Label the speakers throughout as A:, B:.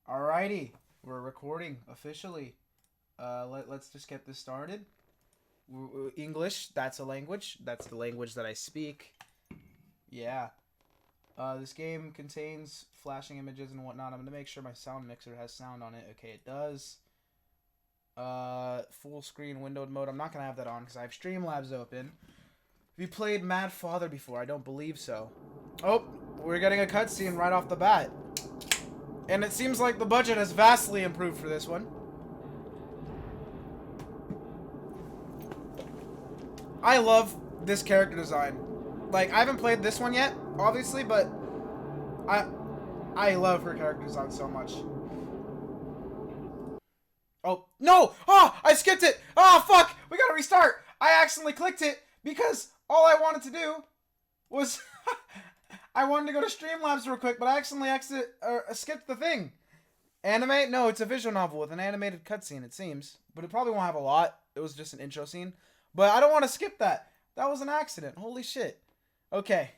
A: Alrighty, we're recording officially. Let's just get this started. English, that's a language. That's the language that I speak. Yeah. This game contains flashing images and whatnot. I'm gonna make sure my sound mixer has sound on it. Okay, it does. Full screen windowed mode. I'm not gonna have that on because I have Streamlabs open. Have you played Mad Father before? I don't believe so. Oh, we're getting a cutscene right off the bat. And it seems like the budget has vastly improved for this one. I love this character design. Like, I haven't played this one yet, obviously, but I love her character design so much. Oh, no! Oh, I skipped it! Oh, fuck! We gotta restart! I accidentally clicked it because all I wanted to do was... I wanted to go to Streamlabs real quick, but I accidentally skipped the thing. Animate? No, it's a visual novel with an animated cutscene, it seems. But it probably won't have a lot. It was just an intro scene. But I don't want to skip that. That was an accident. Holy shit. Okay.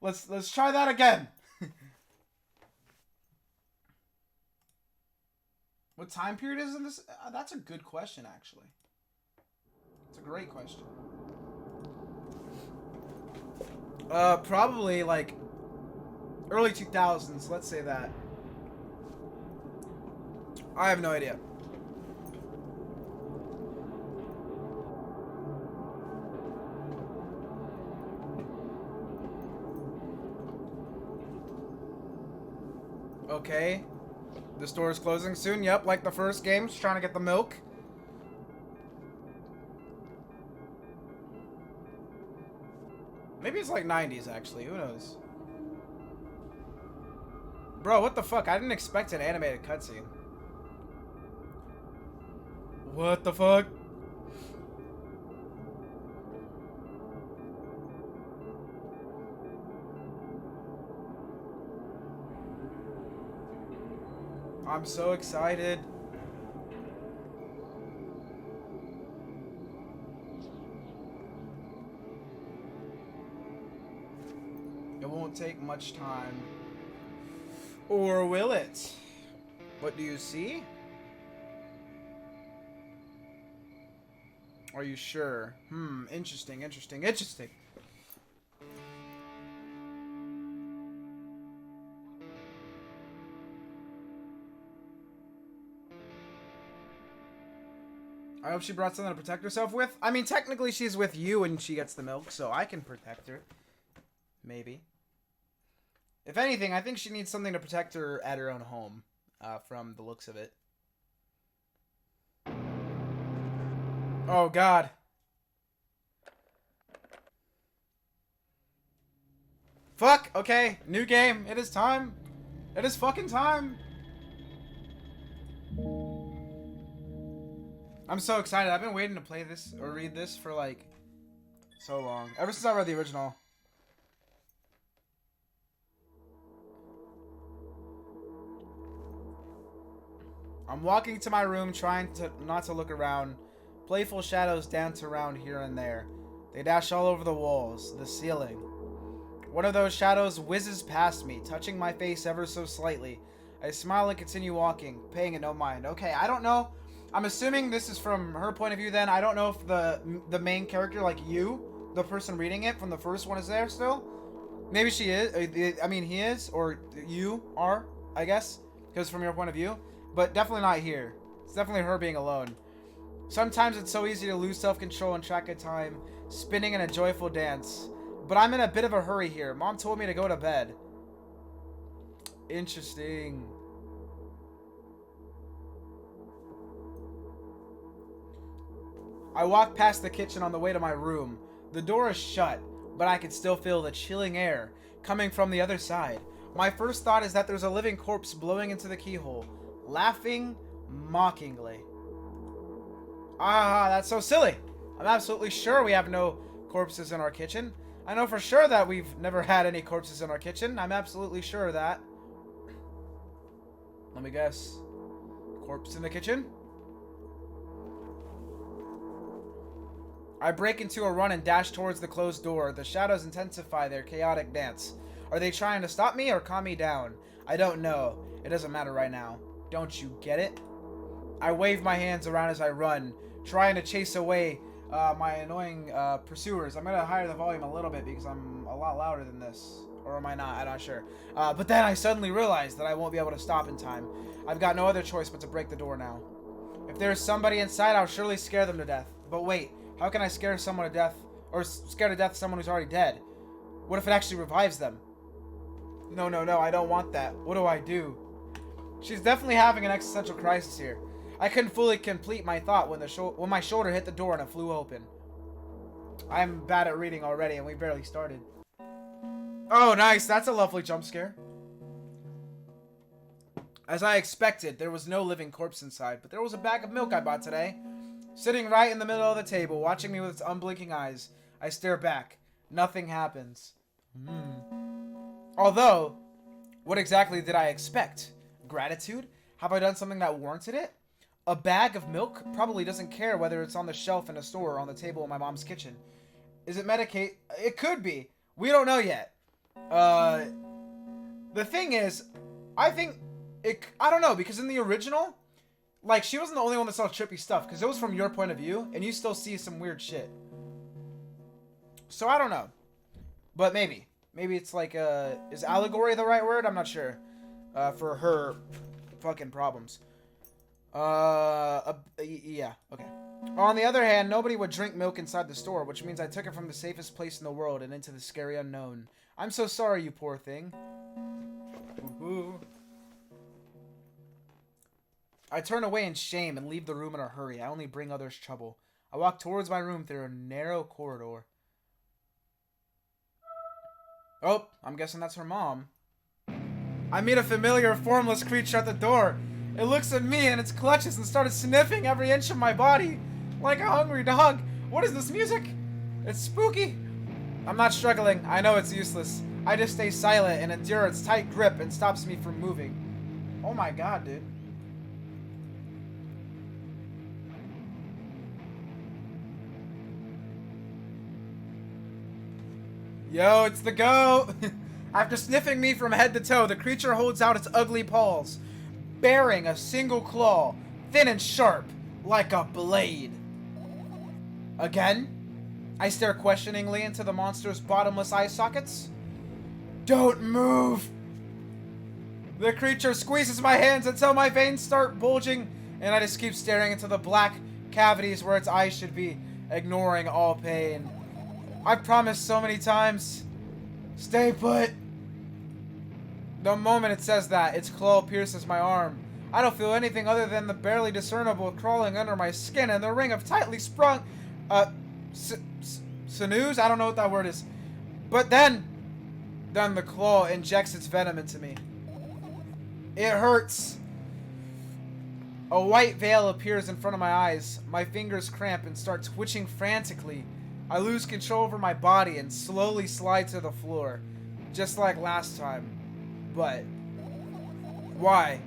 A: Let's try that again. What time period is in this? That's a good question, actually. It's a great question. Probably like early 2000s, let's say that. I have no idea. Okay. The store is closing soon. Yep, like the first game. Just trying to get the milk. Maybe it's like 90s, actually. Who knows? Bro, what the fuck? I didn't expect an animated cutscene. What the fuck? I'm so excited. It won't take much time. Or will it? What do you see? Are you sure? Interesting. I hope she brought something to protect herself with. I mean, technically she's with you and she gets the milk, so I can protect her. Maybe. If anything, I think she needs something to protect her at her own home, from the looks of it. Oh, God. Fuck! Okay, new game. It is time. It is fucking time. I'm so excited. I've been waiting to play this or read this for like so long. Ever since I read the original. I'm walking to my room trying to not to look around. Playful shadows dance around here and there. They dash all over the walls, the ceiling. One of those shadows whizzes past me, touching my face ever so slightly. I smile and continue walking, paying it no mind. Okay, I don't know. I'm assuming this is from her point of view then. I don't know if the main character, like you, the person reading it from the first one, is there still. Maybe she is. I mean, he is, or you are, I guess, because from your point of view. But definitely not here. It's definitely her being alone. Sometimes it's so easy to lose self-control and track of time, spinning in a joyful dance. But I'm in a bit of a hurry here. Mom told me to go to bed. Interesting. I walk past the kitchen on the way to my room. The door is shut, but I can still feel the chilling air coming from the other side. My first thought is that there's a living corpse blowing into the keyhole, laughing mockingly. Ah, that's so silly. I'm absolutely sure we have no corpses in our kitchen. I know for sure that we've never had any corpses in our kitchen. I'm absolutely sure of that. Let me guess. Corpse in the kitchen? I break into a run and dash towards the closed door. The shadows intensify their chaotic dance. Are they trying to stop me or calm me down? I don't know. It doesn't matter right now. Don't you get it? I wave my hands around as I run, trying to chase away my annoying pursuers. I'm gonna higher the volume a little bit because I'm a lot louder than this. Or am I not? I'm not sure. But then I suddenly realize that I won't be able to stop in time. I've got no other choice but to break the door now. If there's somebody inside, I'll surely scare them to death. But wait, how can I scare someone to death, or scare to death someone who's already dead? What if it actually revives them? No, I don't want that. What do I do? She's definitely having an existential crisis here. I couldn't fully complete my thought when my shoulder hit the door and it flew open. I'm bad at reading already, and we barely started. Oh, nice. That's a lovely jump scare. As I expected, there was no living corpse inside, but there was a bag of milk I bought today. Sitting right in the middle of the table, watching me with its unblinking eyes, I stare back. Nothing happens. Although, what exactly did I expect? Gratitude? Have I done something that warranted it? A bag of milk probably doesn't care whether it's on the shelf in a store or on the table in my mom's kitchen. Is it Medicaid? It could be. We don't know yet. The thing is, I think I don't know, because in the original, like, she wasn't the only one that saw trippy stuff, because it was from your point of view, and you still see some weird shit. So I don't know. But maybe. Maybe it's like, is allegory the right word? I'm not sure. For her fucking problems. Yeah, okay. On the other hand, nobody would drink milk inside the store, which means I took it from the safest place in the world and into the scary unknown. I'm so sorry, you poor thing. Woohoo. I turn away in shame and leave the room in a hurry. I only bring others trouble. I walk towards my room through a narrow corridor. Oh, I'm guessing that's her mom. I meet a familiar, formless creature at the door. It looks at me in its clutches and started sniffing every inch of my body. Like a hungry dog. What is this music? It's spooky. I'm not struggling. I know it's useless. I just stay silent and endure its tight grip and stops me from moving. Oh my god, dude. Yo, it's the goat! After sniffing me from head to toe, the creature holds out its ugly paws, bearing a single claw, thin and sharp, like a blade. Again? I stare questioningly into the monster's bottomless eye sockets. Don't move! The creature squeezes my hands until my veins start bulging, and I just keep staring into the black cavities where its eyes should be, ignoring all pain. I've promised so many times. Stay put. The moment it says that, its claw pierces my arm. I don't feel anything other than the barely discernible crawling under my skin and the ring of tightly sprung, sinews? I don't know what that word is. But then the claw injects its venom into me. It hurts. A white veil appears in front of my eyes. My fingers cramp and start twitching frantically. I lose control over my body and slowly slide to the floor, just like last time. But why?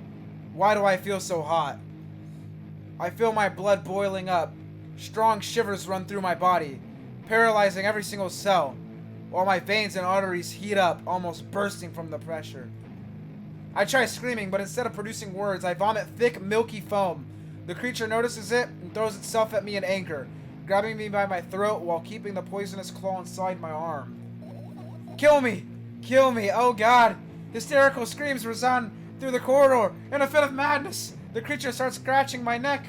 A: Why do I feel so hot? I feel my blood boiling up. Strong shivers run through my body, paralyzing every single cell, while my veins and arteries heat up, almost bursting from the pressure. I try screaming, but instead of producing words, I vomit thick, milky foam. The creature notices it and throws itself at me in anger, grabbing me by my throat while keeping the poisonous claw inside my arm. Kill me! Kill me! Oh god! Hysterical screams resound through the corridor. In a fit of madness, the creature starts scratching my neck.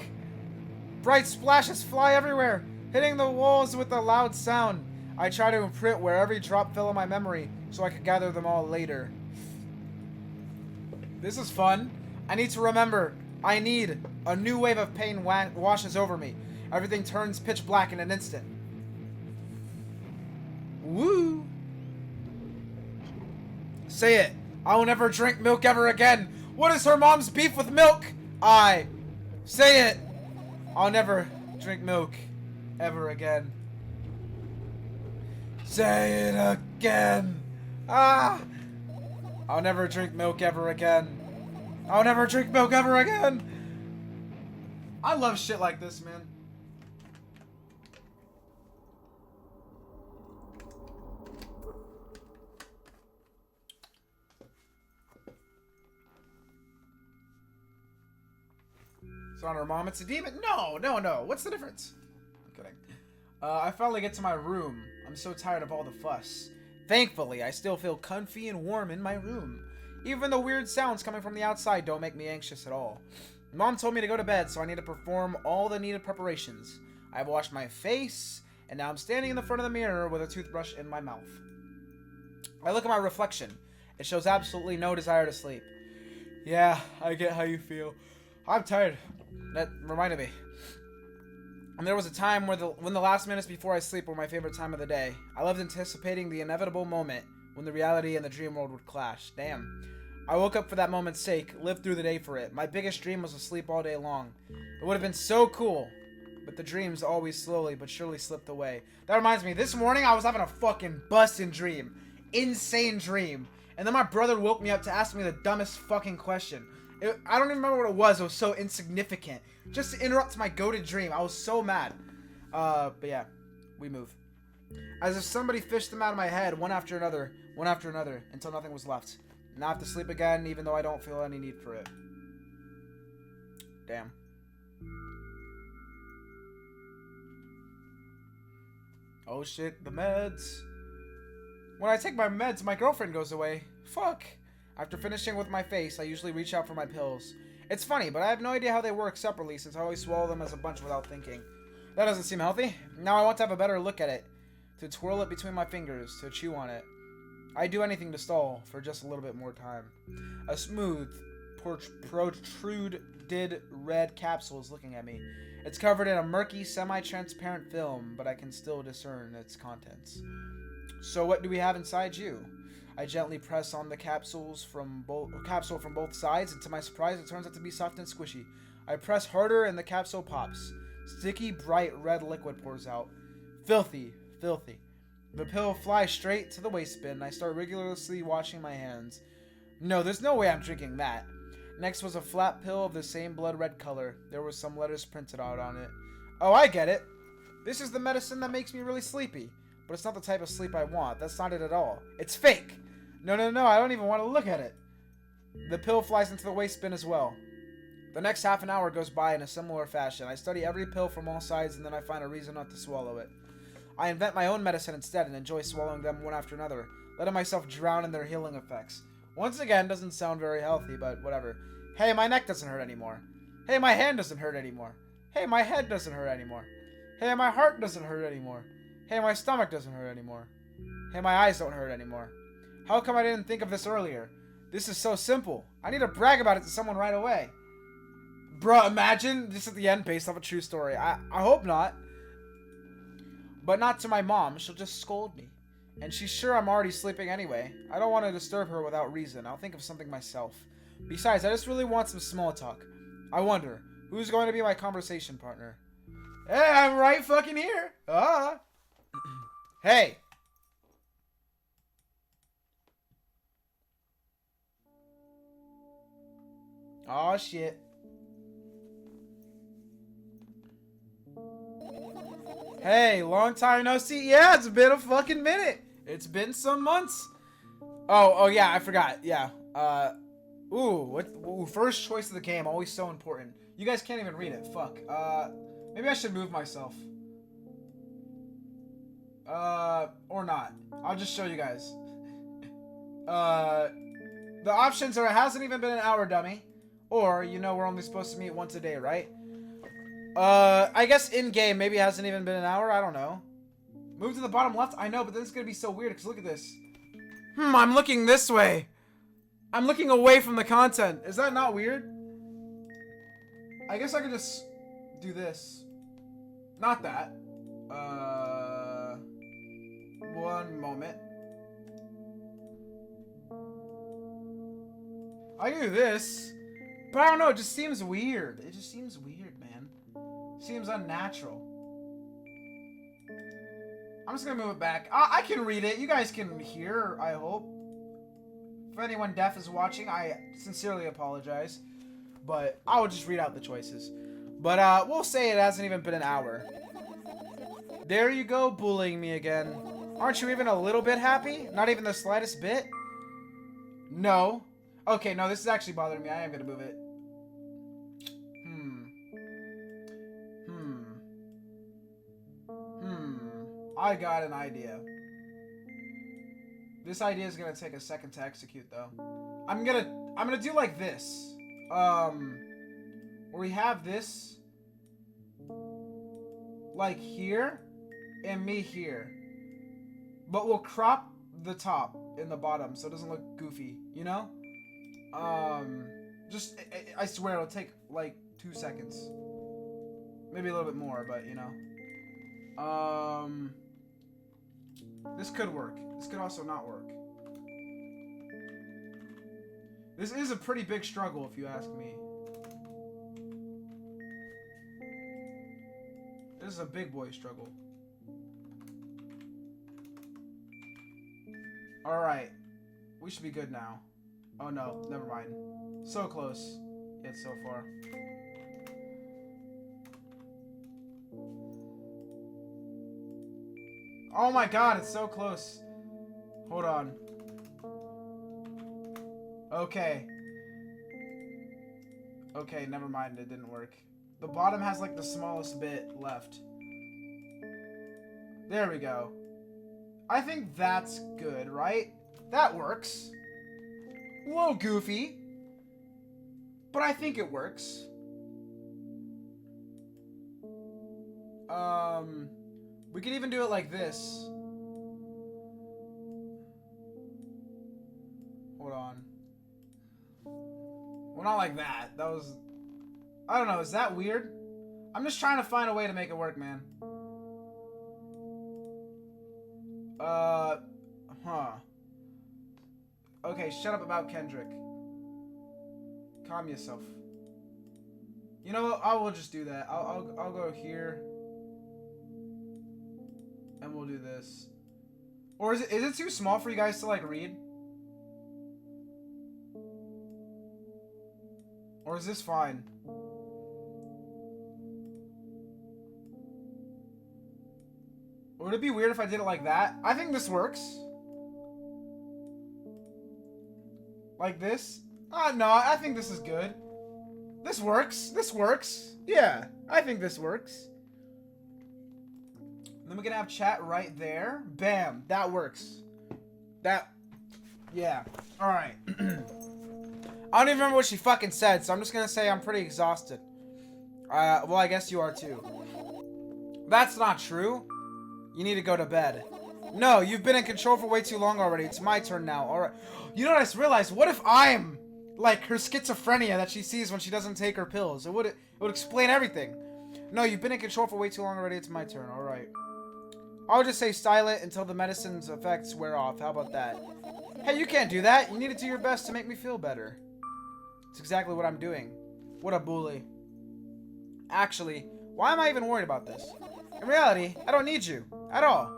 A: Bright splashes fly everywhere, hitting the walls with a loud sound. I try to imprint where every drop fell in my memory so I could gather them all later. This is fun. I need to remember. I need. A new wave of pain washes over me. Everything turns pitch black in an instant. Woo! Say it. I'll never drink milk ever again. What is her mom's beef with milk? Say it. I'll never drink milk ever again. Say it again. I'll never drink milk ever again. I'll never drink milk ever again. I love shit like this, man. It's not her mom, it's a demon. No, no, no. What's the difference? I'm kidding. I finally get to my room. I'm so tired of all the fuss. Thankfully, I still feel comfy and warm in my room. Even the weird sounds coming from the outside don't make me anxious at all. Mom told me to go to bed, so I need to perform all the needed preparations. I've washed my face, and now I'm standing in the front of the mirror with a toothbrush in my mouth. I look at my reflection. It shows absolutely no desire to sleep. Yeah, I get how you feel. I'm tired. That reminded me. And there was a time when the last minutes before I sleep were my favorite time of the day. I loved anticipating the inevitable moment when the reality and the dream world would clash. Damn. I woke up for that moment's sake, lived through the day for it. My biggest dream was to sleep all day long. It would have been so cool. But the dreams always slowly but surely slipped away. That reminds me, this morning I was having a fucking busting dream. Insane dream. And then my brother woke me up to ask me the dumbest fucking question. I don't even remember what it was. It was so insignificant. Just to interrupt my goated dream. I was so mad. But yeah, we move. As if somebody fished them out of my head, one after another, until nothing was left. Now I have to sleep again, even though I don't feel any need for it. Damn. Oh shit, the meds. When I take my meds, my girlfriend goes away. Fuck. After finishing with my face, I usually reach out for my pills. It's funny, but I have no idea how they work separately since I always swallow them as a bunch without thinking. That doesn't seem healthy. Now I want to have a better look at it. To twirl it between my fingers, to chew on it. I'd do anything to stall for just a little bit more time. A smooth, protruded red capsule is looking at me. It's covered in a murky, semi-transparent film, but I can still discern its contents. So what do we have inside you? I gently press on the capsule from both sides, and to my surprise, it turns out to be soft and squishy. I press harder, and the capsule pops. Sticky, bright red liquid pours out. Filthy, filthy. The pill flies straight to the waste bin, and I start rigorously washing my hands. No, there's no way I'm drinking that. Next was a flat pill of the same blood red color. There were some letters printed out on it. Oh, I get it. This is the medicine that makes me really sleepy. But it's not the type of sleep I want. That's not it at all. It's fake. No, no, no, I don't even want to look at it. The pill flies into the waste bin as well. The next half an hour goes by in a similar fashion. I study every pill from all sides, and then I find a reason not to swallow it. I invent my own medicine instead and enjoy swallowing them one after another, letting myself drown in their healing effects. Once again, doesn't sound very healthy, but whatever. Hey, my neck doesn't hurt anymore. Hey, my hand doesn't hurt anymore. Hey, my head doesn't hurt anymore. Hey, my heart doesn't hurt anymore. Hey, my stomach doesn't hurt anymore. Hey, my eyes don't hurt anymore. How come I didn't think of this earlier? This is so simple. I need to brag about it to someone right away. Bruh, imagine this at the end based off a true story. I hope not. But not to my mom. She'll just scold me. And she's sure I'm already sleeping anyway. I don't want to disturb her without reason. I'll think of something myself. Besides, I just really want some small talk. I wonder, who's going to be my conversation partner? Hey, I'm right fucking here. Hey. Aw, shit. Hey, long time no see. Yeah, it's been a fucking minute. It's been some months. Oh yeah, I forgot. Yeah. First choice of the game, always so important. You guys can't even read it. Fuck. Maybe I should move myself. Or not. I'll just show you guys. The options are, it hasn't even been an hour, dummy. Or, you know, we're only supposed to meet once a day, right? I guess in-game, maybe it hasn't even been an hour. I don't know. Move to the bottom left? I know, but then it's gonna be so weird, because look at this. I'm looking this way. I'm looking away from the content. Is that not weird? I guess I could just do this. Not that. One moment. I can do this. But I don't know, it just seems weird. It just seems weird, man. Seems unnatural. I'm just gonna move it back. I can read it. You guys can hear, I hope. If anyone deaf is watching, I sincerely apologize. But I will just read out the choices. But we'll say it hasn't even been an hour. There you go, bullying me again. Aren't you even a little bit happy? Not even the slightest bit? No. Okay, no, this is actually bothering me. I am gonna move it. I got an idea. This idea is gonna take a second to execute, though. I'm gonna do like this. Where we have this, like here, and me here. But we'll crop the top and the bottom so it doesn't look goofy, you know? I swear it'll take like 2 seconds. Maybe a little bit more, but you know. This could work. This could also not work. This is a pretty big struggle, if you ask me. This is a big boy struggle. Alright. We should be good now. Oh no, never mind. So close, yet so far. Oh my god, it's so close. Hold on. Okay. Okay, never mind, it didn't work. The bottom has like the smallest bit left. There we go. I think that's good, right? That works. A little goofy, but I think it works. We could even do it like this. Hold on. Well, not like that. That was... I don't know, is that weird? I'm just trying to find a way to make it work, man. Okay, shut up about Kendrick. Calm yourself. You know what? I will just do that. I'll go here. And we'll do this. Or is it too small for you guys to like read? Or is this fine? Would it be weird if I did it like that? I think this works. Like this? No, I think this is good. This works. This works. Yeah, I think this works. Then we can have chat right there. Bam, that works. Yeah. Alright. I don't even remember what she fucking said, so I'm just gonna say I'm pretty exhausted. Well, I guess you are too. That's not true. You need to go to bed. No, you've been in control for way too long already. It's my turn now. Alright. You know what I just realized? What if I'm like her schizophrenia that she sees when she doesn't take her pills? It would explain everything. No, you've been in control for way too long already. It's my turn. Alright. I'll just say silent until the medicine's effects wear off. How about that? Hey, you can't do that. You need to do your best to make me feel better. It's exactly what I'm doing. What a bully. Actually, why am I even worried about this? In reality, I don't need you. At all.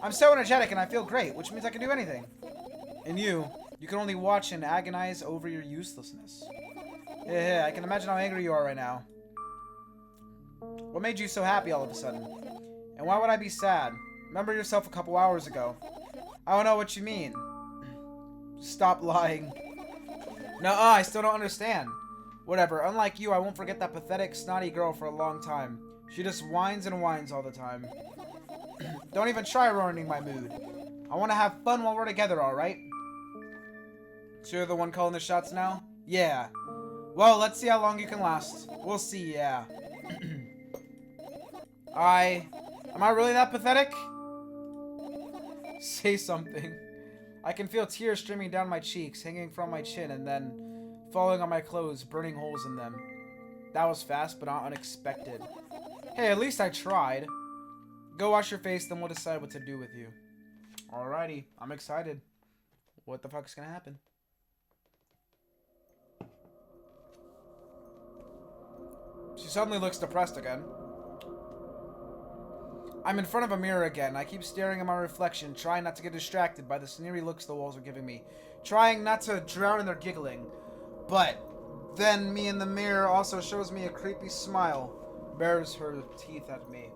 A: I'm so energetic and I feel great, which means I can do anything. And you can only watch and agonize over your uselessness. Yeah, I can imagine how angry you are right now. What made you so happy all of a sudden? And why would I be sad? Remember yourself a couple hours ago. I don't know what you mean. Stop lying. Nuh-uh, I still don't understand. Whatever, unlike you, I won't forget that pathetic, snotty girl for a long time. She just whines and whines all the time. Don't even try ruining my mood. I want to have fun while we're together, alright? So you're the one calling the shots now? Yeah. Well, let's see how long you can last. We'll see, yeah. Am I really that pathetic? Say something. I can feel tears streaming down my cheeks, hanging from my chin, and then falling on my clothes, burning holes in them. That was fast, but not unexpected. Hey, at least I tried. Go wash your face, then we'll decide what to do with you. Alrighty, I'm excited. What the fuck's gonna happen? She suddenly looks depressed again. I'm in front of a mirror again. I keep staring at my reflection, trying not to get distracted by the sneery looks the walls are giving me. Trying not to drown in their giggling. But then me in the mirror also shows me a creepy smile. Bares her teeth at me.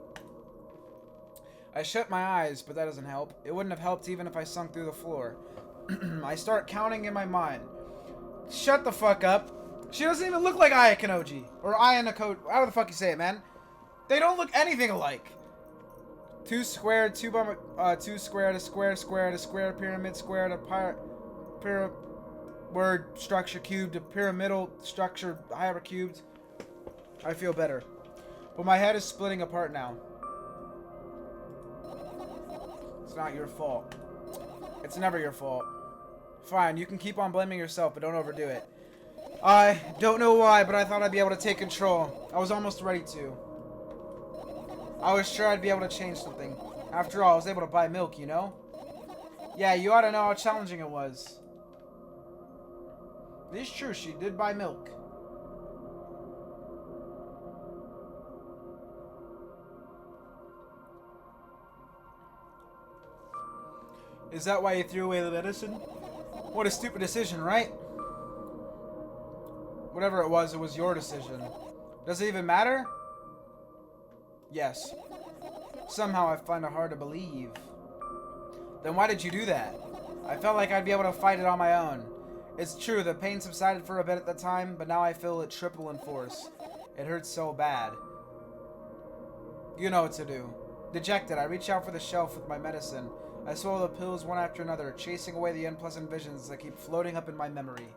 A: I shut my eyes, but that doesn't help. It wouldn't have helped even if I sunk through the floor. I start counting in my mind. Shut the fuck up. She doesn't even look like Aya Kanoji. Or Aya Nakoji. How the fuck you say it, man? They don't look anything alike. Two squared, two squared, a square squared, a square pyramid squared, a word structure cubed, a pyramidal structure hypercubed. I feel better. But my head is splitting apart now. It's not your fault. It's never your fault. Fine, you can keep on blaming yourself, but don't overdo it. I don't know why, but I thought I'd be able to take control. I was almost ready to. I was sure I'd be able to change something. After all, I was able to buy milk, you know? Yeah, you ought to know how challenging it was. It is true, she did buy milk. Is that why you threw away the medicine? What a stupid decision, right? Whatever it was your decision. Does it even matter? Yes. Somehow I find it hard to believe. Then why did you do that? I felt like I'd be able to fight it on my own. It's true, the pain subsided for a bit at the time, but now I feel it triple in force. It hurts so bad. You know what to do. Dejected, I reach out for the shelf with my medicine. I swallow the pills one after another, chasing away the unpleasant visions that keep floating up in my memory.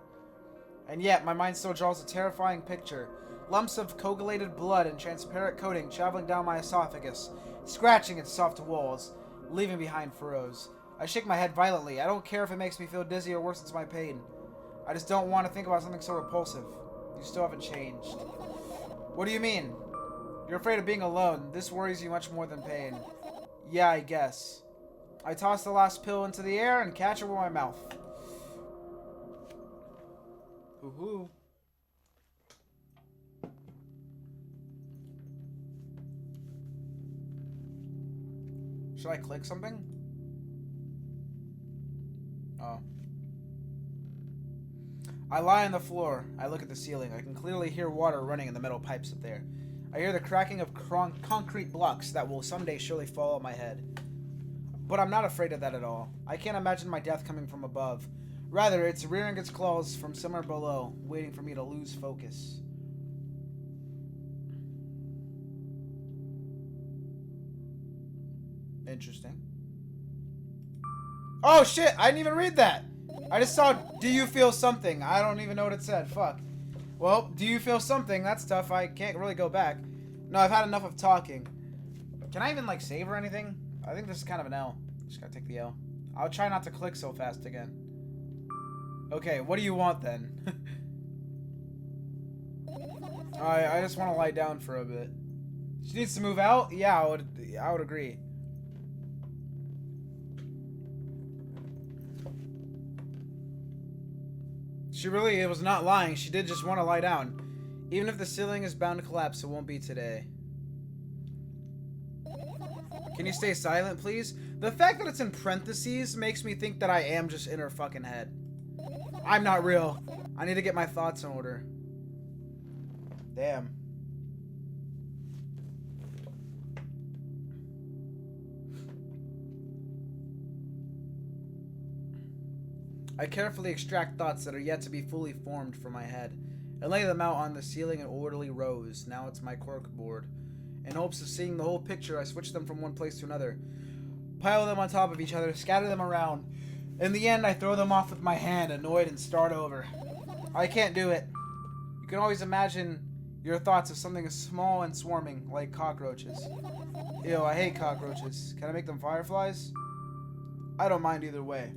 A: And yet, my mind still draws a terrifying picture. Lumps of coagulated blood and transparent coating traveling down my esophagus, scratching its soft walls, leaving behind furrows. I shake my head violently. I don't care if it makes me feel dizzy or worsens my pain. I just don't want to think about something so repulsive. You still haven't changed. What do you mean? You're afraid of being alone. This worries you much more than pain. Yeah, I guess. I toss the last pill into the air and catch it with my mouth. Hoo-hoo. Should I click something? Oh. I lie on the floor. I look at the ceiling. I can clearly hear water running in the metal pipes up there. I hear the cracking of concrete blocks that will someday surely fall on my head. But I'm not afraid of that at all. I can't imagine my death coming from above. Rather, it's rearing its claws from somewhere below, waiting for me to lose focus. Interesting. Oh shit! I didn't even read that! I just saw, do you feel something? I don't even know what it said. Fuck. Well, do you feel something? That's tough. I can't really go back. No, I've had enough of talking. Can I even, like, save or anything? I think this is kind of an L. Just gotta take the L. I'll try not to click so fast again. Okay, what do you want then? I just want to lie down for a bit. She needs to move out? Yeah, I would agree. She really was not lying. She did just want to lie down. Even if the ceiling is bound to collapse, it won't be today. Can you stay silent, please? The fact that it's in parentheses makes me think that I am just in her fucking head. I'm not real. I need to get my thoughts in order. Damn. I carefully extract thoughts that are yet to be fully formed from my head, and lay them out on the ceiling in orderly rows. Now it's my corkboard. In hopes of seeing the whole picture, I switch them from one place to another, pile them on top of each other, scatter them around. In the end, I throw them off with my hand, annoyed, and start over. I can't do it. You can always imagine your thoughts of something small and swarming, like cockroaches. Ew, I hate cockroaches. Can I make them fireflies? I don't mind either way.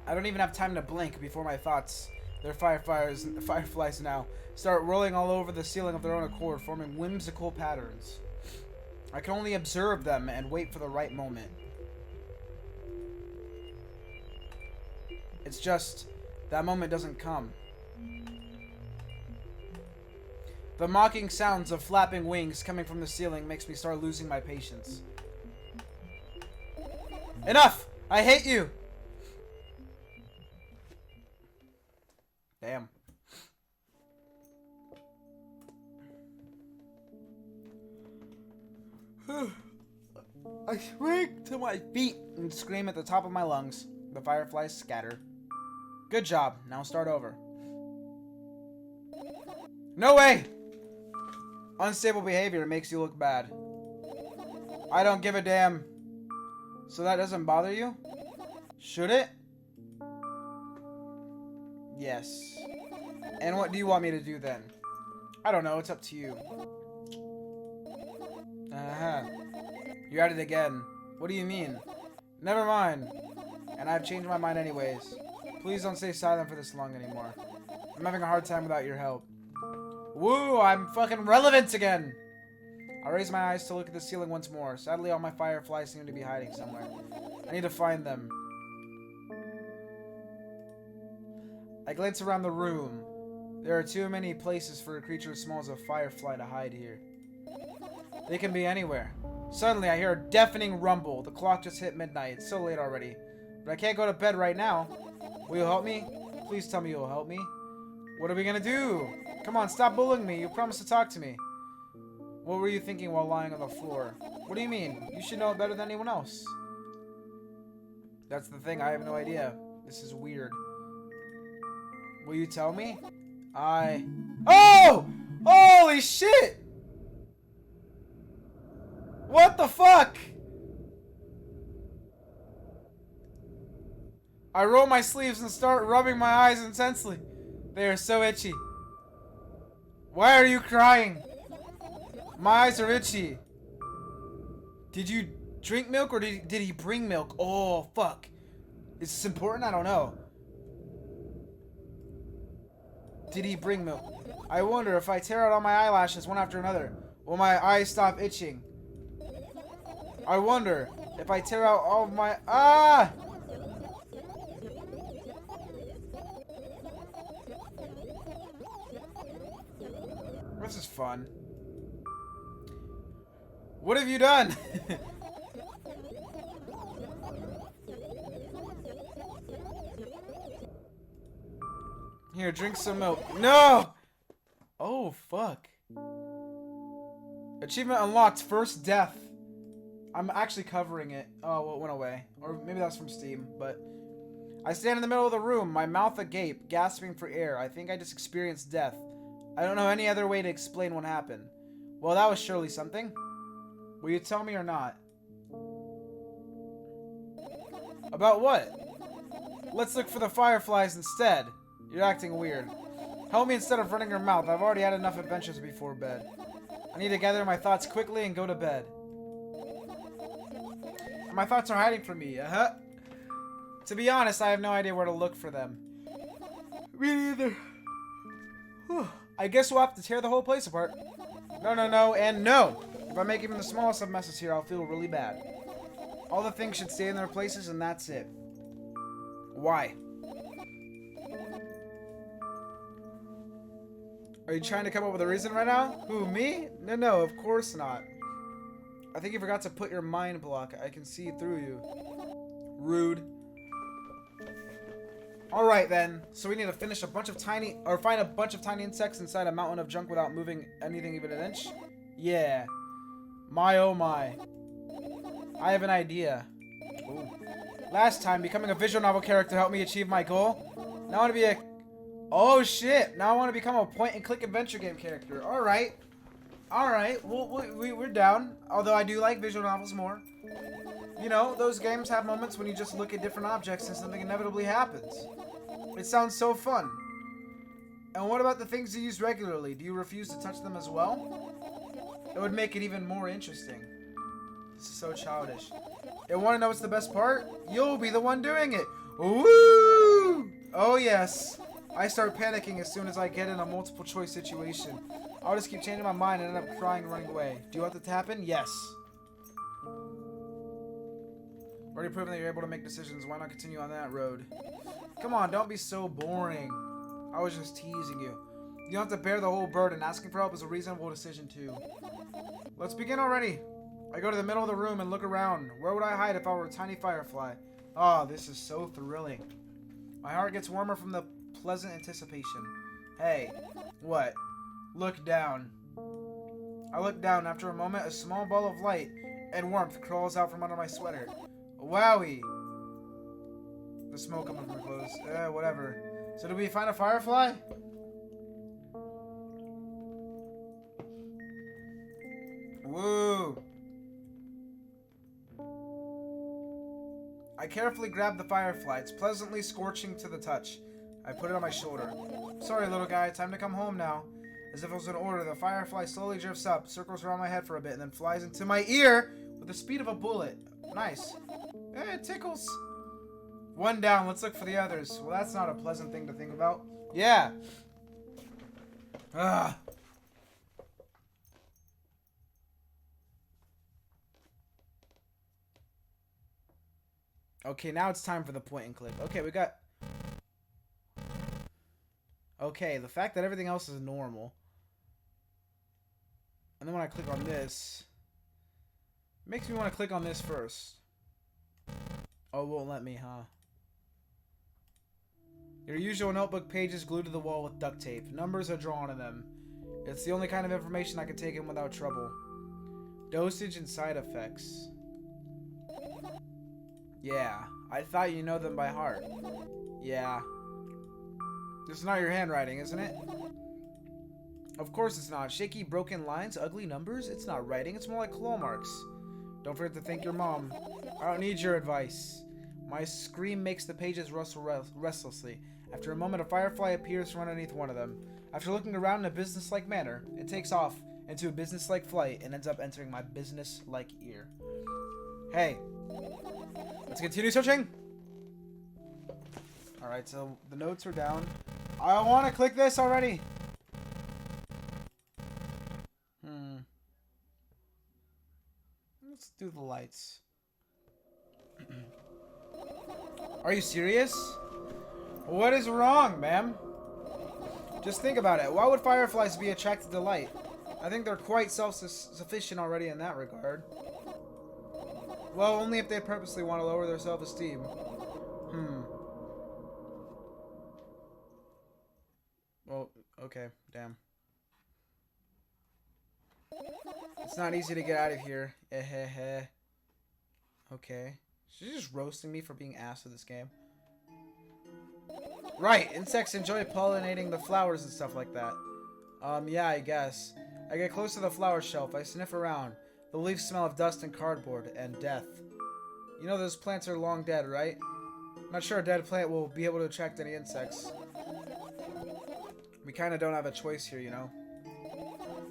A: I don't even have time to blink before my thoughts, they're fireflies now, start rolling all over the ceiling of their own accord, forming whimsical patterns. I can only observe them and wait for the right moment. It's just, that moment doesn't come. The mocking sounds of flapping wings coming from the ceiling makes me start losing my patience. Enough! I hate you! Damn. I spring to my feet and scream at the top of my lungs. The fireflies scatter. Good job. Now start over. No way! Unstable behavior makes you look bad. I don't give a damn. So that doesn't bother you? Should it? Yes. And what do you want me to do then? I don't know. It's up to you. Uh-huh. You're at it again. What do you mean? Never mind. And I've changed my mind anyways. Please don't stay silent for this long anymore. I'm having a hard time without your help. Woo! I'm fucking relevant again! I raise my eyes to look at the ceiling once more. Sadly, all my fireflies seem to be hiding somewhere. I need to find them. I glance around the room. There are too many places for a creature as small as a firefly to hide here. They can be anywhere. Suddenly, I hear a deafening rumble. The clock just hit midnight. It's so late already. But I can't go to bed right now. Will you help me? Please tell me you'll help me. What are we gonna do? Come on, stop bullying me. You promised to talk to me. What were you thinking while lying on the floor? What do you mean? You should know it better than anyone else. That's the thing. I have no idea. This is weird. Will you tell me? Oh! Holy shit! What the fuck? I roll my sleeves and start rubbing my eyes intensely. They are so itchy. Why are you crying? My eyes are itchy. Did you drink milk or did he bring milk? Oh, fuck. Is this important? I don't know. Did he bring milk? I wonder if I tear out all my eyelashes one after another, will my eyes stop itching? I wonder if I tear out all of my... Ah! This is fun. What have you done? Here, drink some milk. No! Oh, fuck. Achievement unlocked. First death. I'm actually covering it. Oh, well, it went away. Or maybe that's from Steam, but... I stand in the middle of the room, my mouth agape, gasping for air. I think I just experienced death. I don't know any other way to explain what happened. Well, that was surely something. Will you tell me or not? About what? Let's look for the fireflies instead. You're acting weird. Help me instead of running your mouth. I've already had enough adventures before bed. I need to gather my thoughts quickly and go to bed. My thoughts are hiding from me. To be honest, I have no idea where to look for them. Me neither. I guess we'll have to tear the whole place apart. No, no, no, and no! If I make even the smallest of messes here, I'll feel really bad. All the things should stay in their places, and that's it. Why? Are you trying to come up with a reason right now? Who, me? No, no, of course not. I think you forgot to put your mind block. I can see through you. Rude. Alright then, so we need to finish a bunch of tiny, or find a bunch of tiny insects inside a mountain of junk without moving anything even an inch? Yeah. My oh my. I have an idea. Ooh. Last time, becoming a visual novel character helped me achieve my goal. Now I want to be a... Oh shit, now I want to become a point-and-click adventure game character. Alright. Alright, we're down. Although I do like visual novels more. You know, those games have moments when you just look at different objects and something inevitably happens. It sounds so fun. And what about the things you use regularly? Do you refuse to touch them as well? It would make it even more interesting. This is so childish. And want to know what's the best part? You'll be the one doing it. Woo! Oh yes. I start panicking as soon as I get in a multiple choice situation. I'll just keep changing my mind and end up crying and running away. Do you want that to happen? Yes. Already proven that you're able to make decisions. Why not continue on that road? Come on, don't be so boring. I was just teasing you. You don't have to bear the whole burden. Asking for help is a reasonable decision too. Let's begin already. I go to the middle of the room and look around. Where would I hide if I were a tiny firefly? Oh, this is so thrilling. My heart gets warmer from the pleasant anticipation. Hey, what? Look down. I look down. After a moment, a small ball of light and warmth crawls out from under my sweater. Wowie! The smoke coming from close. Whatever. So did we find a firefly? Woo! I carefully grabbed the firefly. It's pleasantly scorching to the touch. I put it on my shoulder. Sorry, little guy. Time to come home now. As if it was an order, the firefly slowly drifts up, circles around my head for a bit, and then flies into my ear with the speed of a bullet. Nice. It tickles. One down. Let's look for the others. Well, that's not a pleasant thing to think about. Yeah. Ugh. Okay, now it's time for the point and click. Okay, we got... Okay, the fact that everything else is normal. And then when I click on this... It makes me want to click on this first. Oh, it won't let me, huh? Your usual notebook pages glued to the wall with duct tape. Numbers are drawn in them. It's the only kind of information I can take in without trouble. Dosage and side effects. Yeah, I thought you know them by heart. Yeah. This is not your handwriting, isn't it? Of course it's not. Shaky, broken lines, ugly numbers? It's not writing, it's more like claw marks. Don't forget to thank your mom. I don't need your advice. My scream makes the pages rustle restlessly. After a moment, a firefly appears from underneath one of them. After looking around in a businesslike manner, it takes off into a businesslike flight and ends up entering my businesslike ear. Hey. Let's continue searching. Alright, so the notes are down. I want to click this already. Let's do the lights. Are you serious? What is wrong, ma'am? Just think about it. Why would fireflies be attracted to light? I think they're quite self-sufficient already in that regard. Well, only if they purposely want to lower their self-esteem. Well, okay, damn. It's not easy to get out of here. Okay. She's just roasting me for being ass at this game. Right, insects enjoy pollinating the flowers and stuff like that. Yeah, I guess. I get close to the flower shelf. I sniff around. The leaves smell of dust and cardboard and death. You know those plants are long dead, right? I'm not sure a dead plant will be able to attract any insects. We kind of don't have a choice here, you know?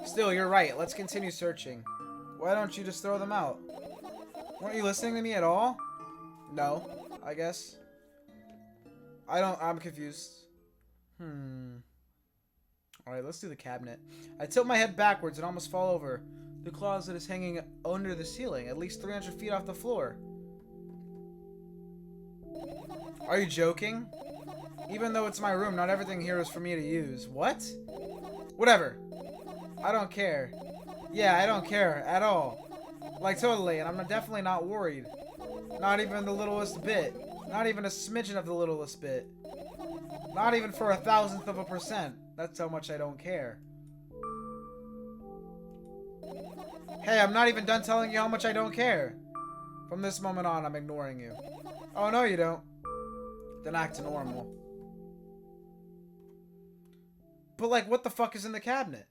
A: Still, you're right. Let's continue searching. Why don't you just throw them out? Weren't you listening to me at all? No, I guess. I'm confused. Alright, let's do the cabinet. I tilt my head backwards and almost fall over. The closet is hanging under the ceiling, at least 300 feet off the floor. Are you joking? Even though it's my room, not everything here is for me to use. What? Whatever. I don't care. Yeah, I don't care at all. Like, totally, and I'm definitely not worried. Not even the littlest bit. Not even a smidgen of the littlest bit. Not even for 1,000th of a percent. That's how much I don't care. Hey, I'm not even done telling you how much I don't care. From this moment on, I'm ignoring you. Oh, no, you don't. Then act normal. But, like, what the fuck is in the cabinet?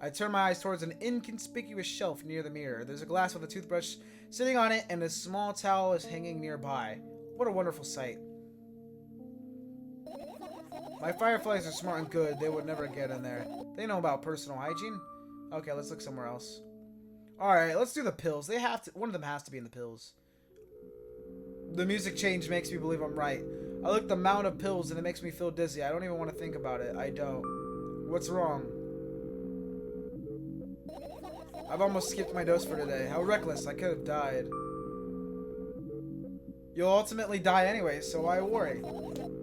A: I turn my eyes towards an inconspicuous shelf near the mirror. There's a glass with a toothbrush sitting on it, and a small towel is hanging nearby. What a wonderful sight. My fireflies are smart and good. They would never get in there. They know about personal hygiene. Okay, let's look somewhere else. Alright, let's do the pills. They have to. One of them has to be in the pills. The music change makes me believe I'm right. I look at the amount of pills and it makes me feel dizzy. I don't even want to think about it. I don't. What's wrong? I've almost skipped my dose for today. How reckless. I could have died. You'll ultimately die anyway, so why worry?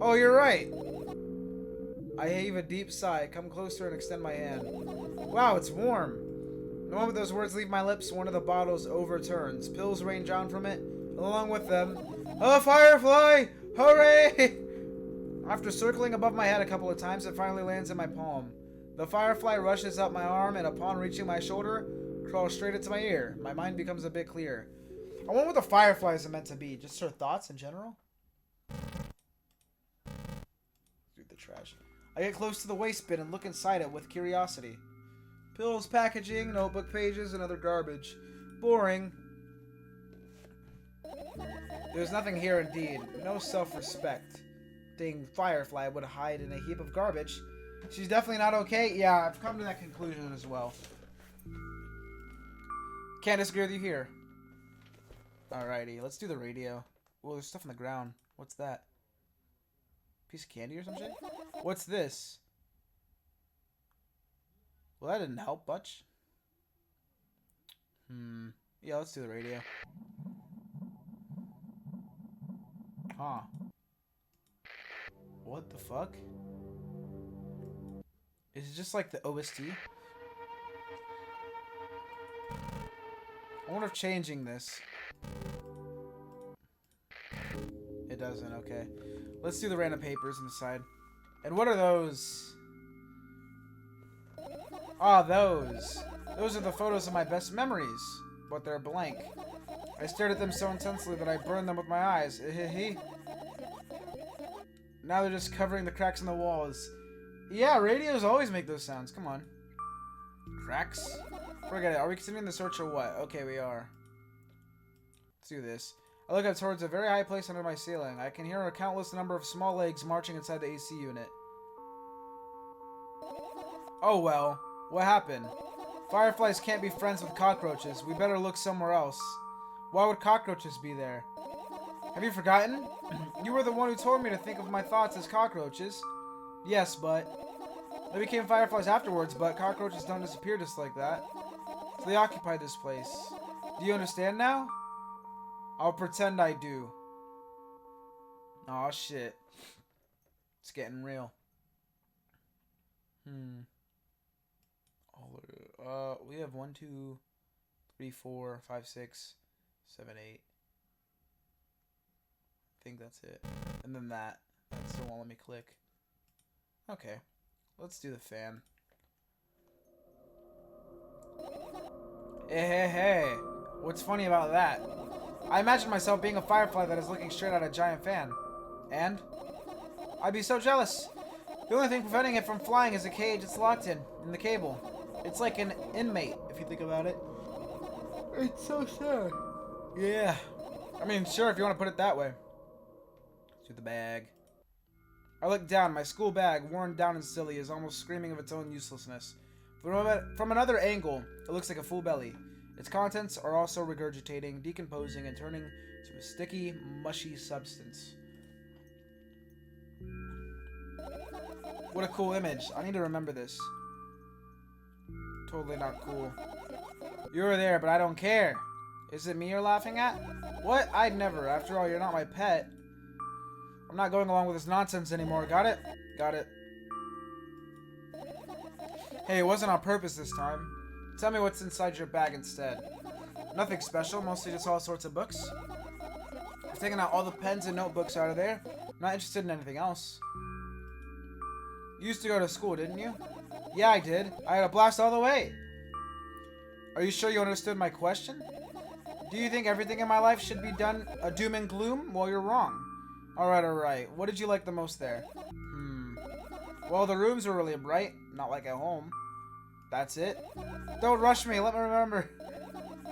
A: Oh, you're right. I heave a deep sigh, come closer and extend my hand. Wow, it's warm. The moment those words leave my lips, one of the bottles overturns. Pills rain down from it, along with them. A firefly! Hooray! After circling above my head a couple of times, it finally lands in my palm. The firefly rushes up my arm and upon reaching my shoulder, crawls straight into my ear. My mind becomes a bit clearer. I wonder what the fireflies are meant to be. Just her thoughts in general? Through the trash. I get close to the waste bin and look inside it with curiosity. Pills, packaging, notebook pages, and other garbage. Boring. There's nothing here indeed. No self-respect. Dang firefly would hide in a heap of garbage. She's definitely not okay. Yeah, I've come to that conclusion as well. Can't disagree with you here. Alrighty, let's do the radio. Well, there's stuff on the ground. What's that? Piece of candy or some shit? What's this? Well, that didn't help much. Yeah, let's do the radio. Huh. What the fuck? Is it just like the OST? I wonder if changing this... It doesn't, okay. Let's do the random papers on the side. And what are those? Ah, those. Those are the photos of my best memories. But they're blank. I stared at them so intensely that I burned them with my eyes. Now they're just covering the cracks in the walls. Yeah, radios always make those sounds. Come on. Cracks? Forget it. Are we continuing the search or what? Okay, we are. Let's do this. I look up towards a very high place under my ceiling. I can hear a countless number of small legs marching inside the AC unit. Oh well. What happened? Fireflies can't be friends with cockroaches. We better look somewhere else. Why would cockroaches be there? Have you forgotten? You were the one who told me to think of my thoughts as cockroaches. Yes, but... They became fireflies afterwards, but cockroaches don't disappear just like that. So they occupy this place. Do you understand now? I'll pretend I do. Aw, shit. It's getting real. We have 1, 2, 3, 4, 5, 6, 7, 8. I think that's it. And then that. That still won't let me click. Okay. Let's do the fan. Hey. What's funny about that? I imagine myself being a firefly that is looking straight at a giant fan. And? I'd be so jealous. The only thing preventing it from flying is a cage it's locked in the cable. It's like an inmate, if you think about it. It's so sad. Yeah. I mean, sure, if you want to put it that way. To the bag. I look down. My school bag, worn down and silly, is almost screaming of its own uselessness. From another angle, it looks like a full belly. Its contents are also regurgitating, decomposing, and turning to a sticky, mushy substance. What a cool image. I need to remember this. Totally not cool. You were there, but I don't care. Is it me you're laughing at? What? I'd never. After all, you're not my pet. I'm not going along with this nonsense anymore. Got it? Got it. Hey, it wasn't on purpose this time. Tell me what's inside your bag instead. Nothing special, mostly just all sorts of books. I've taken out all the pens and notebooks out of there. I'm not interested in anything else. You used to go to school, didn't you? Yeah, I did. I had a blast all the way. Are you sure you understood my question? Do you think everything in my life should be done a doom and gloom? Well, you're wrong. Alright. What did you like the most there? Well, the rooms were really bright. Not like at home. That's it. Don't rush me. Let me remember.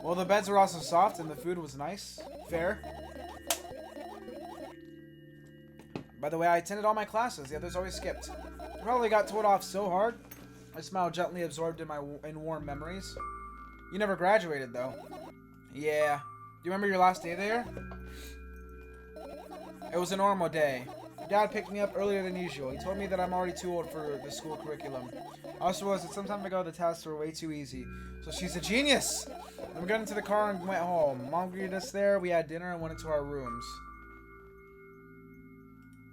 A: Well, the beds were also soft and the food was nice. Fair. By the way, I attended all my classes. The others always skipped. I probably got told off so hard. I smile gently absorbed in warm memories. You never graduated, though. Yeah. Do you remember your last day there? It was a normal day. Dad picked me up earlier than usual. He told me that I'm already too old for the school curriculum. Also was that some time ago the tasks were way too easy. So she's a genius! We got into the car and went home. Mom greeted us there, we had dinner and went into our rooms.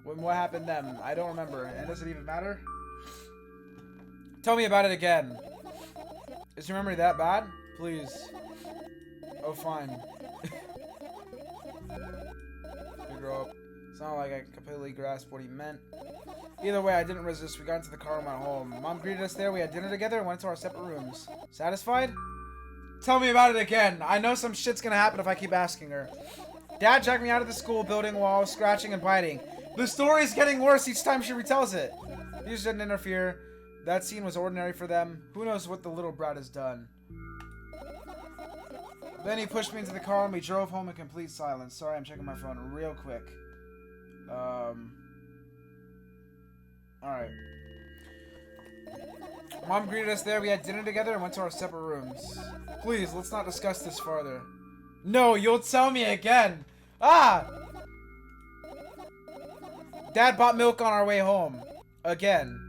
A: What happened then? I don't remember. And does it even matter? Tell me about it again. Is your memory that bad? Please. Oh, fine. You grow up. not like I completely grasped what he meant. Either way, I didn't resist. We got into the car and went home. Mom greeted us there. We had dinner together and went to our separate rooms. Satisfied? Tell me about it again. I know some shit's gonna happen if I keep asking her. Dad dragged me out of the school building while I was scratching and biting. The story's getting worse each time she retells it. These didn't interfere. That scene was ordinary for them. Who knows what the little brat has done. Then he pushed me into the car and we drove home in complete silence. Sorry, I'm checking my phone real quick. Alright. Mom greeted us there. We had dinner together and went to our separate rooms. Please, let's not discuss this farther. No, you'll tell me again. Ah! Dad bought milk on our way home. Again.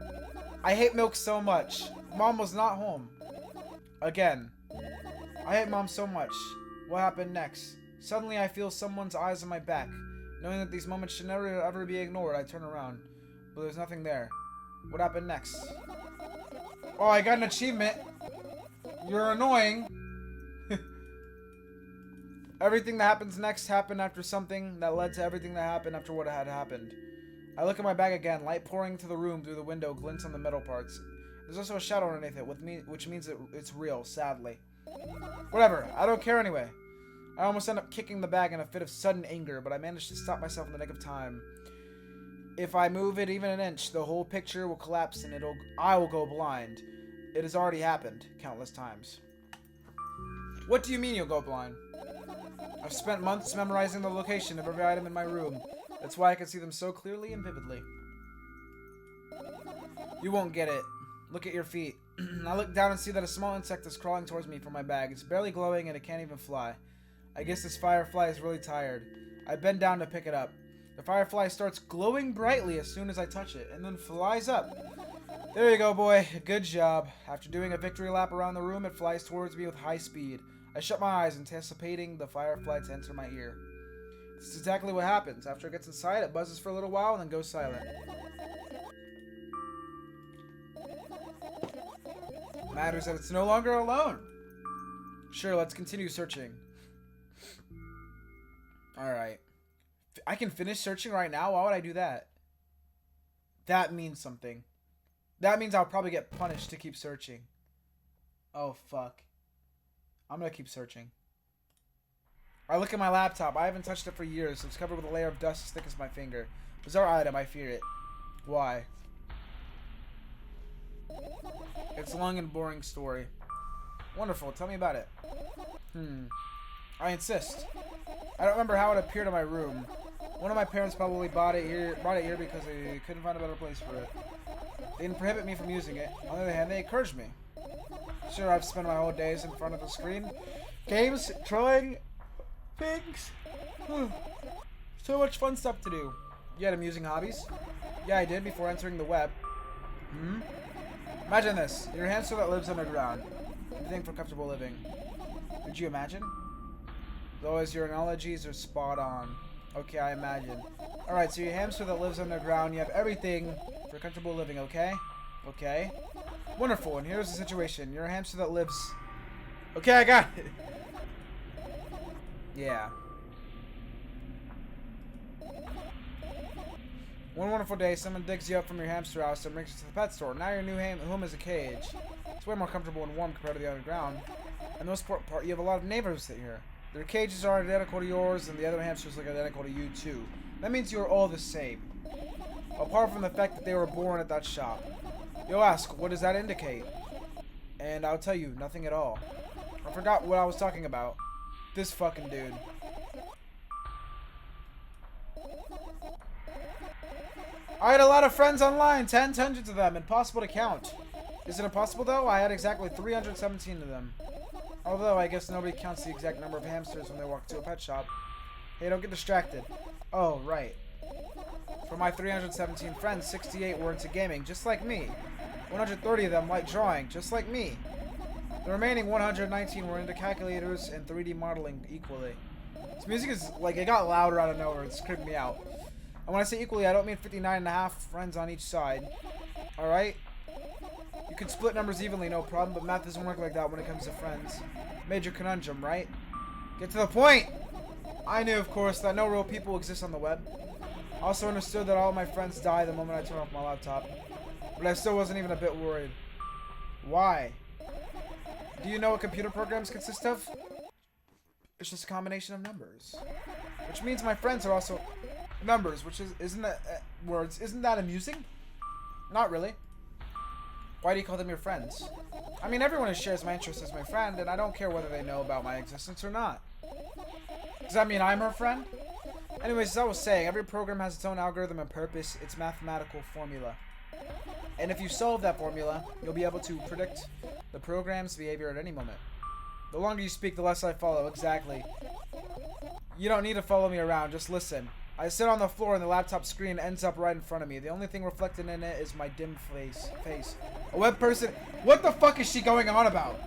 A: I hate milk so much. Mom was not home. Again. I hate Mom so much. What happened next? Suddenly I feel someone's eyes on my back. Knowing that these moments should never ever be ignored, I turn around. But there's nothing there. What happened next? Oh, I got an achievement. You're annoying. Everything that happens next happened after something that led to everything that happened after what had happened. I look at my bag again. Light pouring into the room through the window glints on the metal parts. There's also a shadow underneath it, which means it's real, sadly. Whatever. I don't care anyway. I almost end up kicking the bag in a fit of sudden anger, but I managed to stop myself in the nick of time. If I move it even an inch, the whole picture will collapse and I will go blind. It has already happened countless times. What do you mean you'll go blind? I've spent months memorizing the location of every item in my room. That's why I can see them so clearly and vividly. You won't get it. Look at your feet. I look down and see that a small insect is crawling towards me from my bag. It's barely glowing and it can't even fly. I guess this firefly is really tired. I bend down to pick it up. The firefly starts glowing brightly as soon as I touch it, and then flies up. There you go, boy. Good job. After doing a victory lap around the room, it flies towards me with high speed. I shut my eyes, anticipating the firefly to enter my ear. This is exactly what happens. After it gets inside, it buzzes for a little while and then goes silent. Matters that it's no longer alone. Sure, let's continue searching. Alright. I can finish searching right now? Why would I do that? That means something. That means I'll probably get punished to keep searching. Oh, fuck. I'm gonna keep searching. I look at my laptop. I haven't touched it for years. It's covered with a layer of dust as thick as my finger. Bizarre item. I fear it. Why? It's a long and boring story. Wonderful. Tell me about it. I insist. I don't remember how it appeared in my room. One of my parents probably brought it here because they couldn't find a better place for it. They didn't prohibit me from using it. On the other hand, they encouraged me. Sure, I've spent my whole days in front of the screen. Games, drawing, things. So much fun stuff to do. You had amusing hobbies? Yeah, I did before entering the web. Imagine this. You're a hamster that lives underground. Everything for comfortable living. Did you imagine? Those your analogies are spot on. Okay, I imagine. Alright, so you're a hamster that lives underground. You have everything for comfortable living, okay? Okay. Wonderful, and here's the situation. You're a hamster that lives... Okay, I got it. Yeah. One wonderful day, someone digs you up from your hamster house and brings you to the pet store. Now your new home is a cage. It's way more comfortable and warm compared to the underground. And the most important part, you have a lot of neighbors here. Their cages are identical to yours, and the other hamsters look identical to you, too. That means you're all the same. Apart from the fact that they were born at that shop. You'll ask, what does that indicate? And I'll tell you, nothing at all. I forgot what I was talking about. This fucking dude. I had a lot of friends online, tens, hundreds of them, impossible to count. Is it impossible though? I had exactly 317 of them. Although, I guess nobody counts the exact number of hamsters when they walk to a pet shop. Hey, don't get distracted. Oh, right. For my 317 friends, 68 were into gaming, just like me. 130 of them like drawing, just like me. The remaining 119 were into calculators and 3D modeling equally. This music is, like, it got louder out of nowhere. It's creeping me out. And when I say equally, I don't mean 59 and a half friends on each side. Alright? You can split numbers evenly, no problem, but math doesn't work like that when it comes to friends. Major conundrum, right? Get to the point! I knew, of course, that no real people exist on the web. I also understood that all of my friends die the moment I turn off my laptop. But I still wasn't even a bit worried. Why? Do you know what computer programs consist of? It's just a combination of numbers. Which means my friends are also numbers, which isn't that words. Isn't that amusing? Not really. Why do you call them your friends? I mean, everyone who shares my interests is my friend, and I don't care whether they know about my existence or not. Does that mean I'm her friend? Anyways, as I was saying, every program has its own algorithm and purpose, its mathematical formula. And if you solve that formula, you'll be able to predict the program's behavior at any moment. The longer you speak, the less I follow. Exactly. You don't need to follow me around, just listen. I sit on the floor and the laptop screen ends up right in front of me. The only thing reflected in it is my dim face. A web person. What the fuck is she going on about?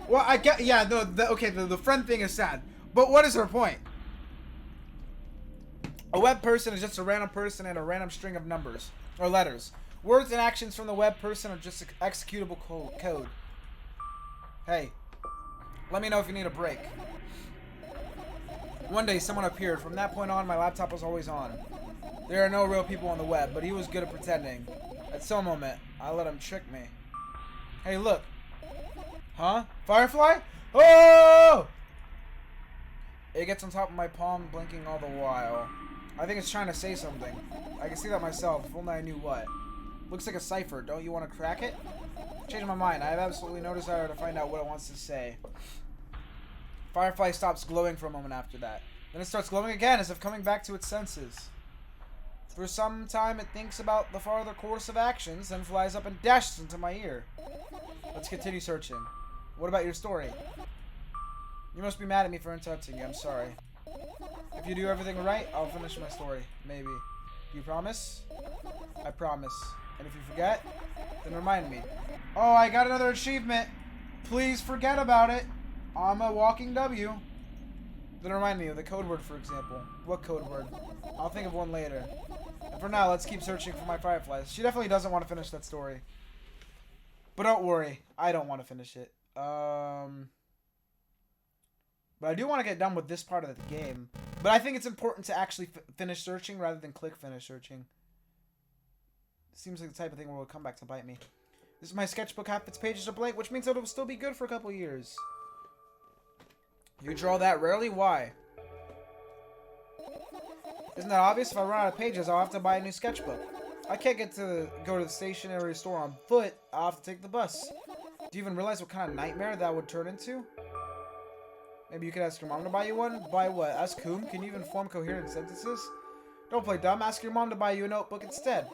A: Well, I get. Yeah, okay, the friend thing is sad. But what is her point? A web person is just a random person and a random string of numbers or letters. Words and actions from the web person are just executable code. Hey, let me know if you need a break. One day, someone appeared. From that point on, my laptop was always on. There are no real people on the web, but he was good at pretending. At some moment, I let him trick me. Hey, look. Huh? Firefly? Oh! It gets on top of my palm, blinking all the while. I think it's trying to say something. I can see that myself, if only I knew what. Looks like a cipher. Don't you want to crack it? Changed my mind. I have absolutely no desire to find out what it wants to say. Firefly stops glowing for a moment after that. Then it starts glowing again, as if coming back to its senses. For some time, it thinks about the farther course of actions, then flies up and dashes into my ear. Let's continue searching. What about your story? You must be mad at me for interrupting you. I'm sorry. If you do everything right, I'll finish my story. Maybe. Do you promise? I promise. And if you forget, then remind me. Oh, I got another achievement. Please forget about it. I'm a walking W. Then remind me of the code word, for example. What code word? I'll think of one later. And for now, let's keep searching for my fireflies. She definitely doesn't want to finish that story. But don't worry. I don't want to finish it. But I do want to get done with this part of the game. But I think it's important to actually finish searching rather than click finish searching. Seems like the type of thing where it'll come back to bite me. This is my sketchbook. Half its pages are blank, which means it'll still be good for a couple years. You draw that rarely? Why? Isn't that obvious? If I run out of pages, I'll have to buy a new sketchbook. I can't go to the stationery store on foot. I'll have to take the bus. Do you even realize what kind of nightmare that would turn into? Maybe you could ask your mom to buy you one? Buy what? Ask whom? Can you even form coherent sentences? Don't play dumb. Ask your mom to buy you a notebook instead.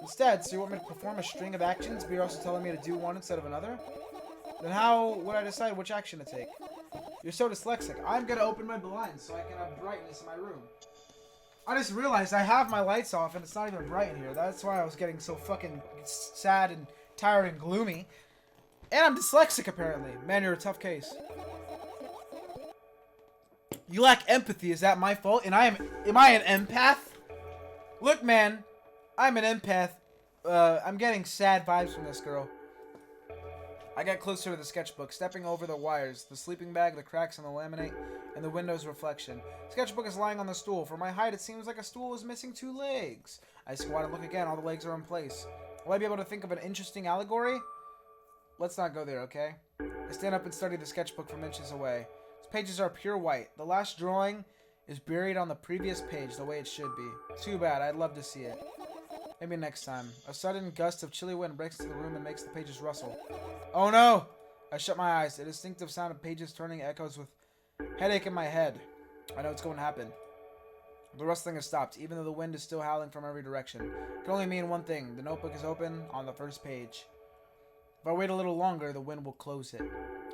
A: Instead, so you want me to perform a string of actions, but you're also telling me to do one instead of another? Then how would I decide which action to take? You're so dyslexic. I'm gonna open my blinds so I can have brightness in my room. I just realized I have my lights off and it's not even bright in here. That's why I was getting so fucking sad and tired and gloomy. And I'm dyslexic, apparently. Man, you're a tough case. You lack empathy. Is that my fault? And am I an empath? Look, man, I'm an empath. I'm getting sad vibes from this girl. I got closer to the sketchbook, stepping over the wires, the sleeping bag, the cracks in the laminate, and the window's reflection. The sketchbook is lying on the stool. For my height, it seems like a stool is missing 2 legs. I squat and look again. All the legs are in place. Will I be able to think of an interesting allegory? Let's not go there, okay? I stand up and study the sketchbook from inches away. Its pages are pure white. The last drawing is buried on the previous page the way it should be. Too bad. I'd love to see it. Maybe next time. A sudden gust of chilly wind breaks into the room and makes the pages rustle. Oh no! I shut my eyes. The distinctive sound of pages turning echoes with headache in my head. I know what's going to happen. The rustling has stopped, even though the wind is still howling from every direction. It can only mean one thing. The notebook is open on the first page. If I wait a little longer, the wind will close it.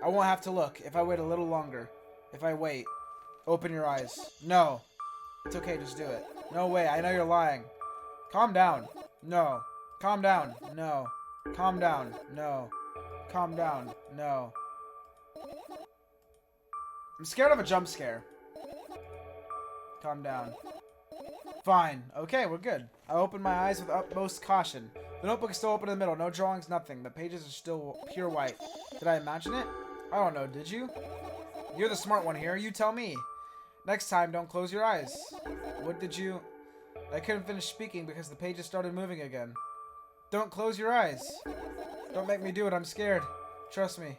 A: I won't have to look. If I wait a little longer. If I wait. Open your eyes. No. It's okay, just do it. No way, I know you're lying. Calm down. No. Calm down. No. Calm down. No. Calm down. No. I'm scared of a jump scare. Calm down. Fine. Okay, we're good. I open my eyes with utmost caution. The notebook is still open in the middle. No drawings, nothing. The pages are still pure white. Did I imagine it? I don't know. Did you? You're the smart one here. You tell me. Next time, don't close your eyes. What did you... I couldn't finish speaking because the pages started moving again. Don't close your eyes. Don't make me do it, I'm scared. Trust me.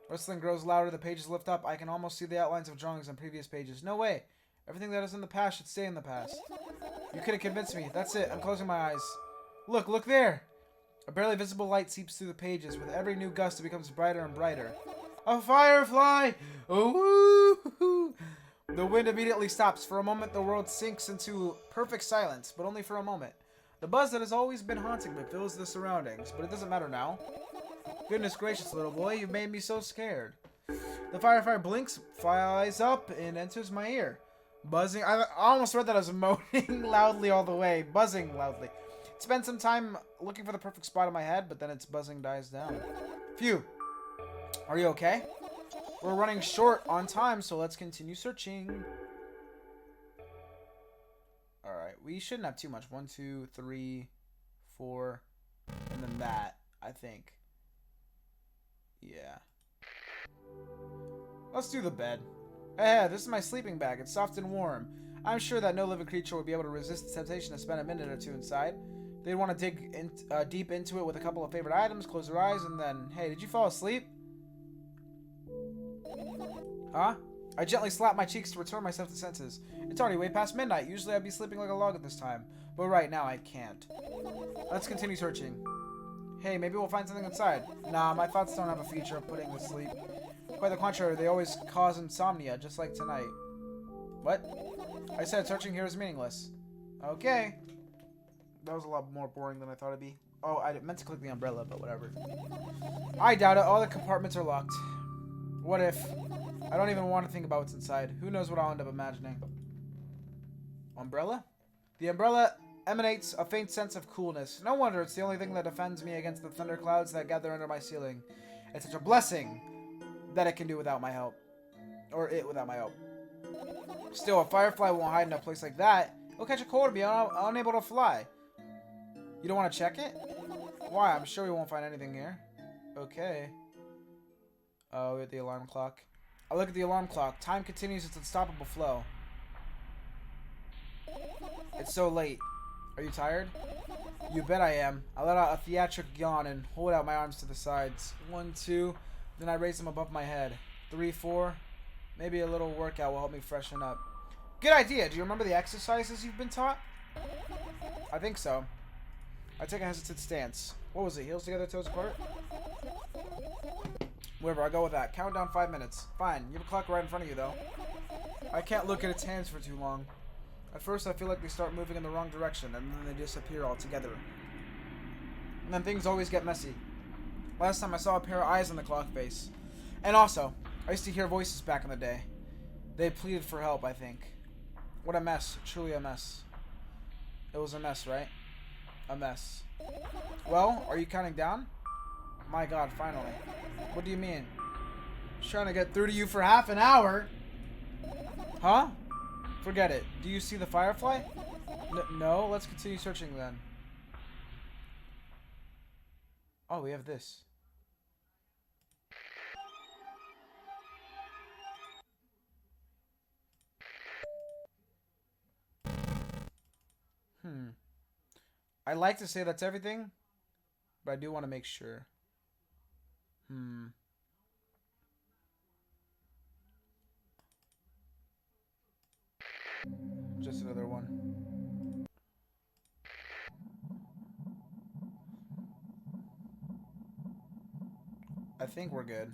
A: Rustling grows louder, the pages lift up. I can almost see the outlines of drawings on previous pages. No way. Everything that is in the past should stay in the past. You could have convinced me. That's it. I'm closing my eyes. Look there. A barely visible light seeps through the pages. With every new gust, it becomes brighter and brighter. A firefly! Ooh! The wind immediately stops. For a moment, the world sinks into perfect silence, but only for a moment. The buzz that has always been haunting me fills the surroundings, but it doesn't matter now. Goodness gracious, little boy, you've made me so scared. The firefly blinks, flies up, and enters my ear. Buzzing. I almost read that as moaning loudly all the way. Buzzing loudly. Spend some time looking for the perfect spot in my head, but then its buzzing dies down. Phew. Are you okay? We're running short on time, so let's continue searching. Alright, we shouldn't have too much. 1, 2, 3, 4, and then that, I think. Yeah. Let's do the bed. Hey, this is my sleeping bag. It's soft and warm. I'm sure that no living creature would be able to resist the temptation to spend a minute or two inside. They'd want to dig deep into it with a couple of favorite items, close their eyes, and then... Hey, did you fall asleep? Huh? I gently slap my cheeks to return myself to senses. It's already way past midnight. Usually I'd be sleeping like a log at this time. But right now I can't. Let's continue searching. Hey, maybe we'll find something inside. Nah, my thoughts don't have a feature of putting to sleep. Quite the contrary, they always cause insomnia, just like tonight. What? I said searching here is meaningless. Okay. That was a lot more boring than I thought it'd be. Oh, I meant to click the umbrella, but whatever. I doubt it. All the compartments are locked. What if? I don't even want to think about what's inside. Who knows what I'll end up imagining. Umbrella? The umbrella emanates a faint sense of coolness. No wonder it's the only thing that defends me against the thunderclouds that gather under my ceiling. It's such a blessing that it can do without my help. Or it without my help. Still, a firefly won't hide in a place like that. It'll catch a cold and be unable to fly. You don't want to check it? Why? I'm sure we won't find anything here. Okay. Oh, we have the alarm clock. I look at the alarm clock. Time continues its unstoppable flow. It's so late. Are you tired? You bet I am. I let out a theatric yawn and hold out my arms to the sides. 1, 2. Then I raise them above my head. 3, 4. Maybe a little workout will help me freshen up. Good idea. Do you remember the exercises you've been taught? I think so. I take a hesitant stance. What was it? Heels together, toes apart? Whatever, I'll go with that. Count down 5 minutes. Fine. You have a clock right in front of you, though. I can't look at its hands for too long. At first, I feel like they start moving in the wrong direction, and then they disappear altogether. And then things always get messy. Last time I saw a pair of eyes on the clock face. And also, I used to hear voices back in the day. They pleaded for help, I think. What a mess. Truly a mess. It was a mess, right? A mess. Well, are you counting down? My god, finally. What do you mean? I was trying to get through to you for half an hour. Huh? Forget it. Do you see the firefly? No? Let's continue searching then. Oh, we have this. I like to say that's everything, but I do want to make sure. Just another one. I think we're good.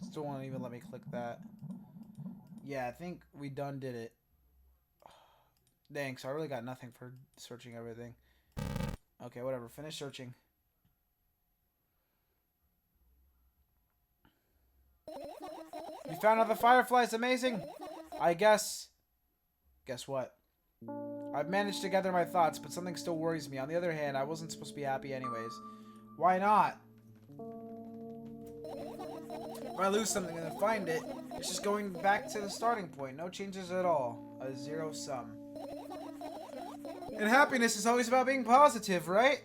A: Still won't even let me click that. Yeah, I think we done did it. Dang, so I really got nothing for searching everything. Okay, whatever. Finish searching. You found other fireflies. Amazing. I guess... Guess what? I've managed to gather my thoughts, but something still worries me. On the other hand, I wasn't supposed to be happy anyways. Why not? If I lose something and then find it, it's just going back to the starting point. No changes at all. A zero sum. And happiness is always about being positive, right?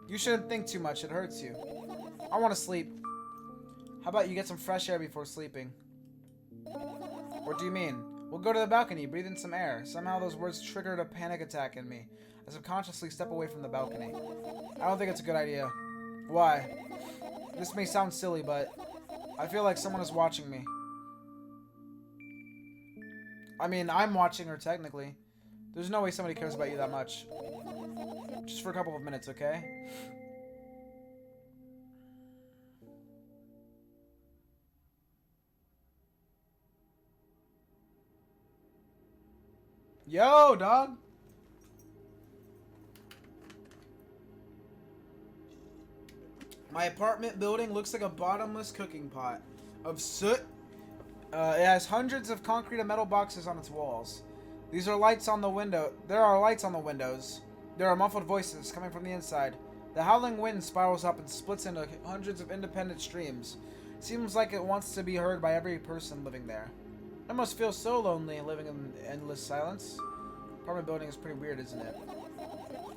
A: You shouldn't think too much. It hurts you. I want to sleep. How about you get some fresh air before sleeping? What do you mean? We'll go to the balcony, breathe in some air. Somehow those words triggered a panic attack in me. I subconsciously step away from the balcony. I don't think it's a good idea. Why? This may sound silly, but I feel like someone is watching me. I mean, I'm watching her technically. There's no way somebody cares about you that much. Just for a couple of minutes, okay? Yo, dog! My apartment building looks like a bottomless cooking pot of soot. It has hundreds of concrete and metal boxes on its walls. These are lights on the window. There are lights on the windows. There are muffled voices coming from the inside. The howling wind spirals up and splits into hundreds of independent streams. It seems like it wants to be heard by every person living there. I must feel so lonely living in endless silence. Apartment building is pretty weird, isn't it?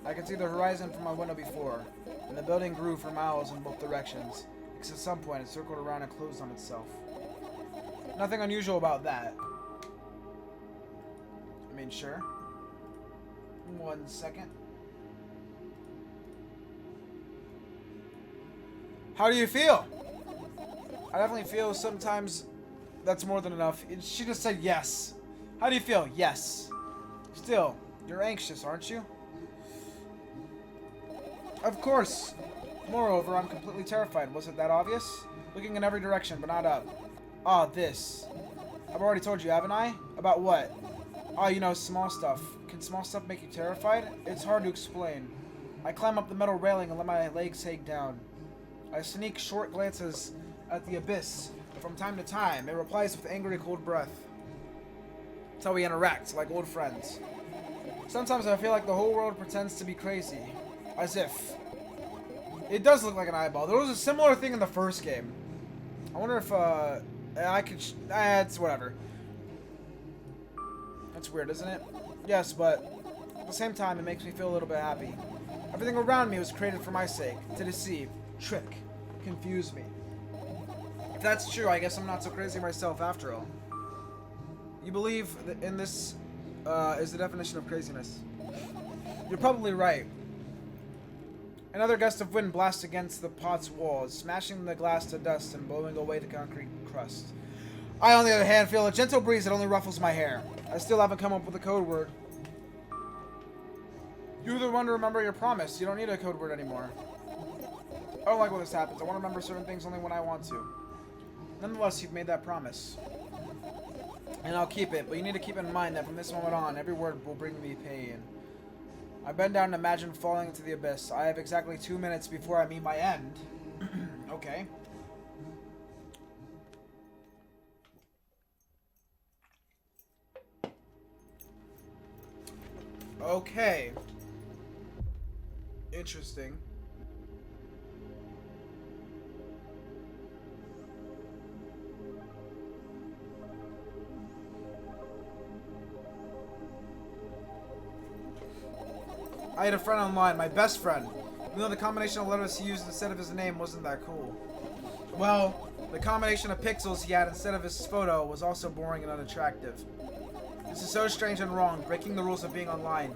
A: I could see the horizon from my window before, and the building grew for miles in both directions, because at some point it circled around and closed on itself. Nothing unusual about that. I mean, sure. 1 second. How do you feel? I definitely feel sometimes that's more than enough. She just said yes. How do you feel? Yes. Still, you're anxious, aren't you? Of course. Moreover, I'm completely terrified. Wasn't that obvious? Looking in every direction, but not up. Ah, this. I've already told you, haven't I? About what? Ah, you know, small stuff. Can small stuff make you terrified? It's hard to explain. I climb up the metal railing and let my legs hang down. I sneak short glances at the abyss. From time to time, it replies with angry, cold breath. That's how we interact, like old friends. Sometimes I feel like the whole world pretends to be crazy. As if. It does look like an eyeball. There was a similar thing in the first game. I wonder if, I could... it's whatever. That's weird, isn't it? Yes, but at the same time, it makes me feel a little bit happy. Everything around me was created for my sake. To deceive, trick, confuse me. If that's true, I guess I'm not so crazy myself after all. You believe that in this is the definition of craziness. You're probably right. Another gust of wind blasts against the pot's walls, smashing the glass to dust and blowing away the concrete crust. I, on the other hand, feel a gentle breeze that only ruffles my hair. I still haven't come up with a code word. You're the one to remember your promise. You don't need a code word anymore. I don't like when this happens. I want to remember certain things only when I want to. Nonetheless, you've made that promise. And I'll keep it, but you need to keep in mind that from this moment on, every word will bring me pain. I bend down and imagine falling into the abyss. I have exactly 2 minutes before I meet my end. Okay. Okay. Interesting. I had a friend online, my best friend. Even though the combination of letters he used instead of his name wasn't that cool. Well, the combination of pixels he had instead of his photo was also boring and unattractive. This is so strange and wrong, breaking the rules of being online.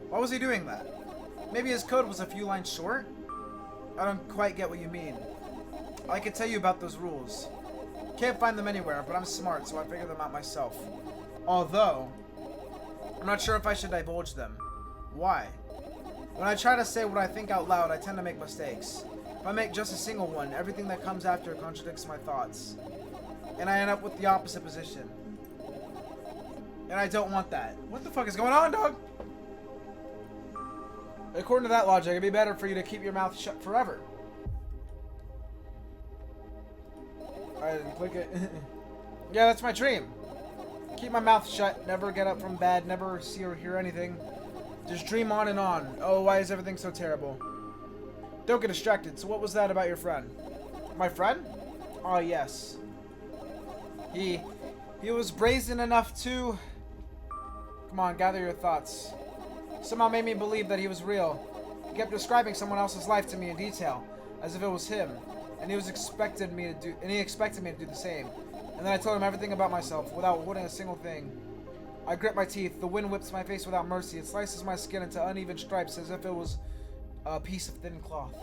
A: Why was he doing that? Maybe his code was a few lines short? I don't quite get what you mean. I could tell you about those rules. Can't find them anywhere, but I'm smart, so I figured them out myself. Although, I'm not sure if I should divulge them. Why? When I try to say what I think out loud, I tend to make mistakes. If I make just a single one, everything that comes after contradicts my thoughts. And I end up with the opposite position. And I don't want that. What the fuck is going on, dog? According to that logic, it'd be better for you to keep your mouth shut forever. I didn't click it. Yeah, that's my dream. Keep my mouth shut, never get up from bed, never see or hear anything. Just dream on and on. Oh, why is everything so terrible? Don't get distracted. So what was that about your friend? My friend? Oh, yes. He was brazen enough to... Come on, gather your thoughts. Somehow made me believe that he was real. He kept describing someone else's life to me in detail, as if it was him. And he expected me to do the same. And then I told him everything about myself, without holding a single thing. I grit my teeth. The wind whips my face without mercy. It slices my skin into uneven stripes as if it was a piece of thin cloth.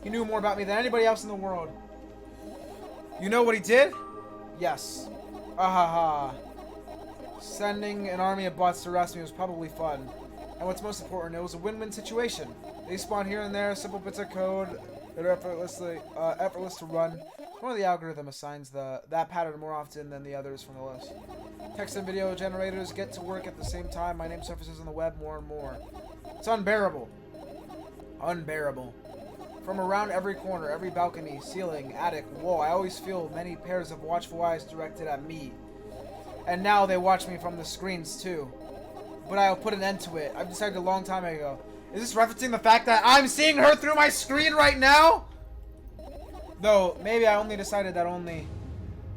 A: He knew more about me than anybody else in the world. You know what he did? Yes. Ahaha. Sending an army of bots to arrest me was probably fun. And what's most important, it was a win-win situation. They spawn here and there, simple bits of code that are effortless to run. One of the algorithm assigns that pattern more often than the others from the list. Text and video generators get to work at the same time. My name surfaces on the web more and more. It's unbearable. Unbearable. From around every corner, every balcony, ceiling, attic, wall, I always feel many pairs of watchful eyes directed at me. And now they watch me from the screens too. But I'll put an end to it. I've decided a long time ago. Is this referencing the fact that I'm seeing her through my screen right now? Though, maybe I only decided that only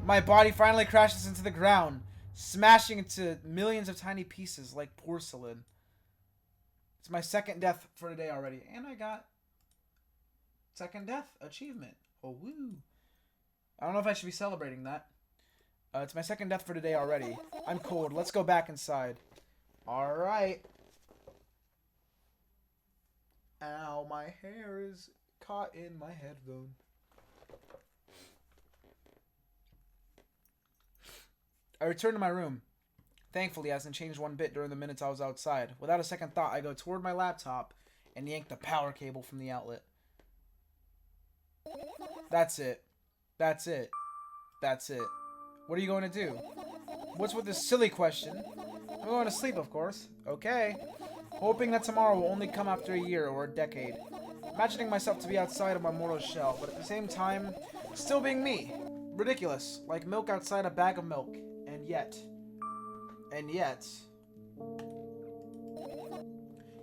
A: my body finally crashes into the ground, smashing into millions of tiny pieces like porcelain. It's my second death for today already. And I got second death achievement. Oh, woo. I don't know if I should be celebrating that. It's my second death for today already. I'm cold. Let's go back inside. Alright. Ow, my hair is caught in my headphone. I return to my room. Thankfully, it hasn't changed one bit during the minutes I was outside. Without a second thought, I go toward my laptop and yank the power cable from the outlet. That's it. That's it. That's it. What are you going to do? What's with this silly question? I'm going to sleep, of course. Okay. Hoping that tomorrow will only come after a year or a decade. Imagining myself to be outside of my mortal shell, but at the same time, still being me. Ridiculous. Like milk outside a bag of milk. And yet...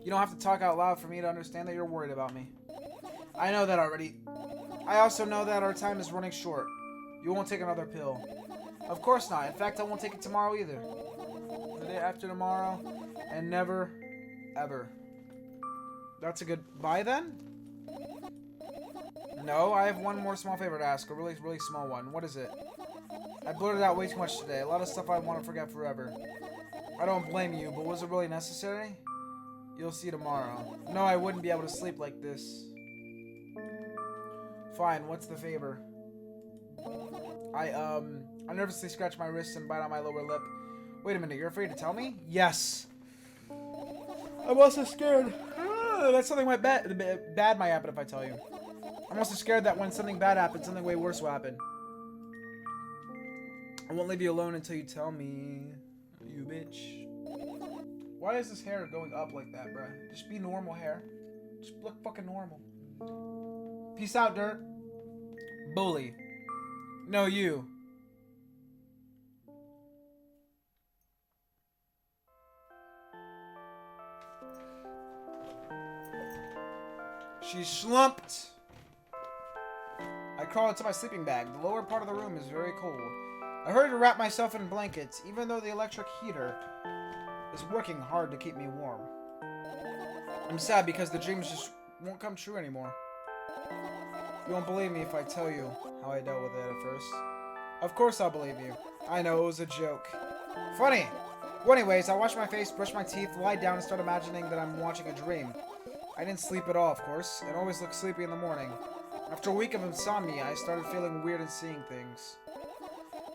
A: You don't have to talk out loud for me to understand that you're worried about me. I know that already. I also know that our time is running short. You won't take another pill. Of course not. In fact, I won't take it tomorrow either. The day after tomorrow. And never, ever. That's a goodbye then? No, I have one more small favor to ask. A really, really small one. What is it? I blurted out way too much today. A lot of stuff I want to forget forever. I don't blame you, but was it really necessary? You'll see tomorrow. No, I wouldn't be able to sleep like this. Fine, what's the favor? I nervously scratch my wrist and bite on my lower lip. Wait a minute, you're afraid to tell me? Yes. I'm also scared. That something bad might happen if I tell you. I'm also scared that when something bad happens, something way worse will happen. I won't leave you alone until you tell me. You bitch. Why is this hair going up like that, bruh? Just be normal hair. Just look fucking normal. Peace out, Dirt. Bully. No, you. She's slumped. I crawl into my sleeping bag. The lower part of the room is very cold. I hurry to wrap myself in blankets, even though the electric heater is working hard to keep me warm. I'm sad because the dreams just won't come true anymore. You won't believe me if I tell you how I dealt with it at first. Of course I'll believe you. I know, it was a joke. Funny! Well, anyways, I wash my face, brush my teeth, lie down, and start imagining that I'm watching a dream. I didn't sleep at all, of course, and always look sleepy in the morning. After a week of insomnia, I started feeling weird and seeing things.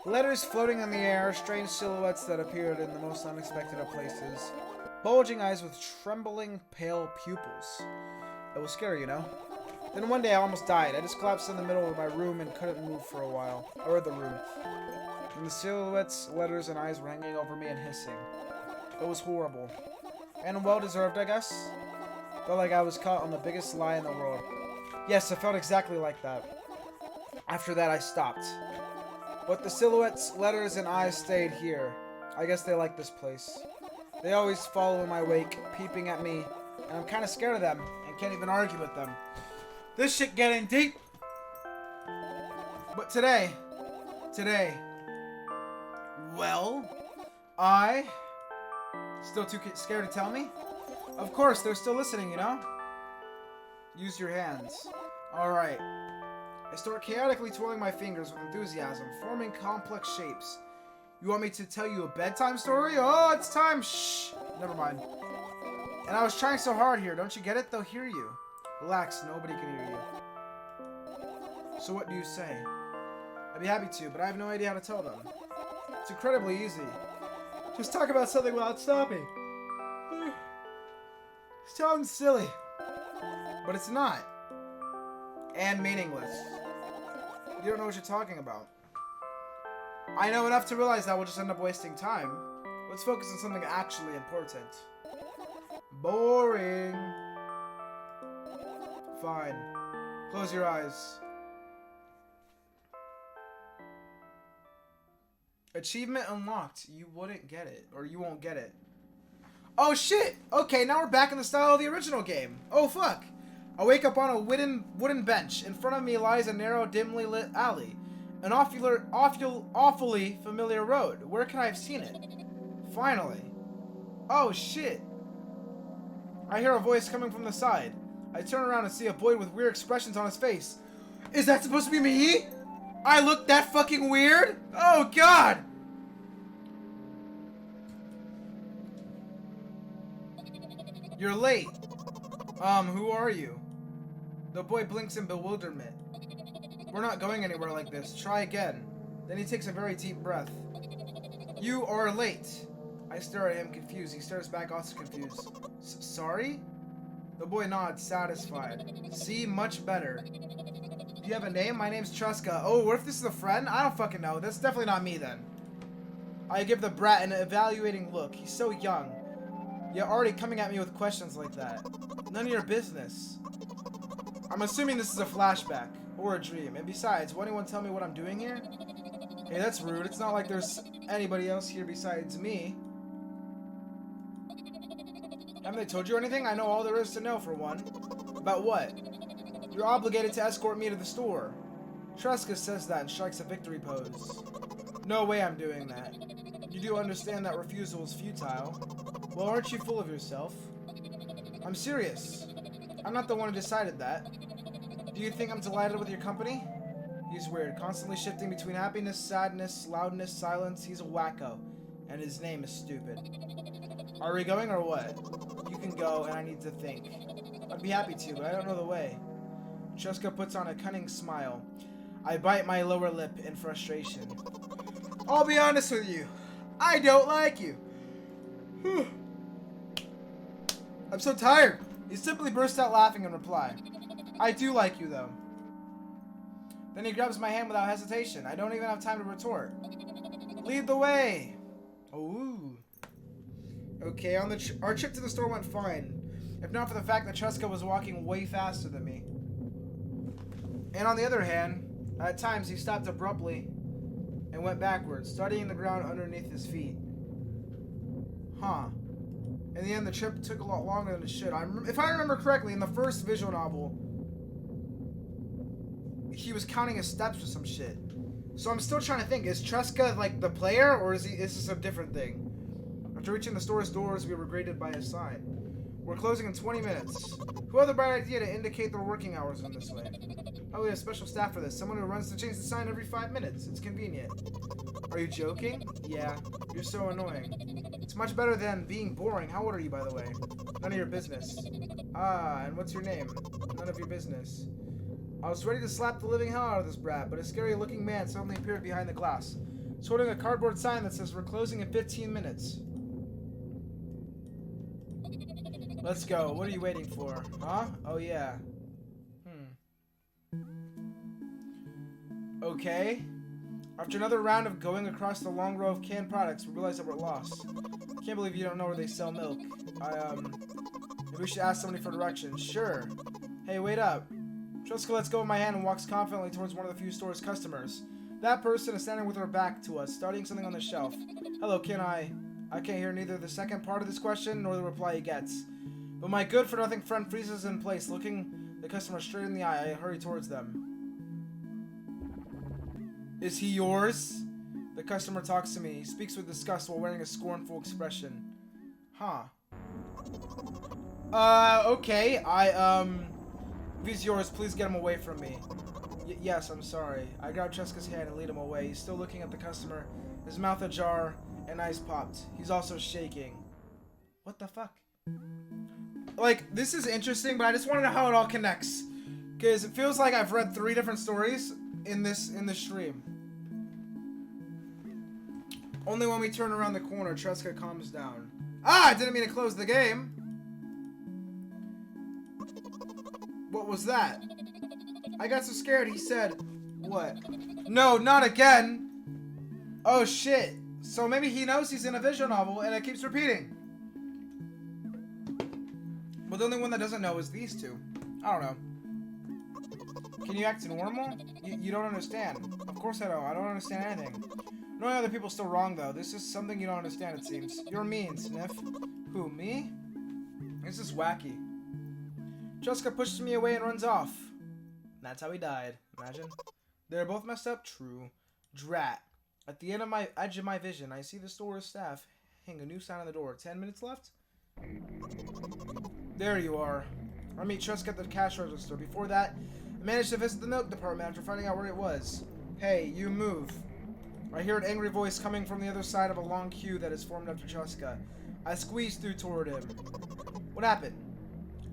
A: Letters floating in the air, strange silhouettes that appeared in the most unexpected of places. Bulging eyes with trembling, pale pupils. It was scary, you know? Then one day I almost died. I just collapsed in the middle of my room and couldn't move for a while. Or the room. And the silhouettes, letters, and eyes were hanging over me and hissing. It was horrible. And well-deserved, I guess? Felt like I was caught on the biggest lie in the world. Yes, it felt exactly like that. After that, I stopped. But the silhouettes, letters, and eyes stayed here. I guess they like this place. They always follow in my wake, peeping at me, and I'm kind of scared of them, and can't even argue with them. This shit getting deep! But today, well, I... Still too scared to tell me? Of course, they're still listening, you know? Use your hands. Alright. I start chaotically twirling my fingers with enthusiasm, forming complex shapes. You want me to tell you a bedtime story? Oh, it's time! Shh! Never mind. And I was trying so hard here, don't you get it? They'll hear you. Relax, nobody can hear you. So what do you say? I'd be happy to, but I have no idea how to tell them. It's incredibly easy. Just talk about something without stopping. Sounds silly. But it's not. And meaningless. You don't know what you're talking about. I know enough to realize that we'll just end up wasting time. Let's focus on something actually important. Boring. Fine. Close your eyes. Achievement unlocked. You wouldn't get it. Or you won't get it. Oh shit! Okay, now we're back in the style of the original game. Oh fuck! I wake up on a wooden bench. In front of me lies a narrow, dimly lit alley. An awfully familiar road. Where can I have seen it? Finally. Oh shit! I hear a voice coming from the side. I turn around and see a boy with weird expressions on his face. Is that supposed to be me? I look that fucking weird? Oh god! You're late. Who are you? The boy blinks in bewilderment. We're not going anywhere like this. Try again. Then he takes a very deep breath. You are late. I stare at him confused. He stares back also confused. Sorry? The boy nods, satisfied. See, much better. Do you have a name? My name's Truska. Oh, what if this is a friend? I don't fucking know. That's definitely not me then. I give the brat an evaluating look. He's so young. Yet already coming at me with questions like that. None of your business. I'm assuming this is a flashback. Or a dream. And besides, will anyone tell me what I'm doing here? Hey, that's rude. It's not like there's anybody else here besides me. Haven't they told you anything? I know all there is to know, for one. About what? You're obligated to escort me to the store. Truska says that and strikes a victory pose. No way I'm doing that. You do understand that refusal is futile. Well, aren't you full of yourself? I'm serious. I'm not the one who decided that. Do you think I'm delighted with your company? He's weird, constantly shifting between happiness, sadness, loudness, silence. He's a wacko, and his name is stupid. Are we going or what? You can go, and I need to think. I'd be happy to, but I don't know the way. Truska puts on a cunning smile. I bite my lower lip in frustration. I'll be honest with you. I don't like you. I'm so tired. He simply bursts out laughing in reply. I do like you, though. Then he grabs my hand without hesitation. I don't even have time to retort. Lead the way. Ooh. Okay, our trip to the store went fine. If not for the fact that Truska was walking way faster than me. And on the other hand, at times he stopped abruptly and went backwards, studying the ground underneath his feet. Huh. In the end, the trip took a lot longer than it should. If I remember correctly, in the first visual novel, he was counting his steps or some shit. So I'm still trying to think, is Truska like the player, or is this a different thing? After reaching the store's doors, we were greeted by a sign. We're closing in 20 minutes. Who had the bright idea to indicate their working hours in this way? Oh, we have special staff for this. Someone who runs to change the sign every 5 minutes. It's convenient. Are you joking? Yeah. You're so annoying. It's much better than being boring. How old are you, by the way? None of your business. Ah, and what's your name? None of your business. I was ready to slap the living hell out of this brat, but a scary-looking man suddenly appeared behind the glass, holding a cardboard sign that says, "We're closing in 15 minutes." Let's go. What are you waiting for? Huh? Oh, yeah. Okay. After another round of going across the long row of canned products, we realize that we're lost. Can't believe you don't know where they sell milk. Maybe we should ask somebody for directions. Sure. Hey, wait up. Truska lets go of my hand and walks confidently towards one of the few store's customers. That person is standing with her back to us, studying something on the shelf. Hello, can I can't hear neither the second part of this question nor the reply he gets. But my good-for-nothing friend freezes in place, looking the customer straight in the eye. I hurry towards them. Is he yours? The customer talks to me. He speaks with disgust while wearing a scornful expression. Huh. Okay. If he's yours, please get him away from me. Yes, I'm sorry. I grabbed Cheska's hand and lead him away. He's still looking at the customer, his mouth ajar, and eyes popped. He's also shaking. What the fuck? Like, this is interesting, but I just want to know how it all connects. Because it feels like I've read 3 different stories in this stream. Only when we turn around the corner, Cheska calms down. Ah, I didn't mean to close the game. What was that? I got so scared, he said, what? No, not again. Oh shit. So maybe he knows he's in a visual novel and it keeps repeating. But the only one that doesn't know is these two. I don't know. Can you act normal? You don't understand. Of course I don't. I don't understand anything. Knowing other people still wrong, though. This is something you don't understand, it seems. You're mean, Sniff. Who, me? This is wacky. Cheska pushes me away and runs off. That's how he died. Imagine. They're both messed up? True. Drat. At the edge of my vision, I see the store's staff hang a new sign on the door. 10 minutes left? There you are. I meet Cheska at the cash register. Before that, I managed to visit the milk department after finding out where it was. Hey, you move. I hear an angry voice coming from the other side of a long queue that is formed after Cheska. I squeeze through toward him. What happened?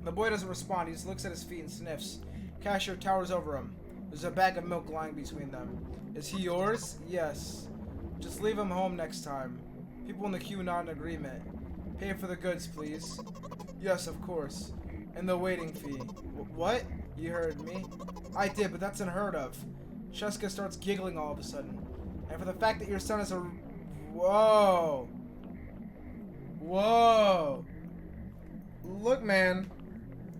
A: The boy doesn't respond. He just looks at his feet and sniffs. Cashier towers over him. There's a bag of milk lying between them. Is he yours? Yes. Just leave him home next time. People in the queue nod in agreement. Pay for the goods, please. Yes, of course. And the waiting fee. What? You heard me? I did, but that's unheard of. Cheska starts giggling all of a sudden. And for the fact that your son is a... Whoa. Whoa. Look, man.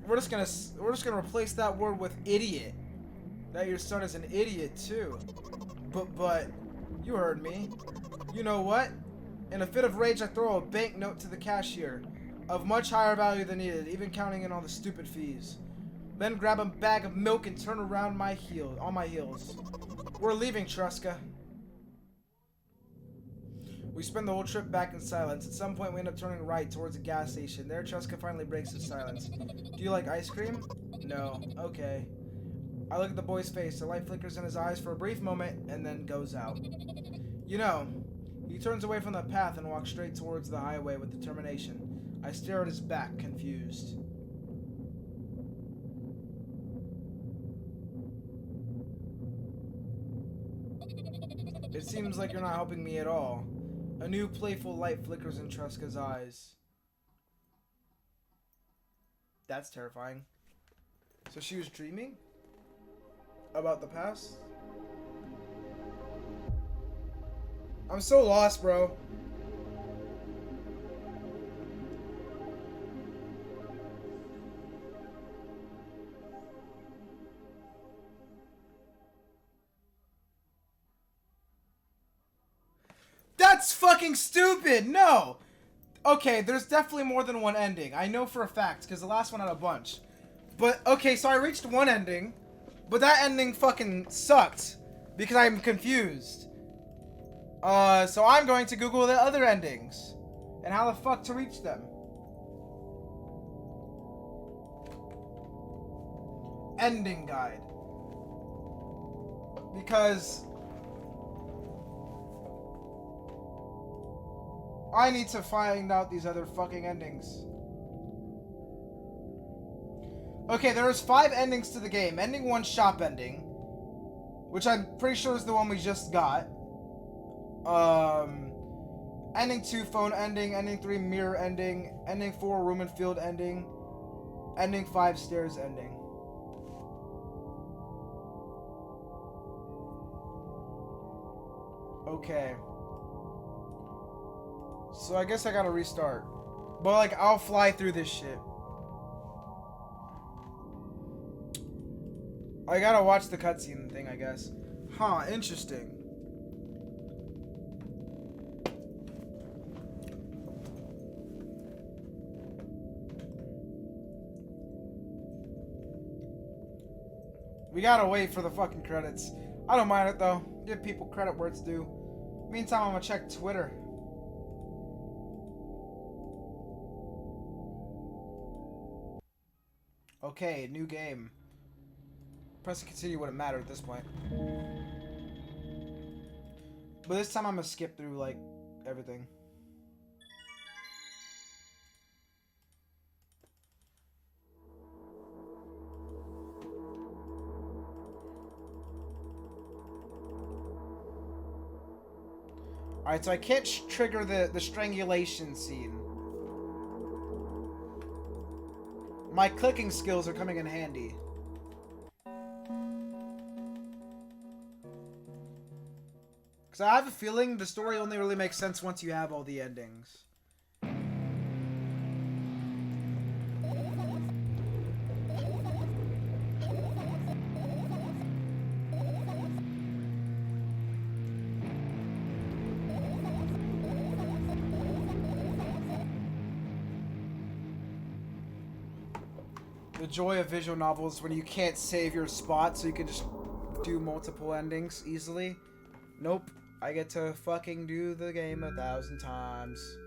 A: We're just gonna replace that word with idiot. That your son is an idiot too. But you heard me. You know what? In a fit of rage, I throw a banknote to the cashier, of much higher value than needed, even counting in all the stupid fees. Then grab a bag of milk and turn around on my heels. We're leaving, Cheska. We spend the whole trip back in silence. At some point, we end up turning right towards a gas station. There, Cheska finally breaks his silence. Do you like ice cream? No. Okay. I look at the boy's face. The light flickers in his eyes for a brief moment and then goes out. You know, he turns away from the path and walks straight towards the highway with determination. I stare at his back, confused. It seems like you're not helping me at all. A new playful light flickers in Cheska's eyes. That's terrifying. So she was dreaming? About the past? I'm so lost, bro. That's fucking stupid! No! Okay, there's definitely more than one ending. I know for a fact, because the last one had a bunch. But, okay, so I reached one ending, but that ending fucking sucked, because I'm confused. So I'm going to Google the other endings, and how the fuck to reach them. Ending guide. Because I need to find out these other fucking endings. Okay, there's 5 endings to the game. Ending 1, shop ending, which I'm pretty sure is the one we just got. Ending 2, phone ending. Ending 3, mirror ending. Ending 4, room and field ending. Ending 5, stairs ending. Okay. So I guess I gotta restart. But like, I'll fly through this shit. I gotta watch the cutscene thing, I guess. Huh, interesting. We gotta wait for the fucking credits. I don't mind it though. Give people credit where it's due. Meantime, I'm gonna check Twitter. Okay, new game. Pressing continue wouldn't matter at this point. But this time I'm gonna skip through, like, everything. Alright, so I can't trigger the strangulation scene. My clicking skills are coming in handy. Because I have a feeling the story only really makes sense once you have all the endings. The joy of visual novels when you can't save your spot so you can just do multiple endings easily. Nope. I get to fucking do the game 1,000 times.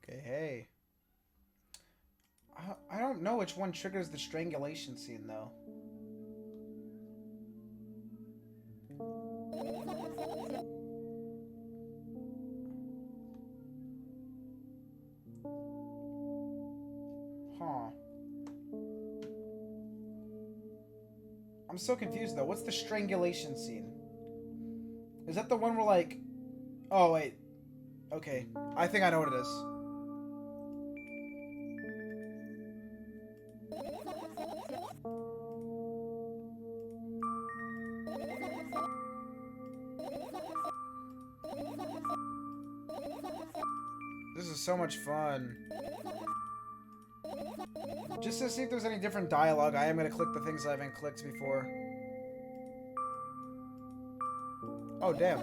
A: Okay, hey. I don't know which one triggers the strangulation scene, though. Huh. I'm so confused, though. What's the strangulation scene? Is that the one where, like... Oh, wait. Okay. I think I know what it is. This is so much fun. Just to see if there's any different dialogue, I am going to click the things I haven't clicked before. Oh, damn.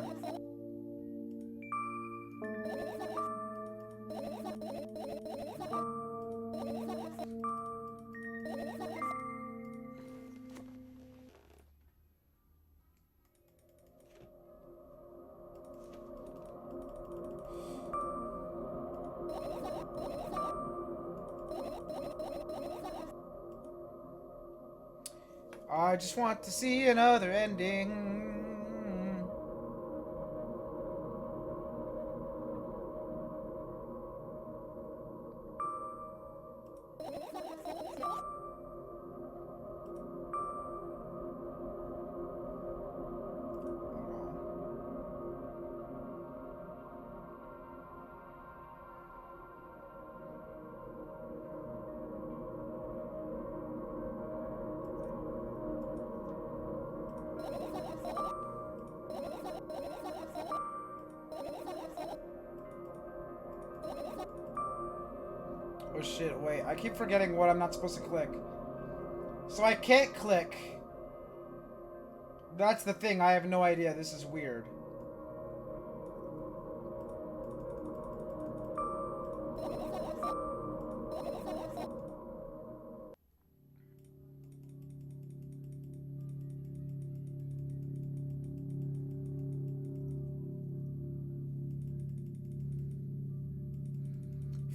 A: I just want to see another ending. Oh shit, wait. I keep forgetting what I'm not supposed to click. So I can't click. That's the thing. I have no idea. This is weird.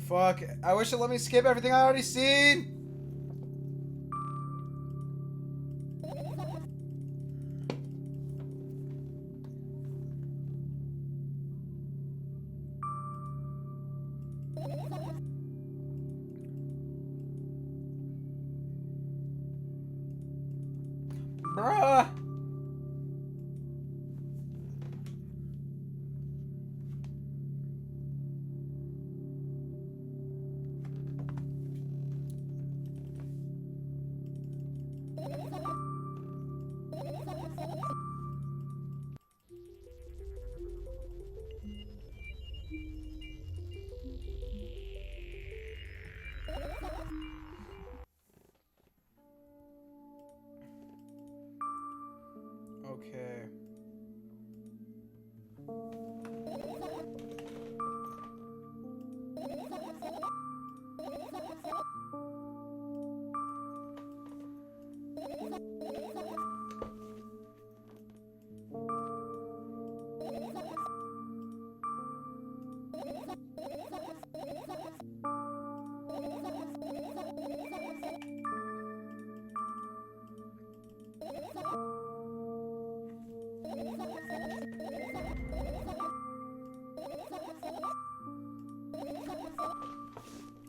A: Fuck. I wish it let me skip everything I already seen. Bruh.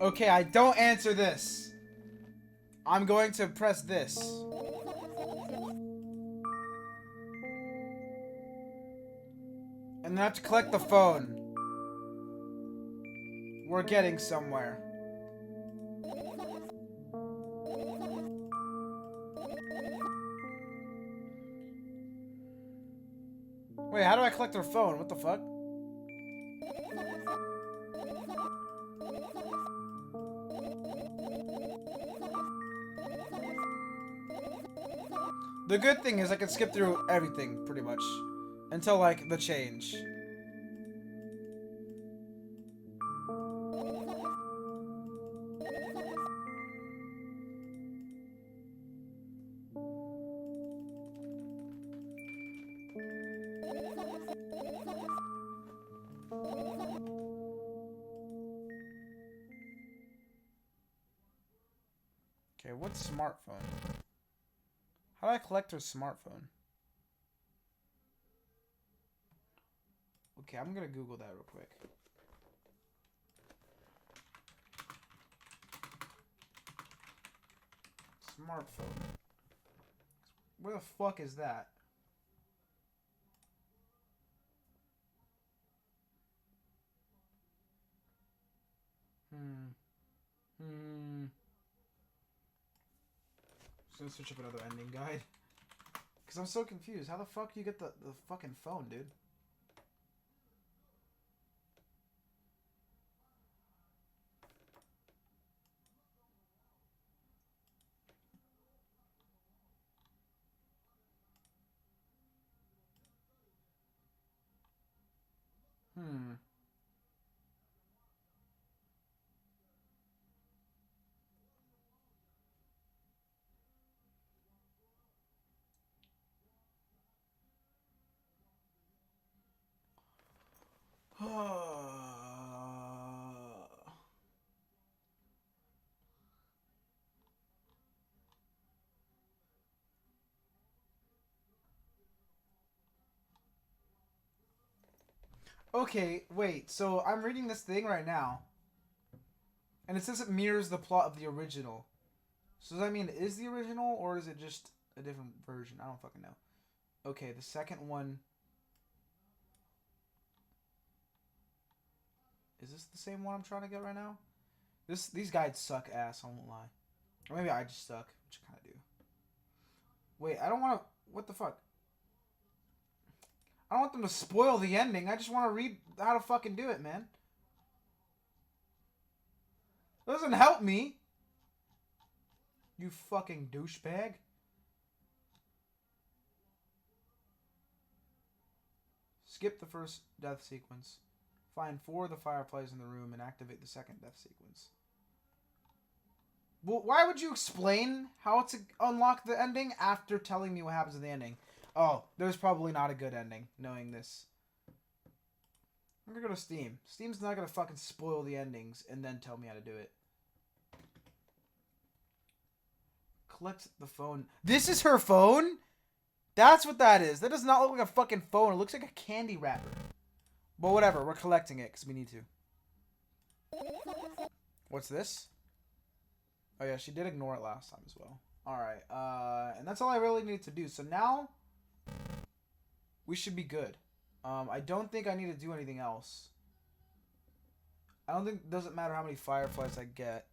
A: Okay, I don't answer this. I'm going to press this. And then I have to collect the phone. We're getting somewhere. Wait, how do I collect her phone? What the fuck? The good thing is I can skip through everything, pretty much. Until, like, the change. Okay, what's smartphone? How do I collect her smartphone? Okay, I'm gonna Google that real quick. Smartphone. Where the fuck is that? Just gonna search up another ending guide. Because I'm so confused. How the fuck do you get the fucking phone, dude? Okay, wait. So I'm reading this thing right now, and it says it mirrors the plot of the original. So does that mean it is the original, or is it just a different version? I don't fucking know. Okay, the second one. Is this the same one I'm trying to get right now? These guides suck ass, I won't lie. Or maybe I just suck, which I kind of do. Wait, I don't want to... What the fuck? I don't want them to spoil the ending. I just want to read how to fucking do it, man. It doesn't help me. You fucking douchebag. Skip the first death sequence. Find 4 of the fireflies in the room and activate the second death sequence. Well, why would you explain how to unlock the ending after telling me what happens in the ending? Oh, there's probably not a good ending, knowing this. I'm gonna go to Steam. Steam's not gonna fucking spoil the endings and then tell me how to do it. Collect the phone. This is her phone? That's what that is. That does not look like a fucking phone. It looks like a candy wrapper. But whatever, we're collecting it because we need to. What's this? Oh yeah, she did ignore it last time as well. Alright, and that's all I really need to do. So now, we should be good. I don't think I need to do anything else. I don't think it doesn't matter how many fireflies I get.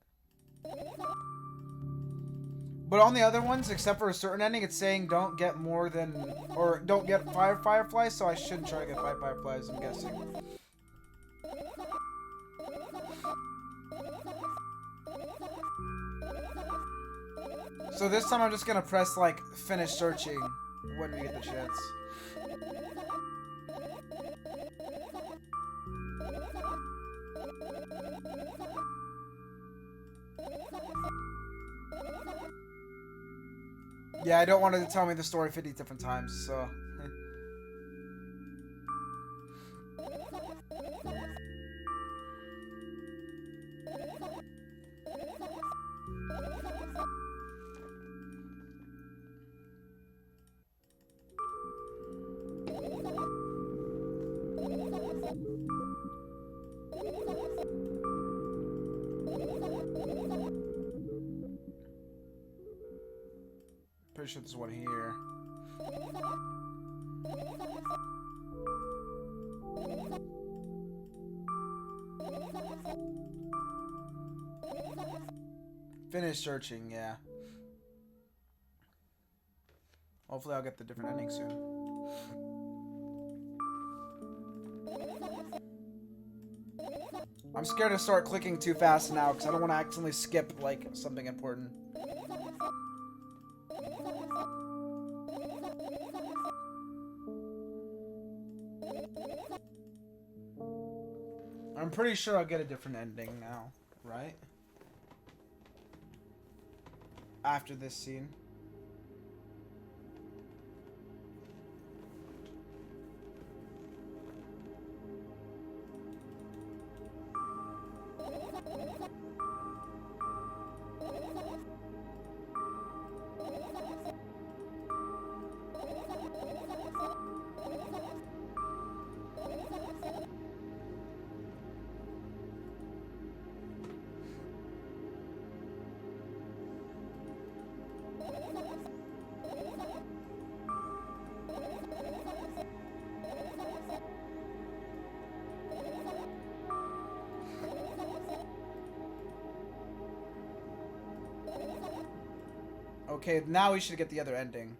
A: But on the other ones, except for a certain ending, it's saying don't get more than... Or don't get 5 fireflies, so I shouldn't try to get 5 fireflies, I'm guessing. So this time I'm just gonna press, like, finish searching when we get the chance. Yeah, I don't want it to tell me the story 50 different times, so... Pretty sure there's one here. Finish searching, yeah. Hopefully I'll get the different ending soon. I'm scared to start clicking too fast now because I don't want to accidentally skip, like, something important. I'm pretty sure I'll get a different ending now, right? After this scene. Okay, now we should get the other ending.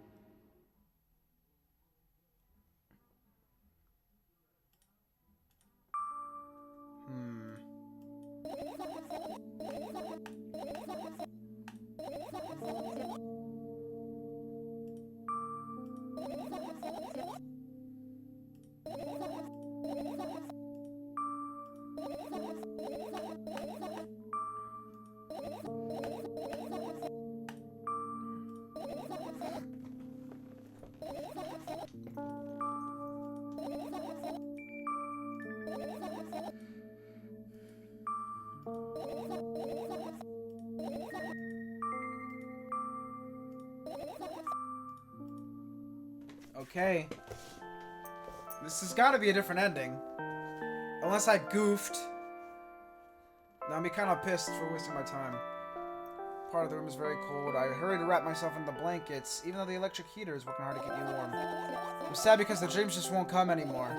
A: Okay. This has got to be a different ending. Unless I goofed. Now I'm kind of pissed for wasting my time. Part of the room is very cold. I hurry to wrap myself in the blankets, even though the electric heater is working hard to keep me warm. I'm sad because the dreams just won't come anymore.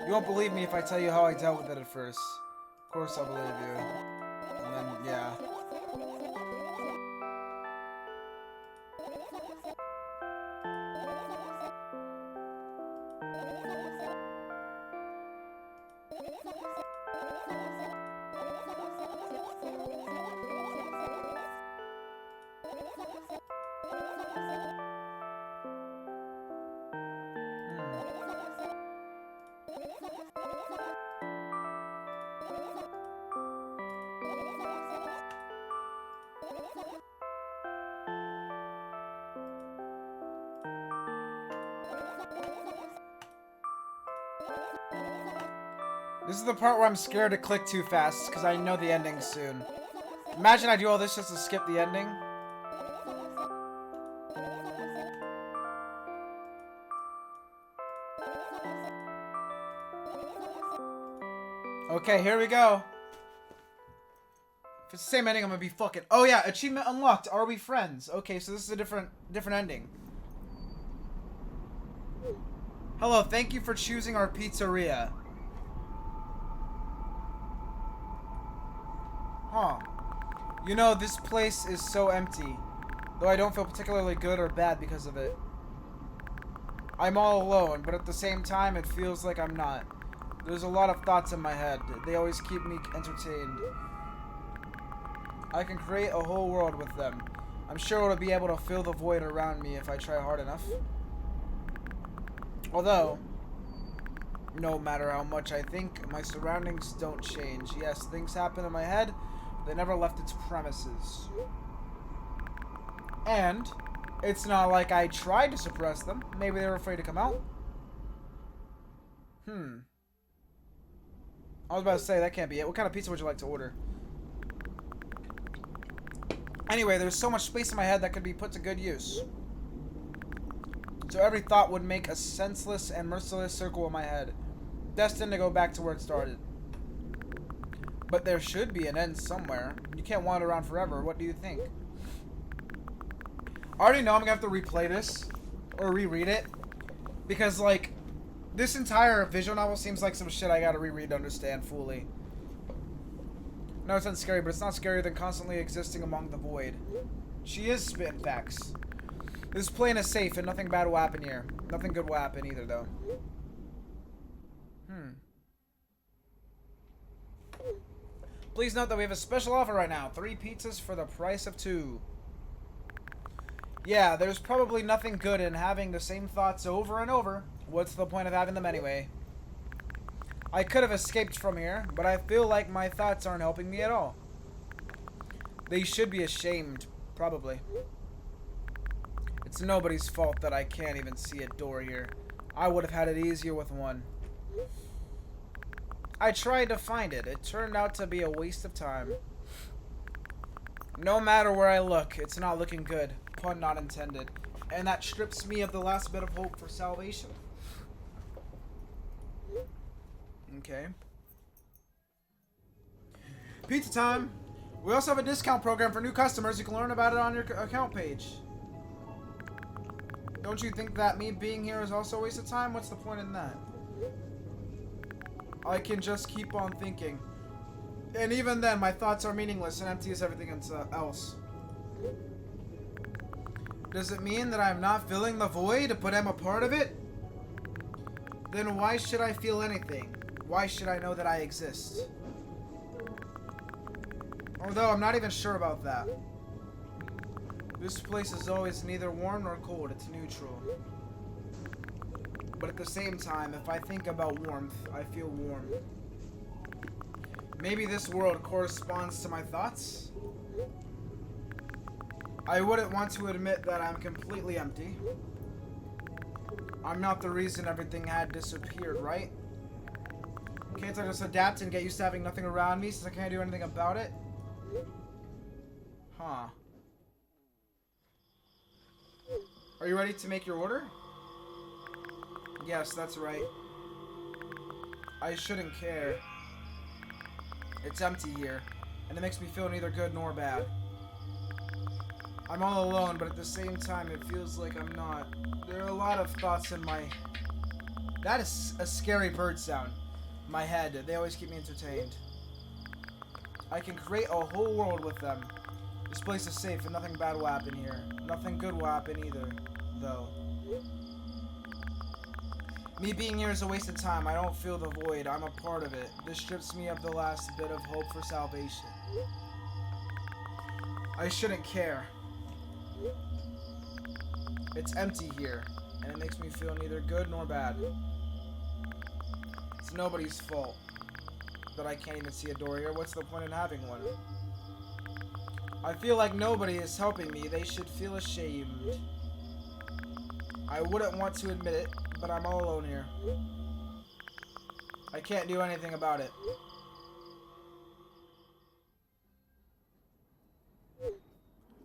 A: You won't believe me if I tell you how I dealt with it at first. Of course I'll believe you. And then, yeah. This is the part where I'm scared to click too fast, because I know the ending soon. Imagine I do all this just to skip the ending. Okay, here we go. If it's the same ending, I'm gonna be fucking... Oh yeah, achievement unlocked. Are we friends? Okay, so this is a different ending. Hello, thank you for choosing our pizzeria. Huh. You know, this place is so empty. Though I don't feel particularly good or bad because of it. I'm all alone, but at the same time, it feels like I'm not. There's a lot of thoughts in my head. They always keep me entertained. I can create a whole world with them. I'm sure it'll be able to fill the void around me if I try hard enough. Although, no matter how much I think, my surroundings don't change. Yes, things happen in my head. They never left its premises. And it's not like I tried to suppress them. Maybe they were afraid to come out. I was about to say, that can't be it. What kind of pizza would you like to order? Anyway, there's so much space in my head that could be put to good use. So every thought would make a senseless and merciless circle in my head, destined to go back to where it started. But there should be an end somewhere. You can't wander around forever. What do you think? already know I'm gonna have to replay this or reread it because, like, this entire visual novel seems like some shit I gotta reread to understand fully. No, it's not scary, but it's not scarier than constantly existing among the void. She is spitting facts. This plane is safe and nothing bad will happen here. Nothing good will happen either, though. Please note that we have a special offer right now. 3 pizzas for the price of 2. Yeah, there's probably nothing good in having the same thoughts over and over. What's the point of having them anyway? I could have escaped from here, but I feel like my thoughts aren't helping me at all. They should be ashamed, probably. It's nobody's fault that I can't even see a door here. I would have had it easier with one. I tried to find it. It turned out to be a waste of time. No matter where I look, it's not looking good. Pun not intended. And that strips me of the last bit of hope for salvation. Okay. Pizza time! We also have a discount program for new customers. You can learn about it on your account page. Don't you think that me being here is also a waste of time? What's the point in that? I can just keep on thinking. And even then, my thoughts are meaningless and empty as everything else. Does it mean that I'm not filling the void, but I'm a part of it? Then why should I feel anything? Why should I know that I exist? Although I'm not even sure about that. This place is always neither warm nor cold, it's neutral. But at the same time, if I think about warmth, I feel warm. Maybe this world corresponds to my thoughts? I wouldn't want to admit that I'm completely empty. I'm not the reason everything had disappeared, right? Can't I just adapt and get used to having nothing around me since I can't do anything about it? Huh. Are you ready to make your order? Yes, that's right. I shouldn't care. It's empty here, and it makes me feel neither good nor bad. I'm all alone, but at the same time, it feels like I'm not. There are a lot of thoughts in my... That is a scary bird sound. My head. They always keep me entertained. I can create a whole world with them. This place is safe, and nothing bad will happen here. Nothing good will happen either, though. Me being here is a waste of time. I don't feel the void. I'm a part of it. This strips me of the last bit of hope for salvation. I shouldn't care. It's empty here, and it makes me feel neither good nor bad. It's nobody's fault that I can't even see a door here. What's the point in having one? I feel like nobody is helping me. They should feel ashamed. I wouldn't want to admit it, but I'm all alone here. I can't do anything about it.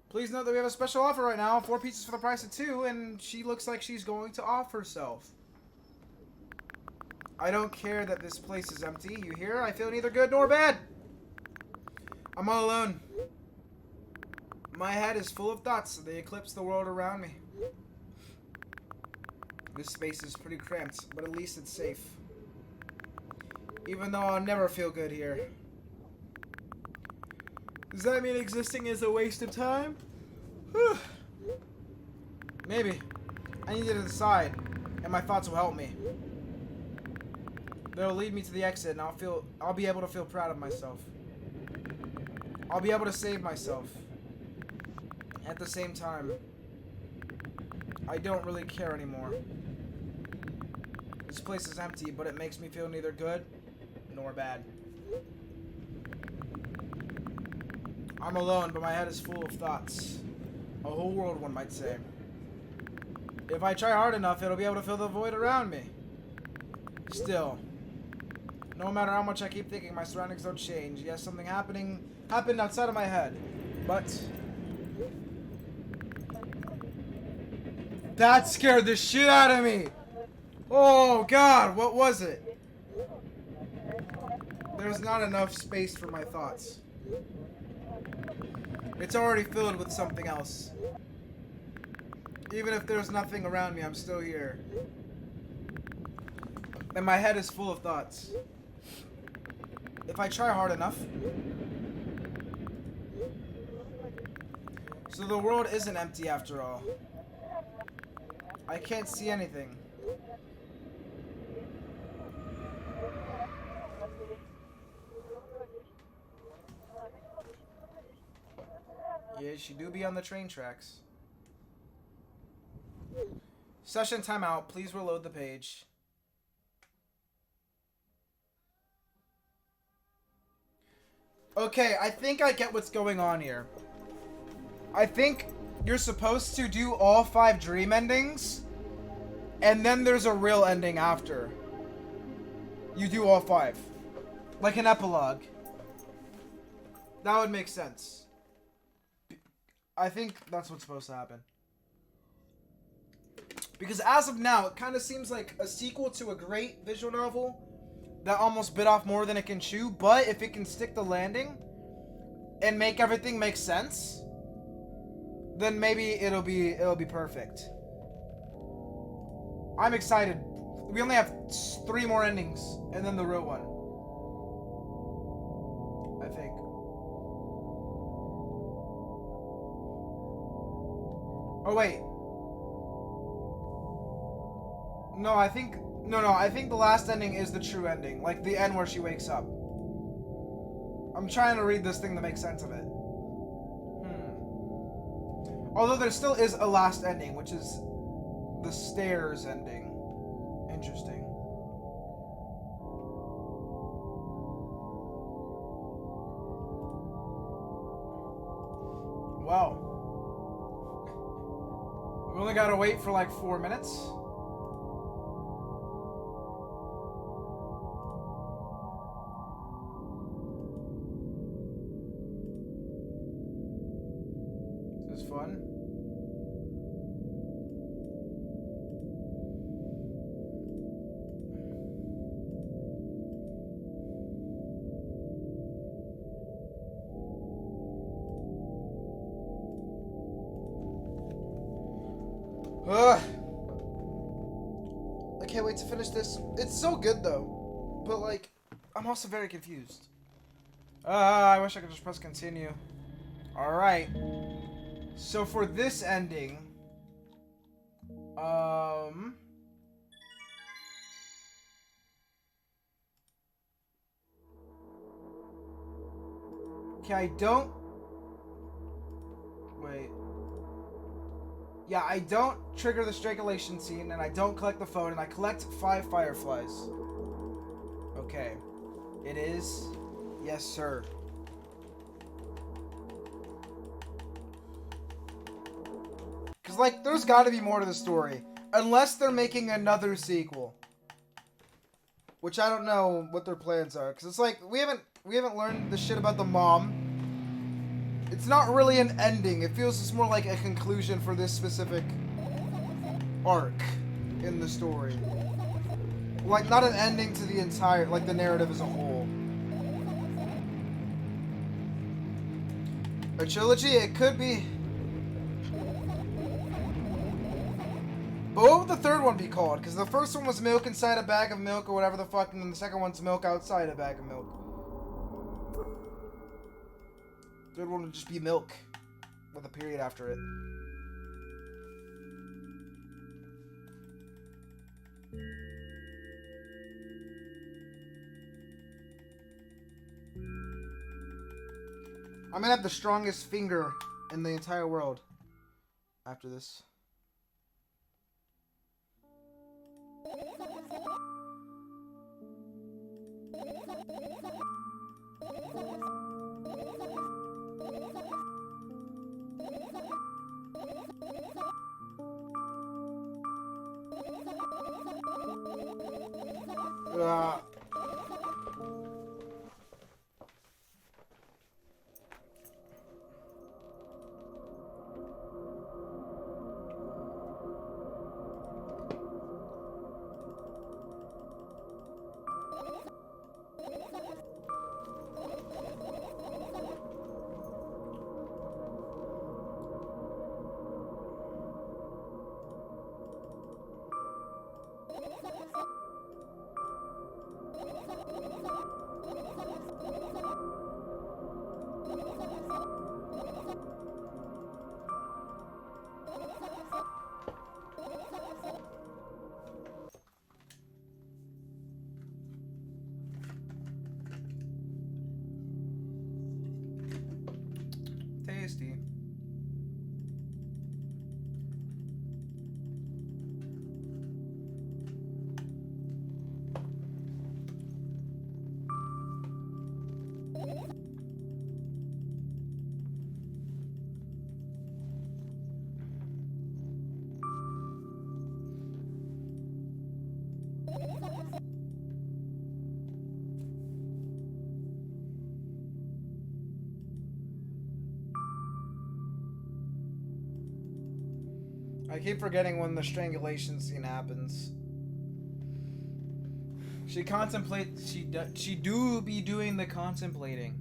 A: Please note that we have a special offer right now. 4 pizzas for the price of 2, and she looks like she's going to off herself. I don't care that this place is empty. You hear? I feel neither good nor bad. I'm all alone. My head is full of thoughts. They eclipse the world around me. This space is pretty cramped, but at least it's safe. Even though I'll never feel good here. Does that mean existing is a waste of time? Whew. Maybe. I need to decide, and my thoughts will help me. They'll lead me to the exit, and I'll be able to feel proud of myself. I'll be able to save myself. At the same time, I don't really care anymore. This place is empty, but it makes me feel neither good nor bad. I'm alone, but my head is full of thoughts. A whole world, one might say. If I try hard enough, it'll be able to fill the void around me. Still, no matter how much I keep thinking, my surroundings don't change. Yes, something happened outside of my head, but that scared the shit out of me. Oh God, what was it? There's not enough space for my thoughts. It's already filled with something else. Even if there's nothing around me, I'm still here. And my head is full of thoughts. If I try hard enough. So the world isn't empty after all. I can't see anything. Yeah, she do be on the train tracks. Session timeout. Please reload the page. Okay, I think I get what's going on here. I think you're supposed to do all 5 dream endings, and then there's a real ending after. You do all 5. Like an epilogue. That would make sense. I think that's what's supposed to happen. Because as of now, it kind of seems like a sequel to a great visual novel that almost bit off more than it can chew, but if it can stick the landing and make everything make sense, then maybe it'll be perfect. I'm excited. We only have 3 more endings and then the real one. I think. Oh wait. No, I think the last ending is the true ending, like the end where she wakes up. I'm trying to read this thing to make sense of it. Although there still is a last ending, which is the stairs ending. Interesting. Wow. We only gotta wait for like 4 minutes. This is fun. Ugh. I can't wait to finish this. It's so good though, but like, I'm also very confused. I wish I could just press continue. Alright. So for this ending, okay, I don't, wait. Yeah, I don't trigger the strangulation scene, and I don't collect the phone, and I collect 5 fireflies. Okay. It is. Yes, sir. Because, like, there's gotta be more to the story. Unless they're making another sequel. Which I don't know what their plans are. Because it's like, we haven't learned the shit about the mom. It's not really an ending. It feels just more like a conclusion for this specific arc in the story. Like, not an ending to the entire, like, the narrative as a whole. A trilogy? It could be. But what would the third one be called? Because the first one was milk inside a bag of milk or whatever the fuck, and then the second one's milk outside a bag of milk. Third one would just be milk with a period after it. I'm gonna have the strongest finger in the entire world after this. see. I keep forgetting when the strangulation scene happens. She contemplates. She do be doing the contemplating.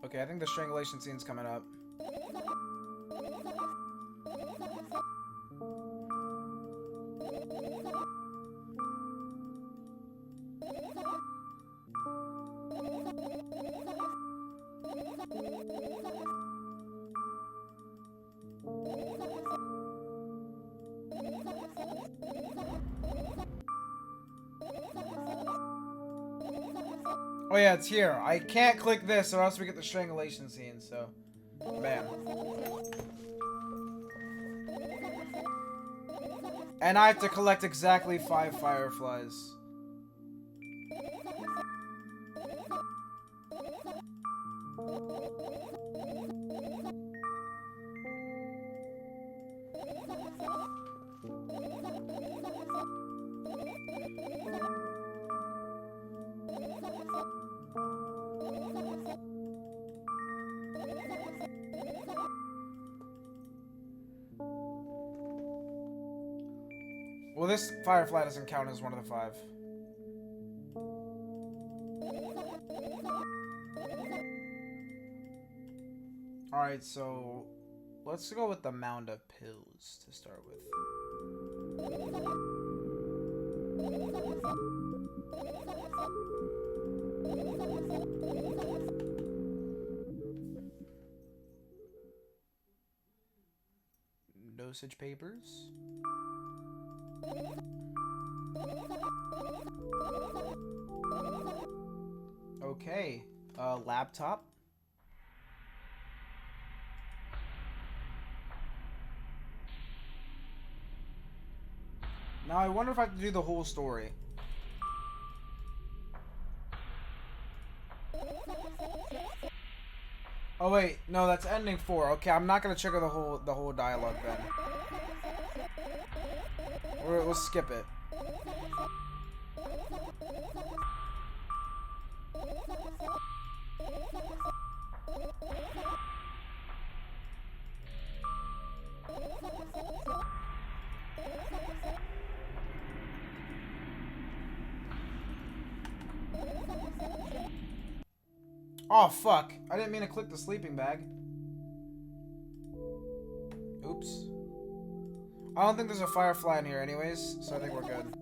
A: Okay, I think the strangulation scene's coming up. Oh yeah, it's here. I can't click this or else we get the strangulation scene, so... Bam. And I have to collect exactly 5 fireflies. Well, this firefly doesn't count as one of the 5. Alright, so... let's go with the mound of pills to start with. Dosage papers. Okay, laptop. Now I wonder if I have to do the whole story. Oh wait, no, that's ending 4. Okay, I'm not gonna trigger the whole dialogue then. We'll skip it. Oh fuck, I didn't mean to click the sleeping bag. Oops. I don't think there's a firefly in here anyways, so I think we're good.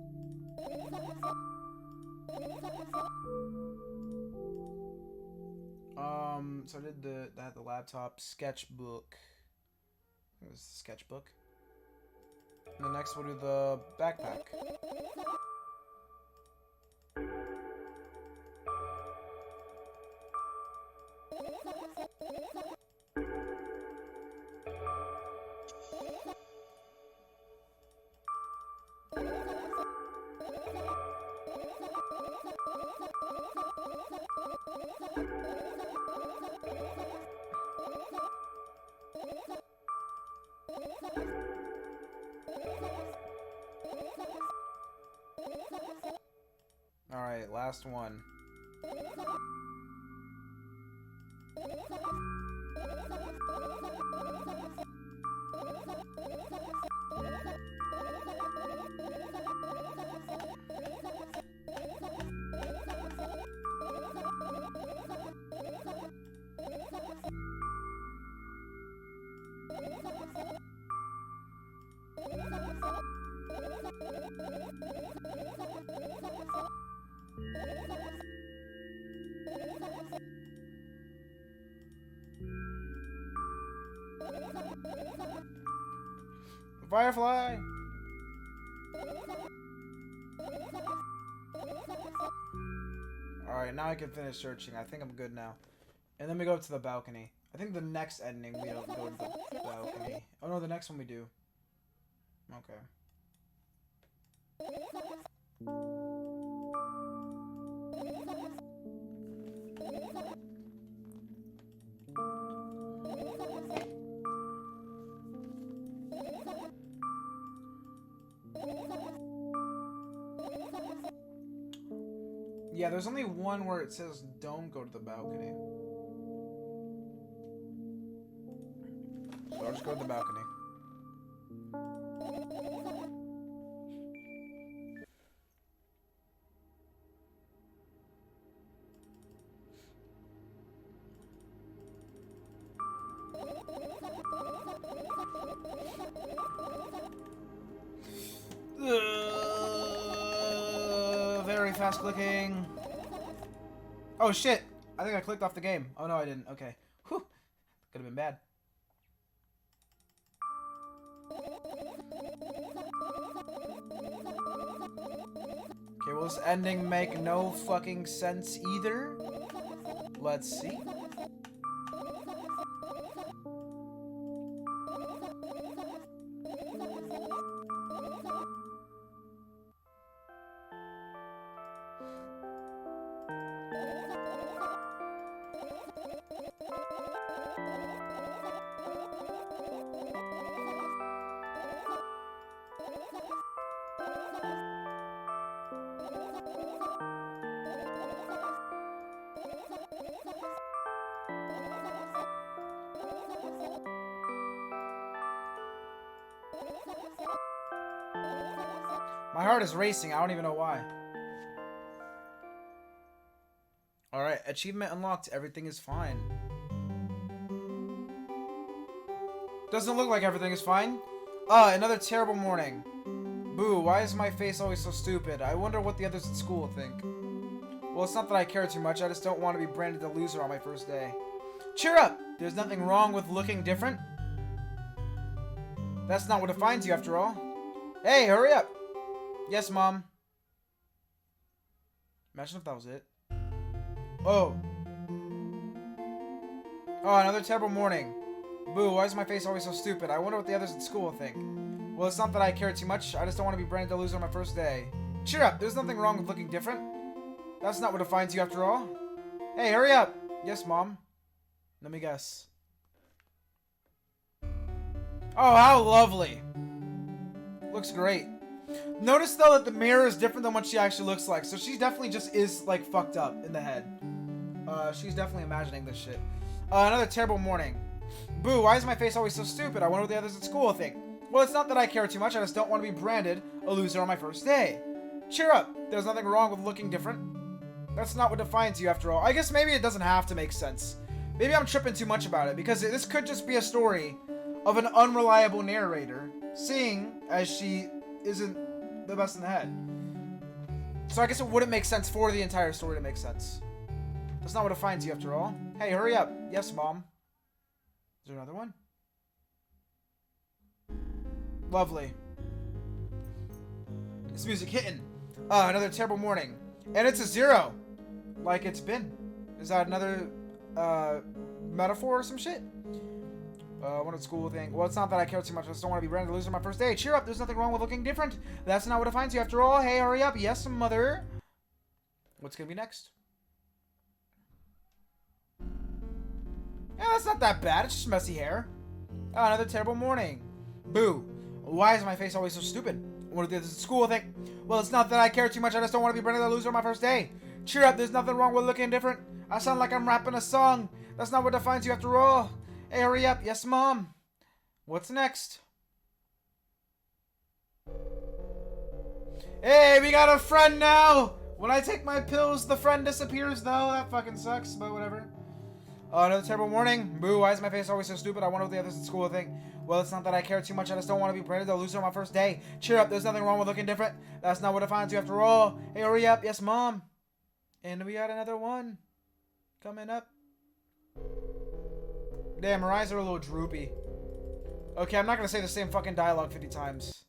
A: So I did the laptop sketchbook. It was the sketchbook. And the next we'll do the backpack. Alright, last one. Firefly! Alright, now I can finish searching. I think I'm good now. And then we go to the balcony. I think the next ending we don't go to the balcony. Oh no, the next one we do. Okay. Yeah, there's only one where it says don't go to the balcony. So I'll just go to the balcony. Very fast clicking. Oh shit! I think I clicked off the game. Oh no, I didn't. Okay. Whew. Could have been bad. Okay, will this ending make no fucking sense either? Let's see. My heart is racing. I don't even know why. Alright, achievement unlocked. Everything is fine. Doesn't look like everything is fine. Another terrible morning. Boo, why is my face always so stupid? I wonder what the others at school think. Well, it's not that I care too much. I just don't want to be branded a loser on my first day. Cheer up! There's nothing wrong with looking different. That's not what defines you, after all. Hey, hurry up! Yes, Mom. Imagine if that was it. Oh. Oh, another terrible morning. Boo, why is my face always so stupid? I wonder what the others at school think. Well, it's not that I care too much. I just don't want to be branded a loser on my first day. Cheer up! There's nothing wrong with looking different. That's not what defines you, after all. Hey, hurry up! Yes, Mom. Let me guess. Oh, how lovely. Looks great. Notice, though, that the mirror is different than what she actually looks like. So she definitely just is, like, fucked up in the head. She's definitely imagining this shit. Another terrible morning. Boo, why is my face always so stupid? I wonder what the others at school think. Well, it's not that I care too much. I just don't want to be branded a loser on my first day. Cheer up. There's nothing wrong with looking different. That's not what defines you, after all. I guess maybe it doesn't have to make sense. Maybe I'm tripping too much about it, because this could just be a story of an unreliable narrator, seeing as she isn't the best in the head. So I guess it wouldn't make sense for the entire story to make sense. That's not what defines you, after all. Hey, hurry up. Yes, Mom. Is there another one? Lovely. This music hitting. Another terrible morning. And it's a 0. Like it's been. Is that another metaphor or some shit? What a school thing. Well, it's not that I care too much. I just don't want to be branded a loser on my first day. Cheer up. There's nothing wrong with looking different. That's not what defines you, after all. Hey, hurry up. Yes, Mother. What's going to be next? Yeah, that's not that bad. It's just messy hair. Another terrible morning. Boo. Why is my face always so stupid? What did the school think? Well, it's not that I care too much. I just don't want to be branded a loser on my first day. Cheer up. There's nothing wrong with looking different. I sound like I'm rapping a song. That's not what defines you, after all. Hey, hurry up. Yes, Mom. What's next? Hey, we got a friend now. When I take my pills, the friend disappears, though. That fucking sucks, but whatever. Another terrible morning. Boo, why is my face always so stupid? I wonder what the others at school think. Well, it's not that I care too much. I just don't want to be branded a loser on my first day. Cheer up. There's nothing wrong with looking different. That's not what defines you, after all. Hey, hurry up. Yes, Mom. And we got another one coming up. Damn, her eyes are a little droopy. Okay, I'm not gonna say the same fucking dialogue 50 times.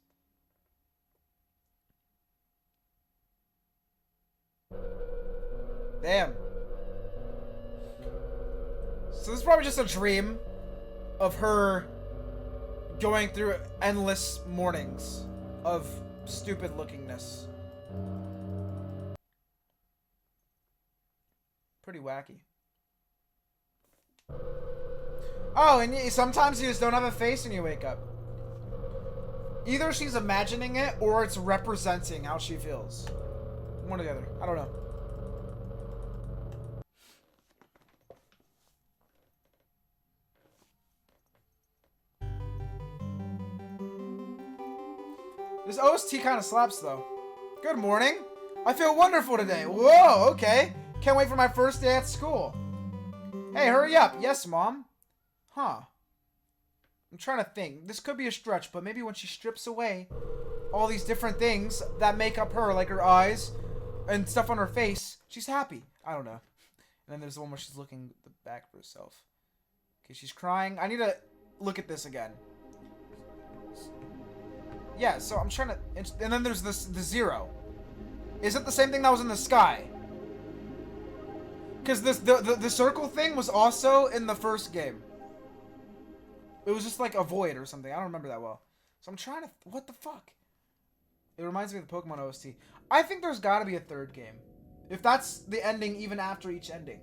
A: Damn. So this is probably just a dream of her going through endless mornings of stupid lookingness. Pretty wacky. Oh, and sometimes you just don't have a face when you wake up. Either she's imagining it or it's representing how she feels. One or the other. I don't know. This OST kind of slaps, though. Good morning. I feel wonderful today. Whoa, okay. Can't wait for my first day at school. Hey, hurry up. Yes, Mom. Huh. I'm trying to think. This could be a stretch, but maybe when she strips away all these different things that make up her, like her eyes and stuff on her face, she's happy. I don't know. And then there's the one where she's looking at the back of herself. Okay, she's crying. I need to look at this again. Yeah, so I'm trying to... And then there's this, the 0. Is it the same thing that was in the sky? Because the circle thing was also in the first game. It was just like a void or something. I don't remember that well. So I'm trying to... What the fuck? It reminds me of the Pokemon OST. I think there's got to be a third game. If that's the ending even after each ending.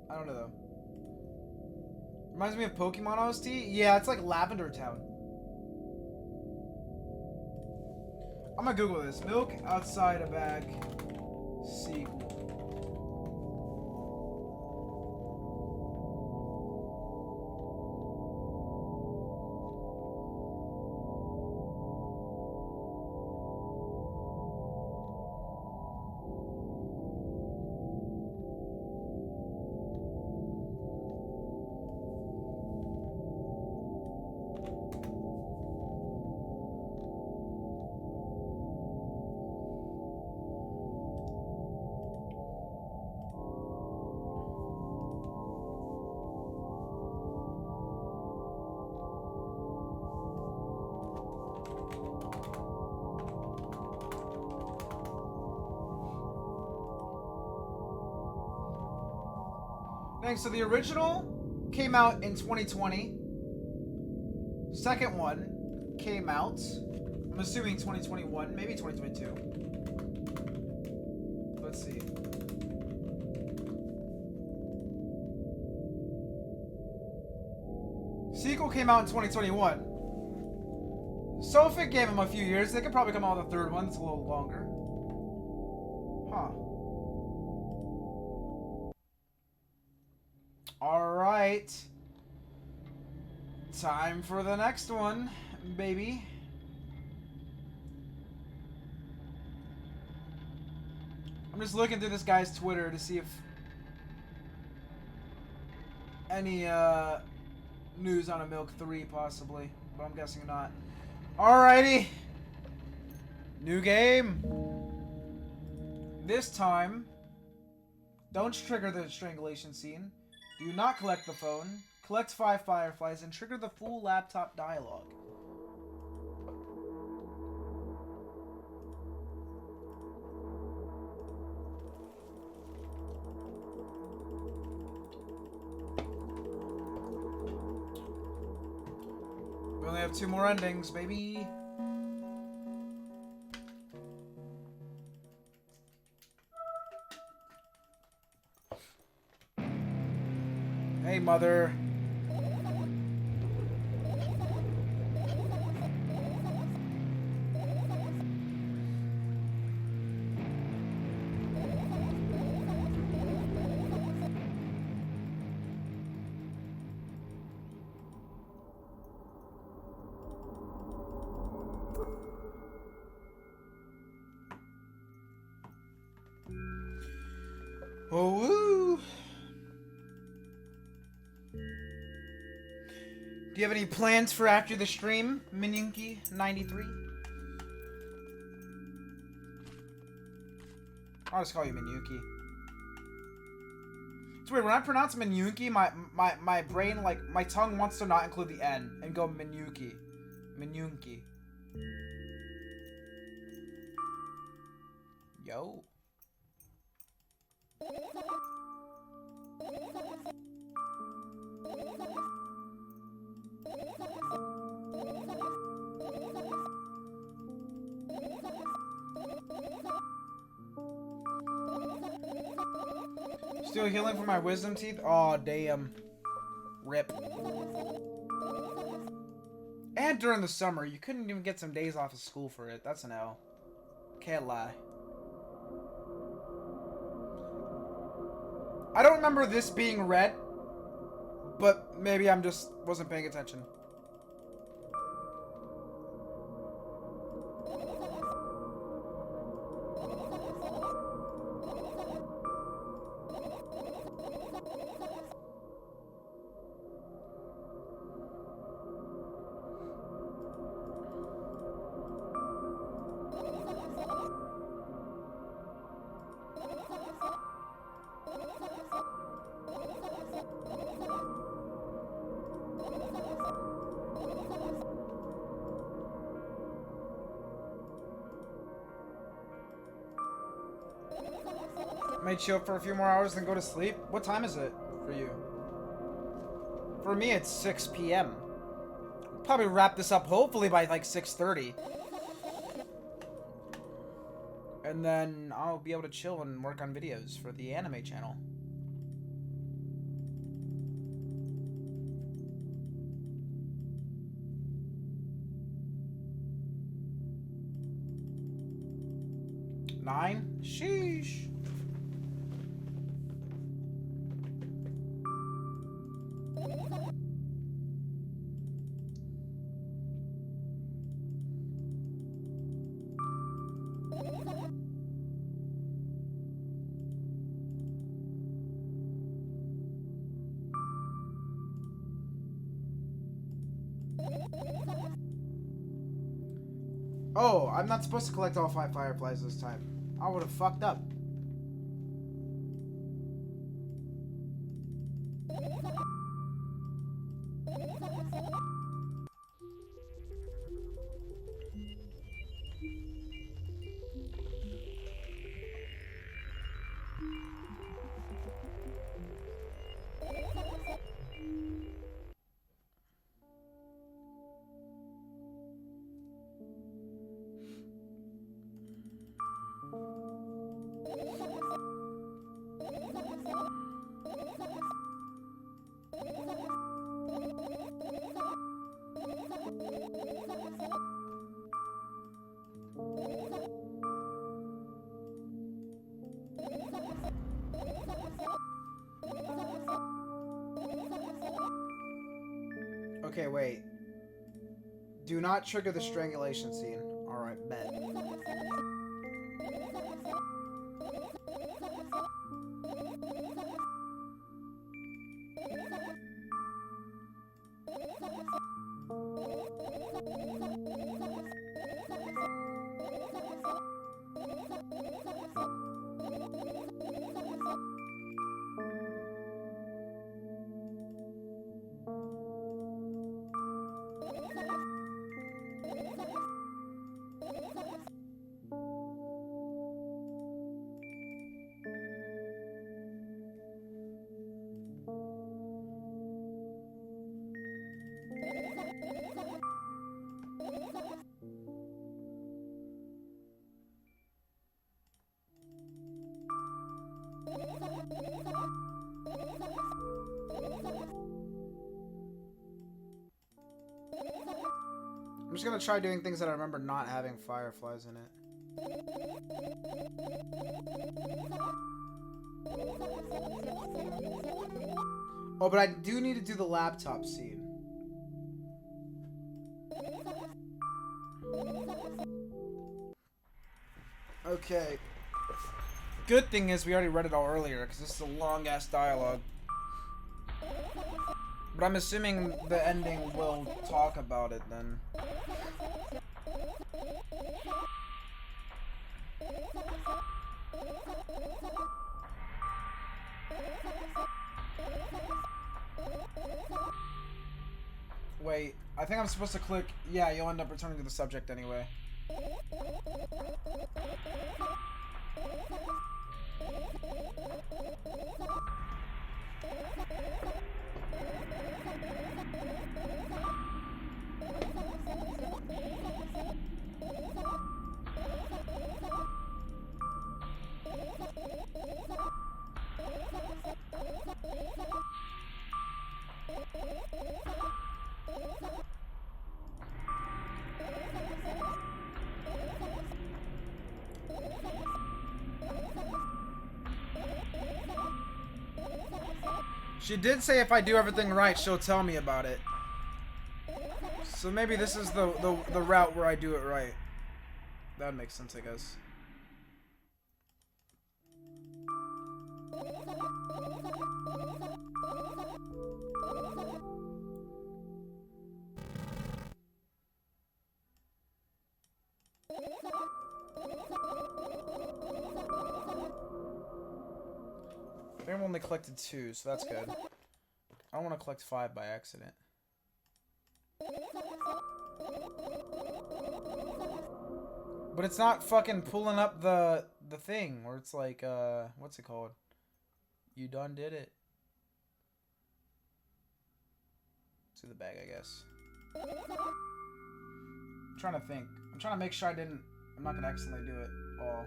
A: I don't know though. Reminds me of Pokemon OST? Yeah, it's like Lavender Town. I'm gonna Google this. Milk outside a bag sequel. So the original came out in 2020. Second one came out, I'm assuming 2021, maybe 2022. Let's see. Sequel came out in 2021. So if it gave them a few years, they could probably come out with a third one that's a little longer. Huh. Alright. Time for the next one, baby. I'm just looking through this guy's Twitter to see if any news on a Milk 3 possibly, but I'm guessing not. Alrighty. New game. This time, don't trigger the strangulation scene. Do not collect the phone. Collect 5 fireflies and trigger the full laptop dialogue. We only have 2 more endings, baby. Hey, mother. Oh, woo. Do you have any plans for after the stream, Minyuki93? I'll just call you Minyuki. It's weird, when I pronounce Minyuki, my brain, like, my tongue wants to not include the N and go Minyuki. Minyunki. Yo. Still healing from my wisdom teeth? Aw, damn. Rip. And during the summer, you couldn't even get some days off of school for it. That's an L. Can't lie. I don't remember this being red, but maybe I'm just wasn't paying attention. Might chill for a few more hours, then go to sleep. What time is it for you? For me, it's 6 p.m. Probably wrap this up hopefully by like 6:30. And then I'll be able to chill and work on videos for the anime channel. Nine? Sheesh. Oh, I'm not supposed to collect all 5 fireflies this time. I would have fucked up. Okay, wait. Do not trigger the strangulation scene. Alright, bet. I'm just gonna try doing things that I remember not having fireflies in it. Oh, but I do need to do the laptop scene. Okay. Good thing is we already read it all earlier, because this is a long-ass dialogue. But I'm assuming the ending will talk about it then. Wait, I think I'm supposed to click... Yeah, you'll end up returning to the subject anyway. She did say if I do everything right, she'll tell me about it. So maybe this is the route where I do it right. That would make sense, I guess. I think I've only collected 2, so that's good. I don't want to collect 5 by accident. But it's not fucking pulling up the thing where it's like, what's it called? You done did it. To the bag, I guess. I'm trying to think. I'm trying to make sure I'm not gonna accidentally do it all.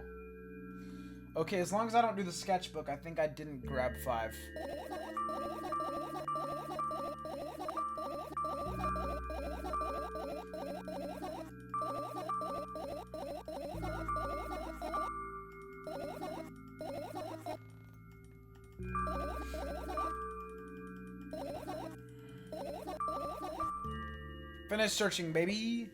A: Okay, as long as I don't do the sketchbook, I think I didn't grab 5. Finish searching, baby.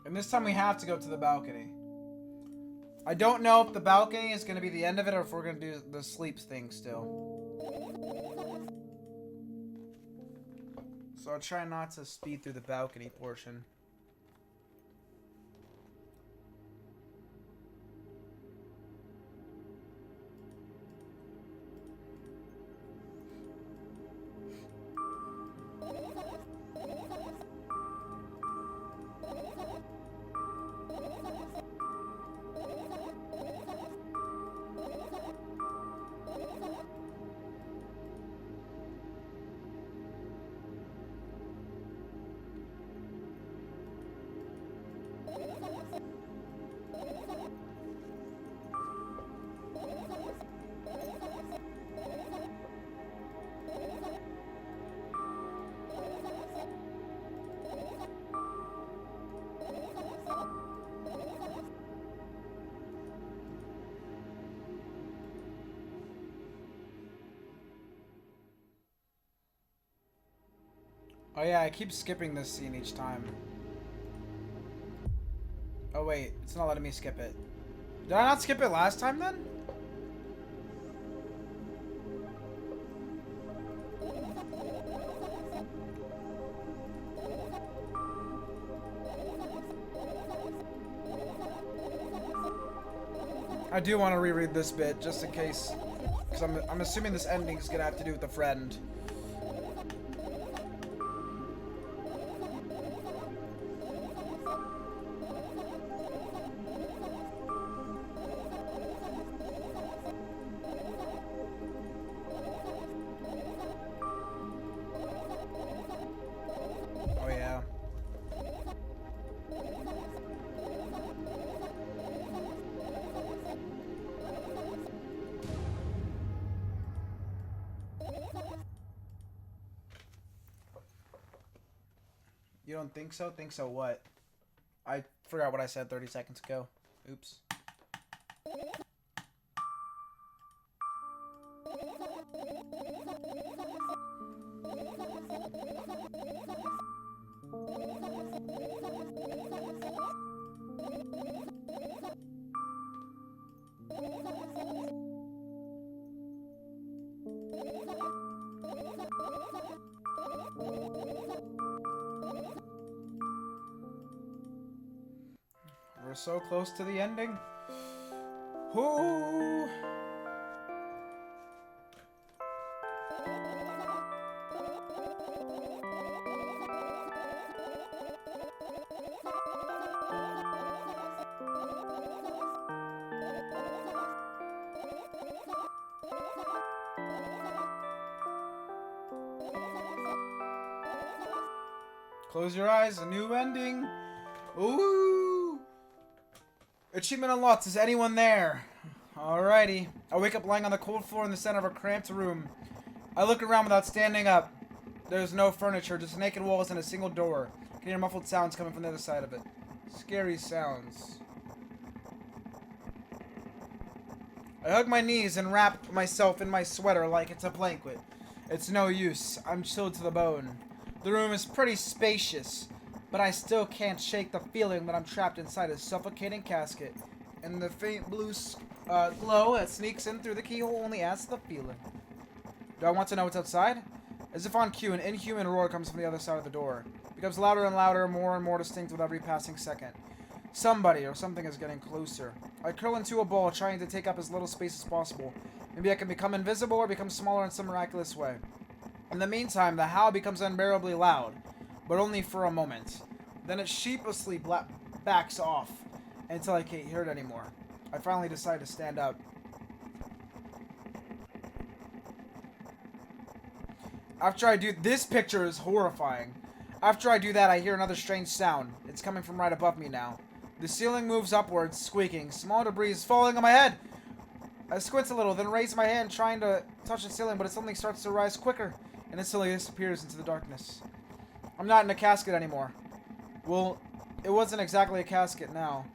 A: And this time we have to go to the balcony. I don't know if the balcony is going to be the end of it or if we're going to do the sleep thing still. So I'll try not to speed through the balcony portion. Oh yeah, I keep skipping this scene each time. Oh wait, it's not letting me skip it. Did I not skip it last time then? I do want to reread this bit just in case, because I'm assuming this ending is gonna have to do with a friend. Oh yeah. You don't think so? Think so what? I forgot what I said 30 seconds ago. Oops. We're so close to the ending. Whoo! Close your eyes, a new ending. Ooh! Achievement unlocked. Is anyone there? Alrighty. I wake up lying on the cold floor in the center of a cramped room. I look around without standing up. There's no furniture, just naked walls and a single door. I can hear muffled sounds coming from the other side of it. Scary sounds. I hug my knees and wrap myself in my sweater like it's a blanket. It's no use. I'm chilled to the bone. The room is pretty spacious, but I still can't shake the feeling that I'm trapped inside a suffocating casket. And the faint blue glow that sneaks in through the keyhole only adds to the feeling. Do I want to know what's outside? As if on cue, an inhuman roar comes from the other side of the door. It becomes louder and louder, more and more distinct with every passing second. Somebody or something is getting closer. I curl into a ball, trying to take up as little space as possible. Maybe I can become invisible or become smaller in some miraculous way. In the meantime, the howl becomes unbearably loud, but only for a moment. Then it sheepishly backs off until I can't hear it anymore. I finally decide to stand up. After I do, this picture is horrifying. After I do that, I hear another strange sound. It's coming from right above me now. The ceiling moves upwards, squeaking. Small debris is falling on my head. I squint a little, then raise my hand, trying to touch the ceiling, but it suddenly starts to rise quicker, and instantly disappears into the darkness. I'm not in a casket anymore. Well, it wasn't exactly a casket now.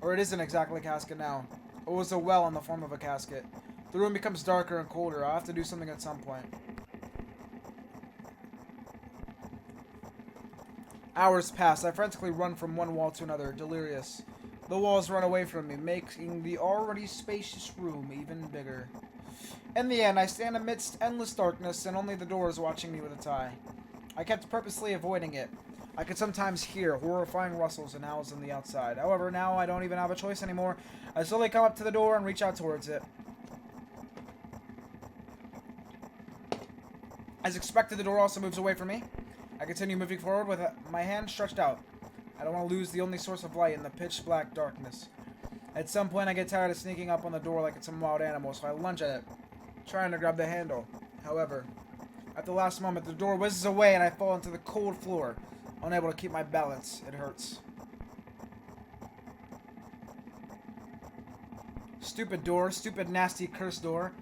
A: Or it isn't exactly a casket now. It was a well in the form of a casket. The room becomes darker and colder. I'll have to do something at some point. Hours pass. I frantically run from one wall to another, delirious. The walls run away from me, making the already spacious room even bigger. In the end, I stand amidst endless darkness, and only the door is watching me with its eye. I kept purposely avoiding it. I could sometimes hear horrifying rustles and howls on the outside. However, now I don't even have a choice anymore. I slowly come up to the door and reach out towards it. As expected, the door also moves away from me. I continue moving forward with my hand stretched out. I don't want to lose the only source of light in the pitch black darkness. At some point, I get tired of sneaking up on the door like it's some wild animal, so I lunge at it, trying to grab the handle. However, at the last moment, the door whizzes away and I fall into the cold floor, unable to keep my balance. It hurts. Stupid door. Stupid, nasty, cursed door.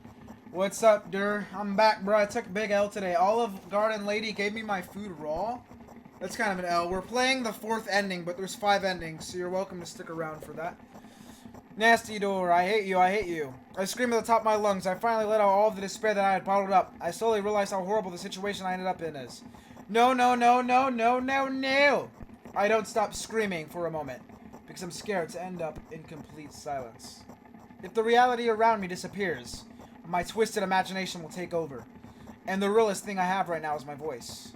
A: What's up, Dur? I'm back, bro. I took Big L today. Olive Garden Lady gave me my food raw. That's kind of an L. We're playing the 4th ending, but there's 5 endings, so you're welcome to stick around for that. Nasty door. I hate you. I hate you. I scream at the top of my lungs. I finally let out all of the despair that I had bottled up. I slowly realized how horrible the situation I ended up in is. No, no, no, no, no, no, no! I don't stop screaming for a moment, because I'm scared to end up in complete silence. If the reality around me disappears, my twisted imagination will take over. And the realest thing I have right now is my voice.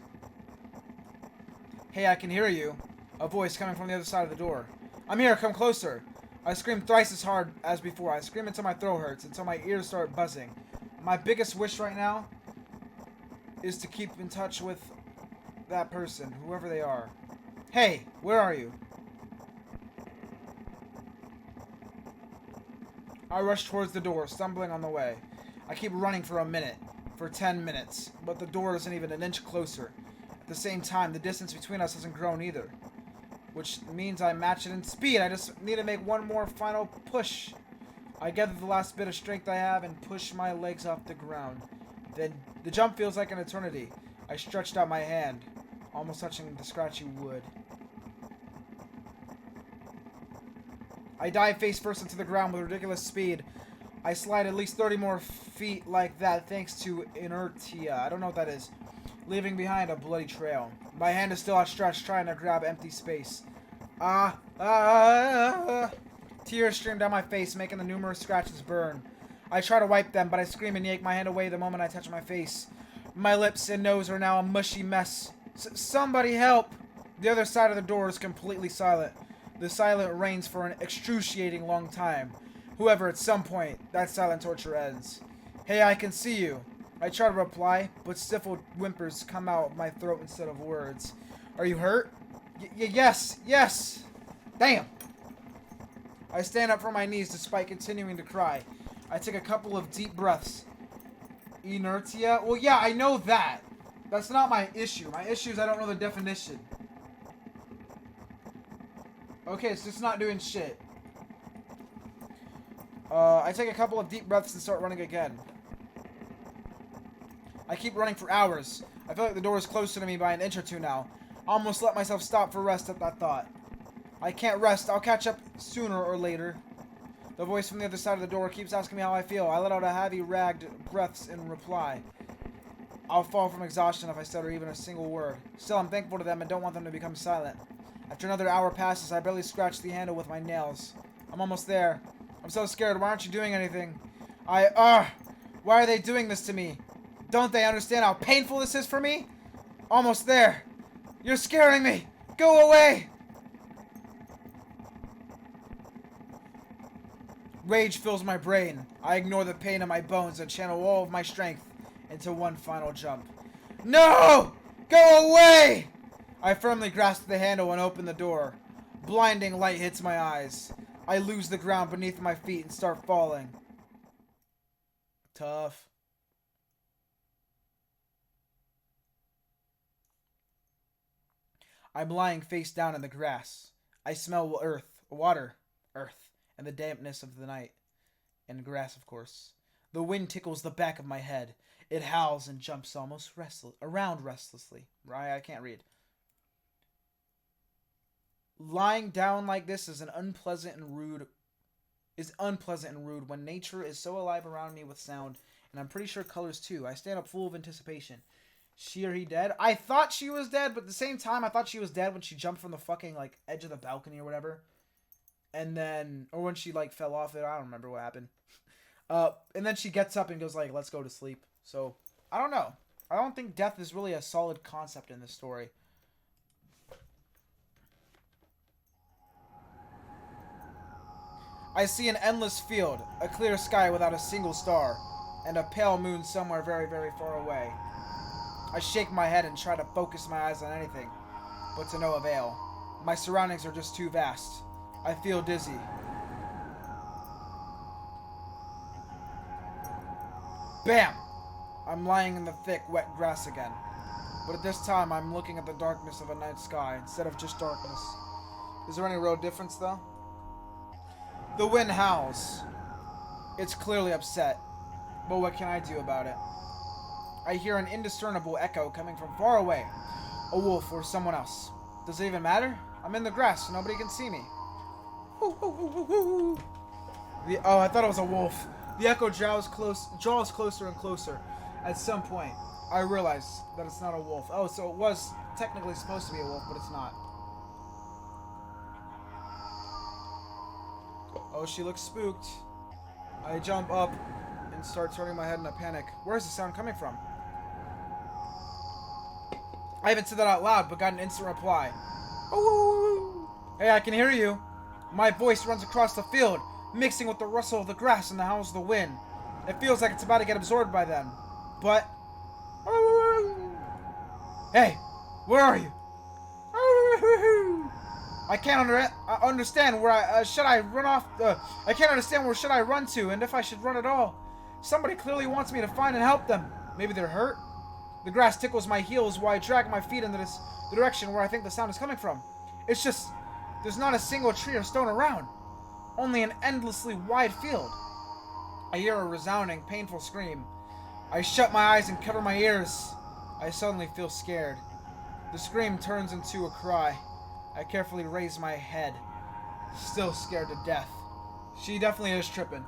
A: Hey, I can hear you. A voice coming from the other side of the door. I'm here, come closer. I scream thrice as hard as before. I scream until my throat hurts, until my ears start buzzing. My biggest wish right now is to keep in touch with that person, whoever they are. Hey, where are you? I rush towards the door, stumbling on the way. I keep running for a minute, for 10 minutes, but the door isn't even an inch closer. At the same time, the distance between us hasn't grown either, which means I match it in speed. I just need to make one more final push. I gather the last bit of strength I have and push my legs off the ground. Then the jump feels like an eternity. I stretched out my hand, almost touching the scratchy wood. I dive face first into the ground with ridiculous speed. I slide at least 30 more feet like that thanks to inertia. I don't know what that is. Leaving behind a bloody trail. My hand is still outstretched, trying to grab empty space. Tears stream down my face, making the numerous scratches burn. I try to wipe them, but I scream and yank my hand away the moment I touch my face. My lips and nose are now a mushy mess. Somebody help! The other side of the door is completely silent. The silence reigns for an excruciating long time. However, at some point, that silent torture ends. Hey, I can see you. I try to reply, but stifled whimpers come out of my throat instead of words. Are you hurt? Yes, yes. Damn. I stand up from my knees despite continuing to cry. I take a couple of deep breaths. Inertia? Well, yeah, I know that. That's not my issue. My issue is I don't know the definition. Okay, it's just not doing shit. I take a couple of deep breaths and start running again. I keep running for hours. I feel like the door is closer to me by an inch or two now. I almost let myself stop for rest at that thought. I can't rest. I'll catch up sooner or later. The voice from the other side of the door keeps asking me how I feel. I let out a heavy, ragged breaths in reply. I'll fall from exhaustion if I stutter even a single word. Still, I'm thankful to them and don't want them to become silent. After another hour passes, I barely scratch the handle with my nails. I'm almost there. I'm so scared. Why aren't you doing anything? Why are they doing this to me? Don't they understand how painful this is for me? Almost there. You're scaring me. Go away. Rage fills my brain. I ignore the pain in my bones and channel all of my strength into one final jump. No! Go away! I firmly grasp the handle and open the door. Blinding light hits my eyes. I lose the ground beneath my feet and start falling. Tough. I'm lying face down in the grass. I smell water, and the dampness of the night. And grass, of course. The wind tickles the back of my head. It howls and jumps almost around restlessly. Right? I can't read. Lying down like this is unpleasant and rude when nature is so alive around me with sound, and I'm pretty sure colors too. I stand up full of anticipation. She or he dead? I thought she was dead, but at the same time I thought she was dead when she jumped from the fucking like edge of the balcony or whatever. And then, or when she like fell off it, I don't remember what happened. And then she gets up and goes like, let's go to sleep. So, I don't know. I don't think death is really a solid concept in this story. I see an endless field, a clear sky without a single star, and a pale moon somewhere very, very far away. I shake my head and try to focus my eyes on anything, but to no avail. My surroundings are just too vast. I feel dizzy. Bam! I'm lying in the thick, wet grass again. But at this time, I'm looking at the darkness of a night sky instead of just darkness. Is there any real difference, though? The wind howls. It's clearly upset. But what can I do about it? I hear an indiscernible echo coming from far away. A wolf or someone else. Does it even matter? I'm in the grass, so nobody can see me. Oh, I thought it was a wolf. The echo draws closer and closer. At some point, I realize that it's not a wolf. Oh, so it was technically supposed to be a wolf, but it's not. Oh, she looks spooked. I jump up and start turning my head in a panic. Where's the sound coming from? I haven't said that out loud, but got an instant reply. Oh, hey, I can hear you. My voice runs across the field, mixing with the rustle of the grass and the howls of the wind. It feels like it's about to get absorbed by them. But... Hey, where are you? I can't understand where should I run off. I can't understand where should I run to, and if I should run at all. Somebody clearly wants me to find and help them. Maybe they're hurt. The grass tickles my heels while I drag my feet in the direction where I think the sound is coming from. It's just, there's not a single tree or stone around. Only an endlessly wide field. I hear a resounding, painful scream. I shut my eyes and cover my ears. I suddenly feel scared. The scream turns into a cry. I carefully raise my head. Still scared to death. She definitely is tripping.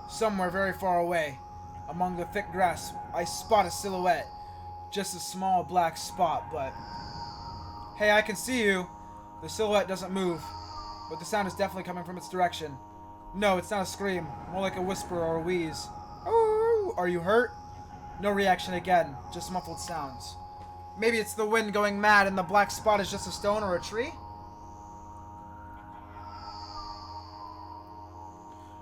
A: Somewhere very far away, among the thick grass, I spot a silhouette. Just a small black spot, but... Hey, I can see you. The silhouette doesn't move, but the sound is definitely coming from its direction. No, it's not a scream. More like a whisper or a wheeze. Oh, are you hurt? No reaction again, just muffled sounds. Maybe it's the wind going mad and the black spot is just a stone or a tree?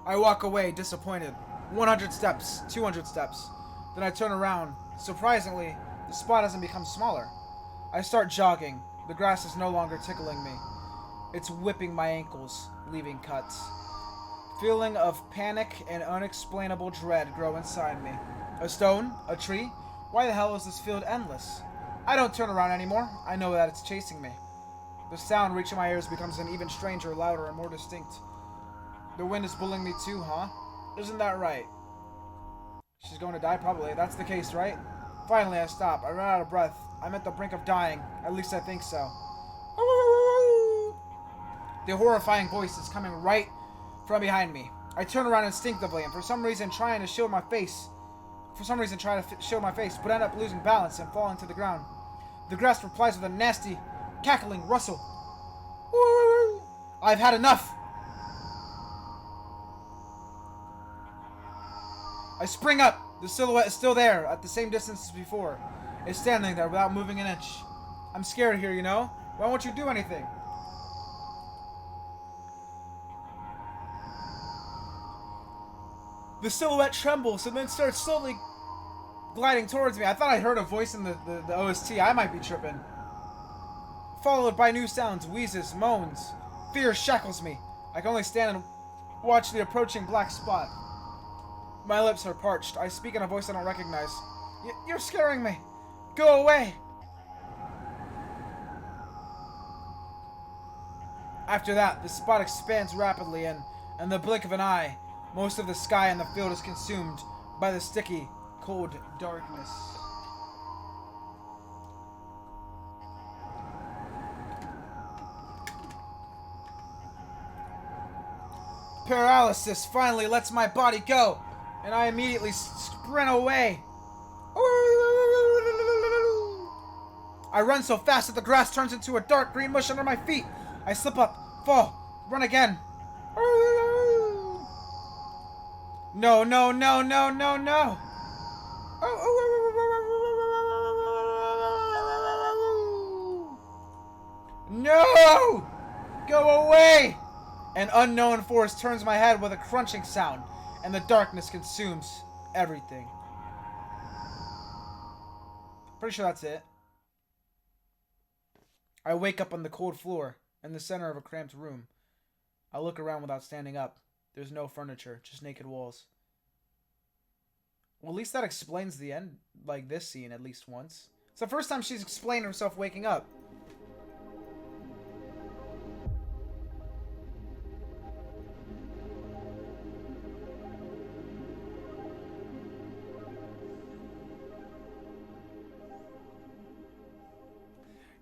A: I walk away, disappointed. 100 steps, 200 steps. Then I turn around. Surprisingly, the spot hasn't become smaller. I start jogging. The grass is no longer tickling me. It's whipping my ankles, leaving cuts. Feeling of panic and unexplainable dread grow inside me. A stone? A tree? Why the hell is this field endless? I don't turn around anymore. I know that it's chasing me. The sound reaching my ears becomes an even stranger, louder, and more distinct. The wind is bullying me too, huh? Isn't that right? She's going to die? Probably. That's the case, right? Finally, I stop. I run out of breath. I'm at the brink of dying. At least I think so. The horrifying voice is coming right from behind me. I turn around instinctively and for some reason trying to shield my face, but end up losing balance and falling to the ground. The grass replies with a nasty, cackling rustle. I've had enough! I spring up. The silhouette is still there, at the same distance as before. It's standing there without moving an inch. I'm scared here, you know? Why won't you do anything? The silhouette trembles and then starts slowly gliding towards me. I thought I heard a voice in the OST. I might be tripping. Followed by new sounds, wheezes, moans. Fear shackles me. I can only stand and watch the approaching black spot. My lips are parched. I speak in a voice I don't recognize. You're scaring me. Go away. After that, the spot expands rapidly and in the blink of an eye, most of the sky in the field is consumed by the sticky, cold darkness. Paralysis finally lets my body go, and I immediately sprint away. I run so fast that the grass turns into a dark green mush under my feet. I slip up, fall, run again. No, no, no, no, no, no. No! Go away! An unknown force turns my head with a crunching sound, and the darkness consumes everything. Pretty sure that's it. I wake up on the cold floor, in the center of a cramped room. I look around without standing up. There's no furniture, just naked walls. Well, at least that explains the end, like this scene, at least once. It's the first time she's explained herself waking up.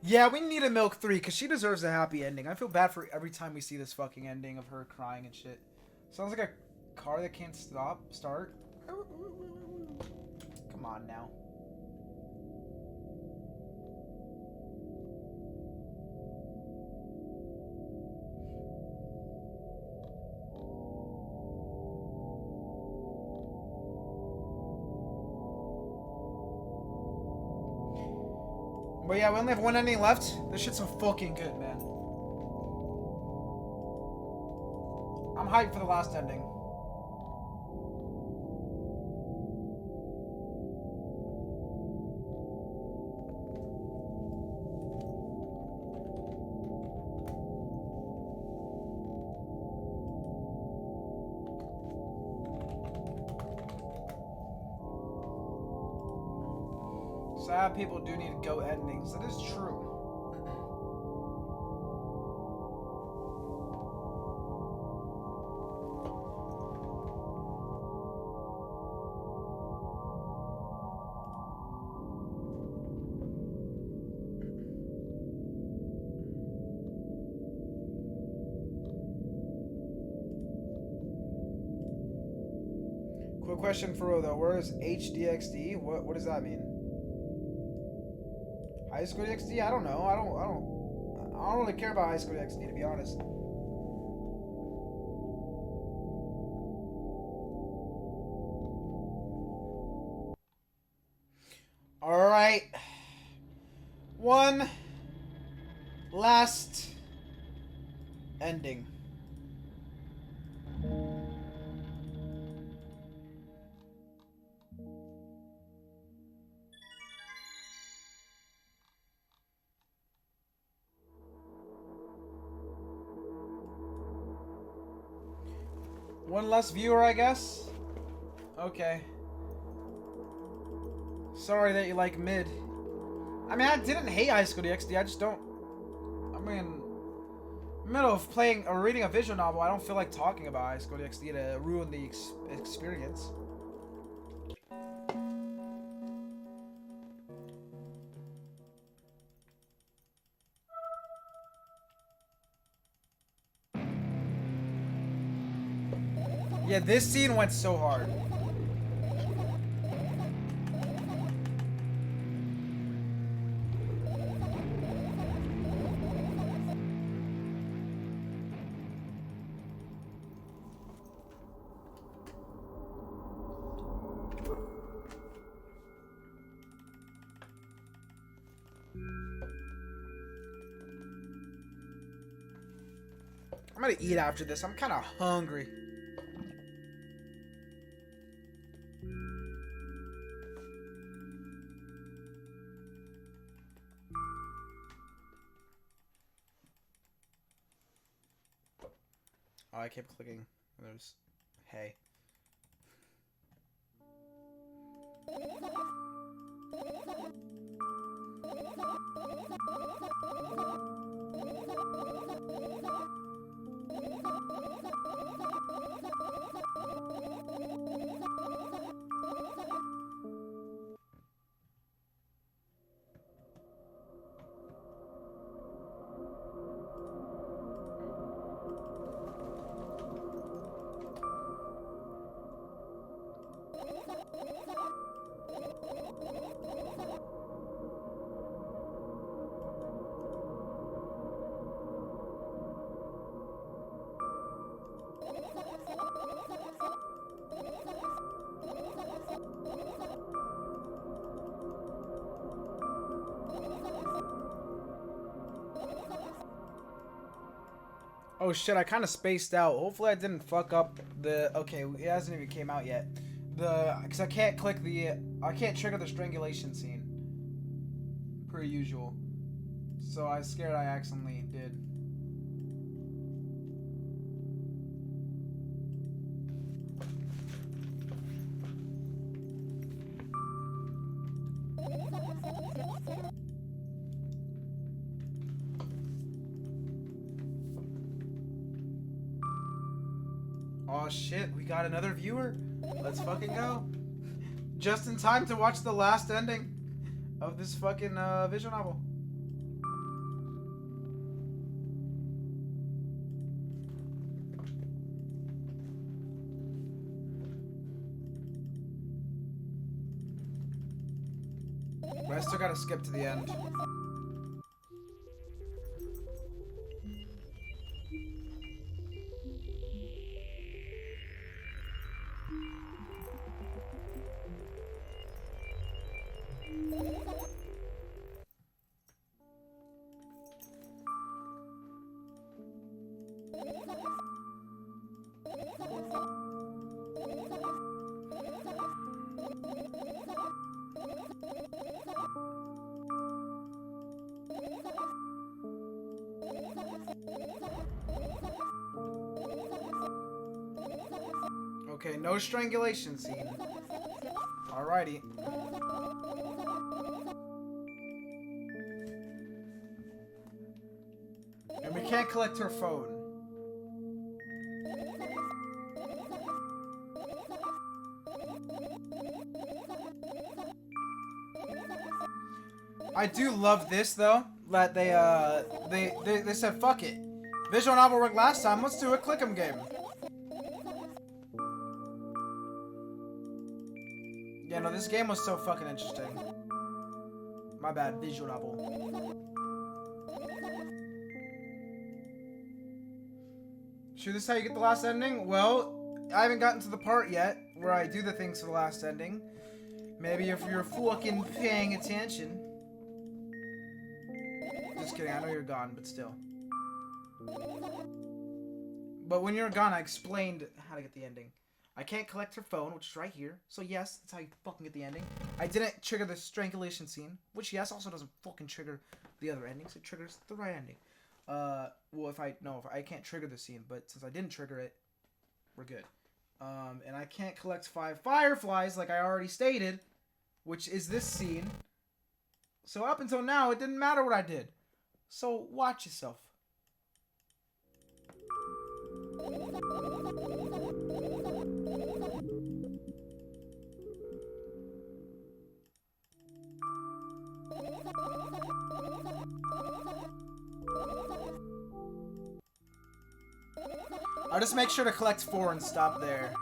A: Yeah, we need a Milk 3, because she deserves a happy ending. I feel bad for every time we see this fucking ending of her crying and shit. Sounds like a car that can't start. Come on now. But yeah, we only have one ending left. This shit's so fucking good, man. I'm hyped for the last ending. Sad people do need go endings. That is true. Quick question for Ro though. Where is HDXD? What does that mean? High School DxD? I don't know. I don't really care about High School DxD, to be honest. Alright. One last ending. One less viewer, I guess? Okay. Sorry that you like mid. I mean, I didn't hate High School DxD, I just don't... I mean... in the middle of playing or reading a visual novel, I don't feel like talking about High School DxD to ruin the experience. Yeah, this scene went so hard. I'm gonna eat after this. I'm kind of hungry. Oh, I kept clicking. There's... Hey. Oh shit, I kind of spaced out. Hopefully I didn't fuck up the... Okay, it hasn't even came out yet. Because I can't click the... I can't trigger the strangulation scene. Per usual. So I was scared I accidentally did. Oh shit, we got another viewer. Let's fucking go. Just in time to watch the last ending of this fucking visual novel. But I still gotta skip to the end. Okay, no strangulation scene. Alrighty. And we can't collect her phone. I do love this though, that they said fuck it. Visual novel worked last time, let's do a click 'em game. Yeah, no, this game was so fucking interesting. My bad, visual novel. Sure, this is how you get the last ending? Well, I haven't gotten to the part yet where I do the things for the last ending. Maybe if you're fucking paying attention. Just kidding, I know you're gone, but still. But when you're gone, I explained how to get the ending. I can't collect her phone, which is right here. So yes, that's how you fucking get the ending. I didn't trigger the strangulation scene, which yes, also doesn't fucking trigger the other endings. It triggers the right ending. Well, if I can't trigger the scene, but since I didn't trigger it, we're good. And I can't collect 5 fireflies like I already stated, which is this scene. So up until now, it didn't matter what I did. So watch yourself. I'll just make sure to collect 4 and stop there.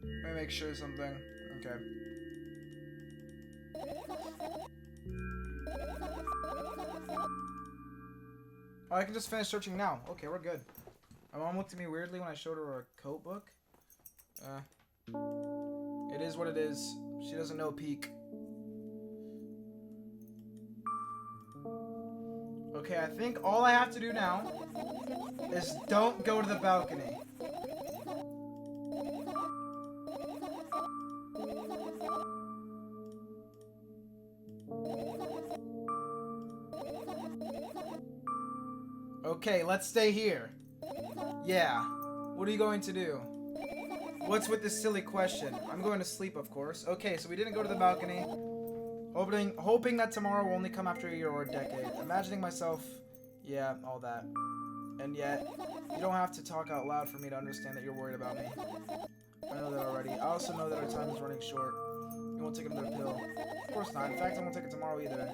A: Let me make sure of something. Okay. Oh, I can just finish searching now. Okay, we're good. My mom looked at me weirdly when I showed her a coat book. It is what it is. She doesn't know peak. Okay, I think all I have to do now is don't go to the balcony. Okay, let's stay here. Yeah. What are you going to do? What's with this silly question? I'm going to sleep, of course. Okay, so we didn't go to the balcony. Hoping that tomorrow will only come after a year or a decade. Imagining myself... Yeah, all that. And yet, you don't have to talk out loud for me to understand that you're worried about me. I know that already. I also know that our time is running short. You won't take another pill. Of course not. In fact, I won't take it tomorrow either.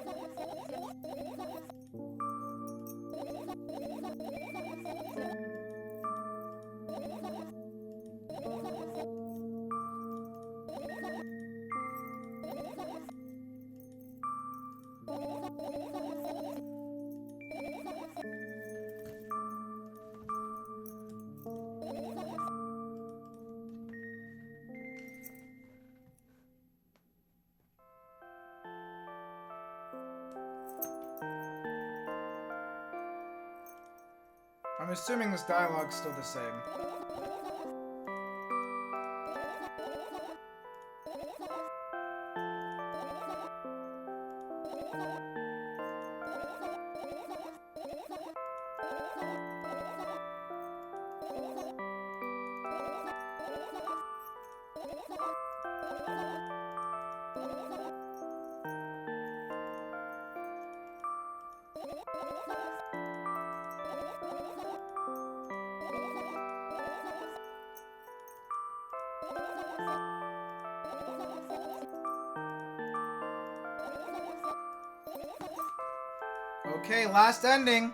A: I'm assuming this dialogue's still the same. Okay, last ending.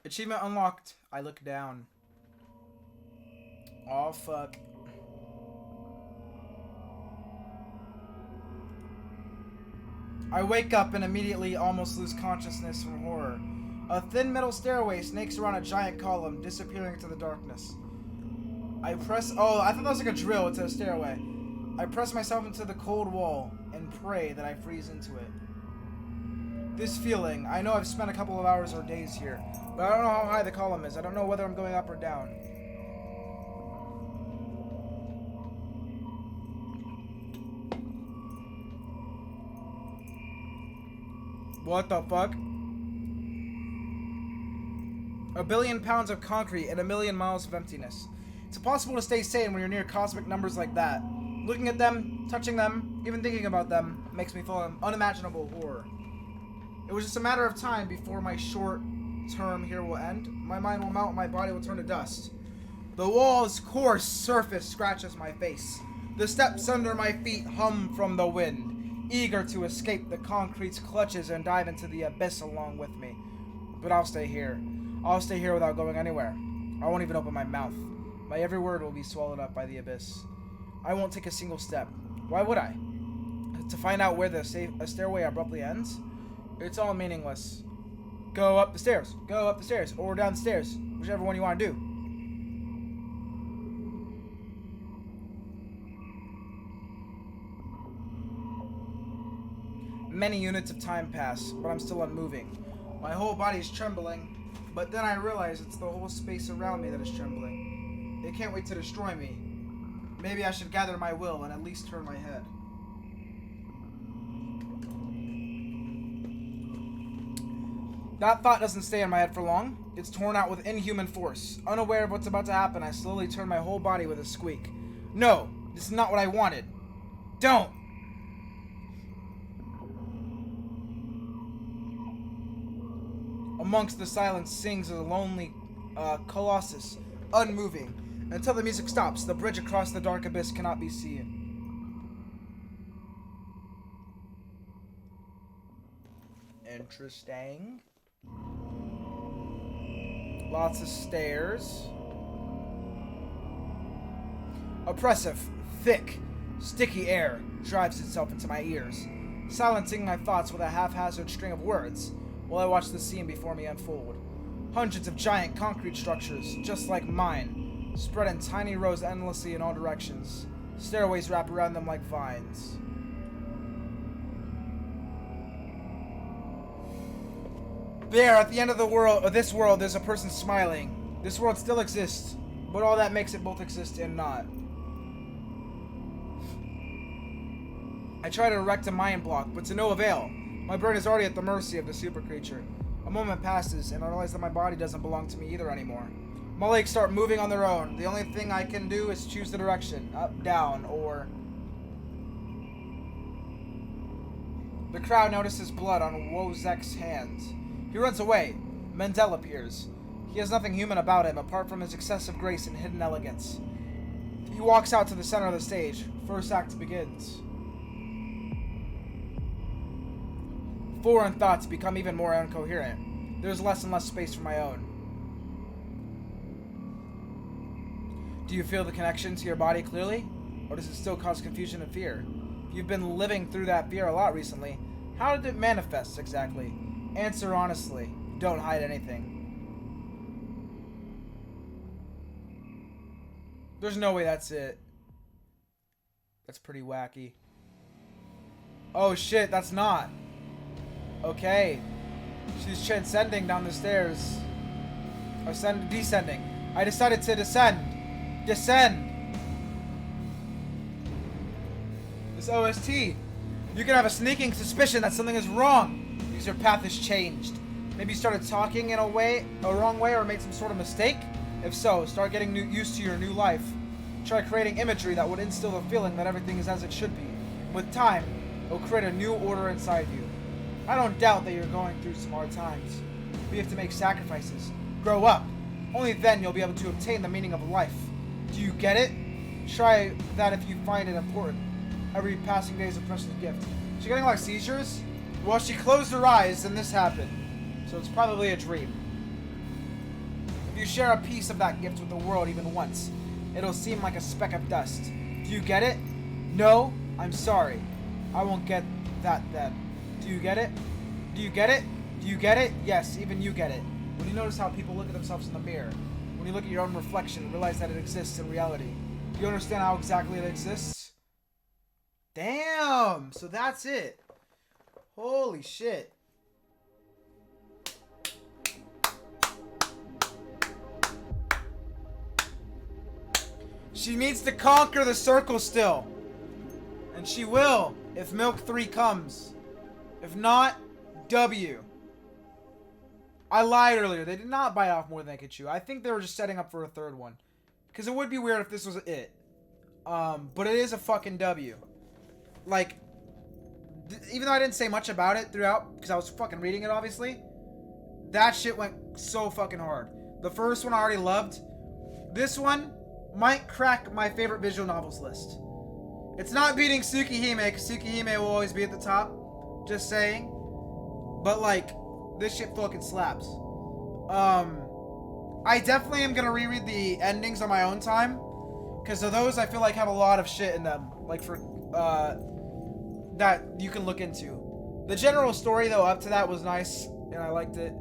A: Achievement unlocked. I look down. Oh, fuck. I wake up and immediately almost lose consciousness from horror. A thin metal stairway snakes around a giant column, disappearing into the darkness. I press... Oh, I thought that was like a drill. It's a stairway. I press myself into the cold wall and pray that I freeze into it. This feeling, I know I've spent a couple of hours or days here, but I don't know how high the column is. I don't know whether I'm going up or down. What the fuck? 1 billion pounds of concrete and 1 million miles of emptiness. It's impossible to stay sane when you're near cosmic numbers like that. Looking at them, touching them, even thinking about them, makes me feel an unimaginable horror. It was just a matter of time before my short term here will end. My mind will melt, my body will turn to dust. The wall's coarse surface scratches my face. The steps under my feet hum from the wind. eager to escape the concrete's clutches and dive into the abyss along with me. But I'll stay here. I'll stay here without going anywhere. I won't even open my mouth. My every word will be swallowed up by the abyss. I won't take a single step. Why would I? To find out where the stairway abruptly ends? It's all meaningless. Go up the stairs. Go up the stairs. Or down the stairs. Whichever one you want to do. Many units of time pass, but I'm still unmoving. My whole body's trembling, but then I realize it's the whole space around me that is trembling. It can't wait to destroy me. Maybe I should gather my will and at least turn my head. That thought doesn't stay in my head for long. It's torn out with inhuman force. Unaware of what's about to happen, I slowly turn my whole body with a squeak. No, this is not what I wanted. Don't! Amongst the silence sings a lonely colossus, unmoving. Until the music stops, the bridge across the dark abyss cannot be seen. Interesting. Lots of stairs. Oppressive, thick, sticky air drives itself into my ears, silencing my thoughts with a haphazard string of words while I watch the scene before me unfold. Hundreds of giant concrete structures, just like mine, spread in tiny rows endlessly in all directions. Stairways wrap around them like vines. There, at the end of the world, of this world, there's a person smiling. This world still exists, but all that makes it both exist and not. I try to erect a mind block, but to no avail. My brain is already at the mercy of the super creature. A moment passes, and I realize that my body doesn't belong to me either anymore. My legs start moving on their own. The only thing I can do is choose the direction, up, down, or... The crowd notices blood on Wozek's hands. He runs away. Mendel appears. He has nothing human about him apart from his excessive grace and hidden elegance. He walks out to the center of the stage. First act begins. Foreign thoughts become even more incoherent. There's less and less space for my own. Do you feel the connection to your body clearly? Or does it still cause confusion and fear? You've been living through that fear a lot recently. How did it manifest exactly? Answer honestly. Don't hide anything. There's no way that's it. That's pretty wacky. Oh shit, that's not. Okay. She's transcending down the stairs. Descending. I decided to descend. Descend. This OST. You can have a sneaking suspicion that something is wrong because your path has changed. Maybe you started talking in a wrong way, or made some sort of mistake? If so, start getting used to your new life. Try creating imagery that would instill the feeling that everything is as it should be. With time, it'll create a new order inside you. I don't doubt that you're going through some hard times. But you have to make sacrifices. Grow up. Only then you'll be able to obtain the meaning of life. Do you get it? Try that if you find it important. Every passing day is a precious gift. She getting like seizures? Well, she closed her eyes and this happened. So it's probably a dream. If you share a piece of that gift with the world even once, it'll seem like a speck of dust. Do you get it? No? I'm sorry. I won't get that then. Do you get it? Do you get it? Do you get it? Yes, even you get it. When you notice how people look at themselves in the mirror, when you look at your own reflection, realize that it exists in reality. Do you understand how exactly it exists? Damn! So that's it. Holy shit. She needs to conquer the circle still. And she will, if Milk 3 comes. If not, W. I lied earlier. They did not bite off more than they could chew. I think they were just setting up for a third one. Because it would be weird if this was it. But it is a fucking W. Like, even though I didn't say much about it throughout, because I was fucking reading it, obviously, that shit went so fucking hard. The first one I already loved. This one might crack my favorite visual novels list. It's not beating Tsukihime, because Tsukihime will always be at the top. Just saying. But, like, this shit fucking slaps. I definitely am gonna reread the endings on my own time. Because of those, I feel like have a lot of shit in them. Like, for, that you can look into. The general story, though, up to that was nice. And I liked it.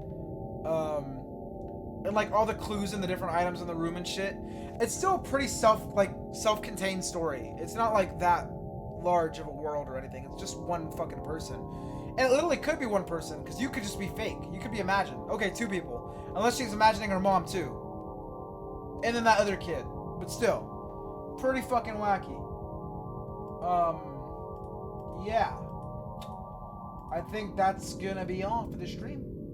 A: And, like, all the clues and the different items in the room and shit. It's still a pretty self-contained story. It's not, like, that large of a world or anything. It's just one fucking person. And it literally could be one person, because you could just be fake. You could be imagined. Okay, 2 people. Unless she's imagining her mom, too. And then that other kid. But still. Pretty fucking wacky. Yeah. I think that's gonna be all for the stream.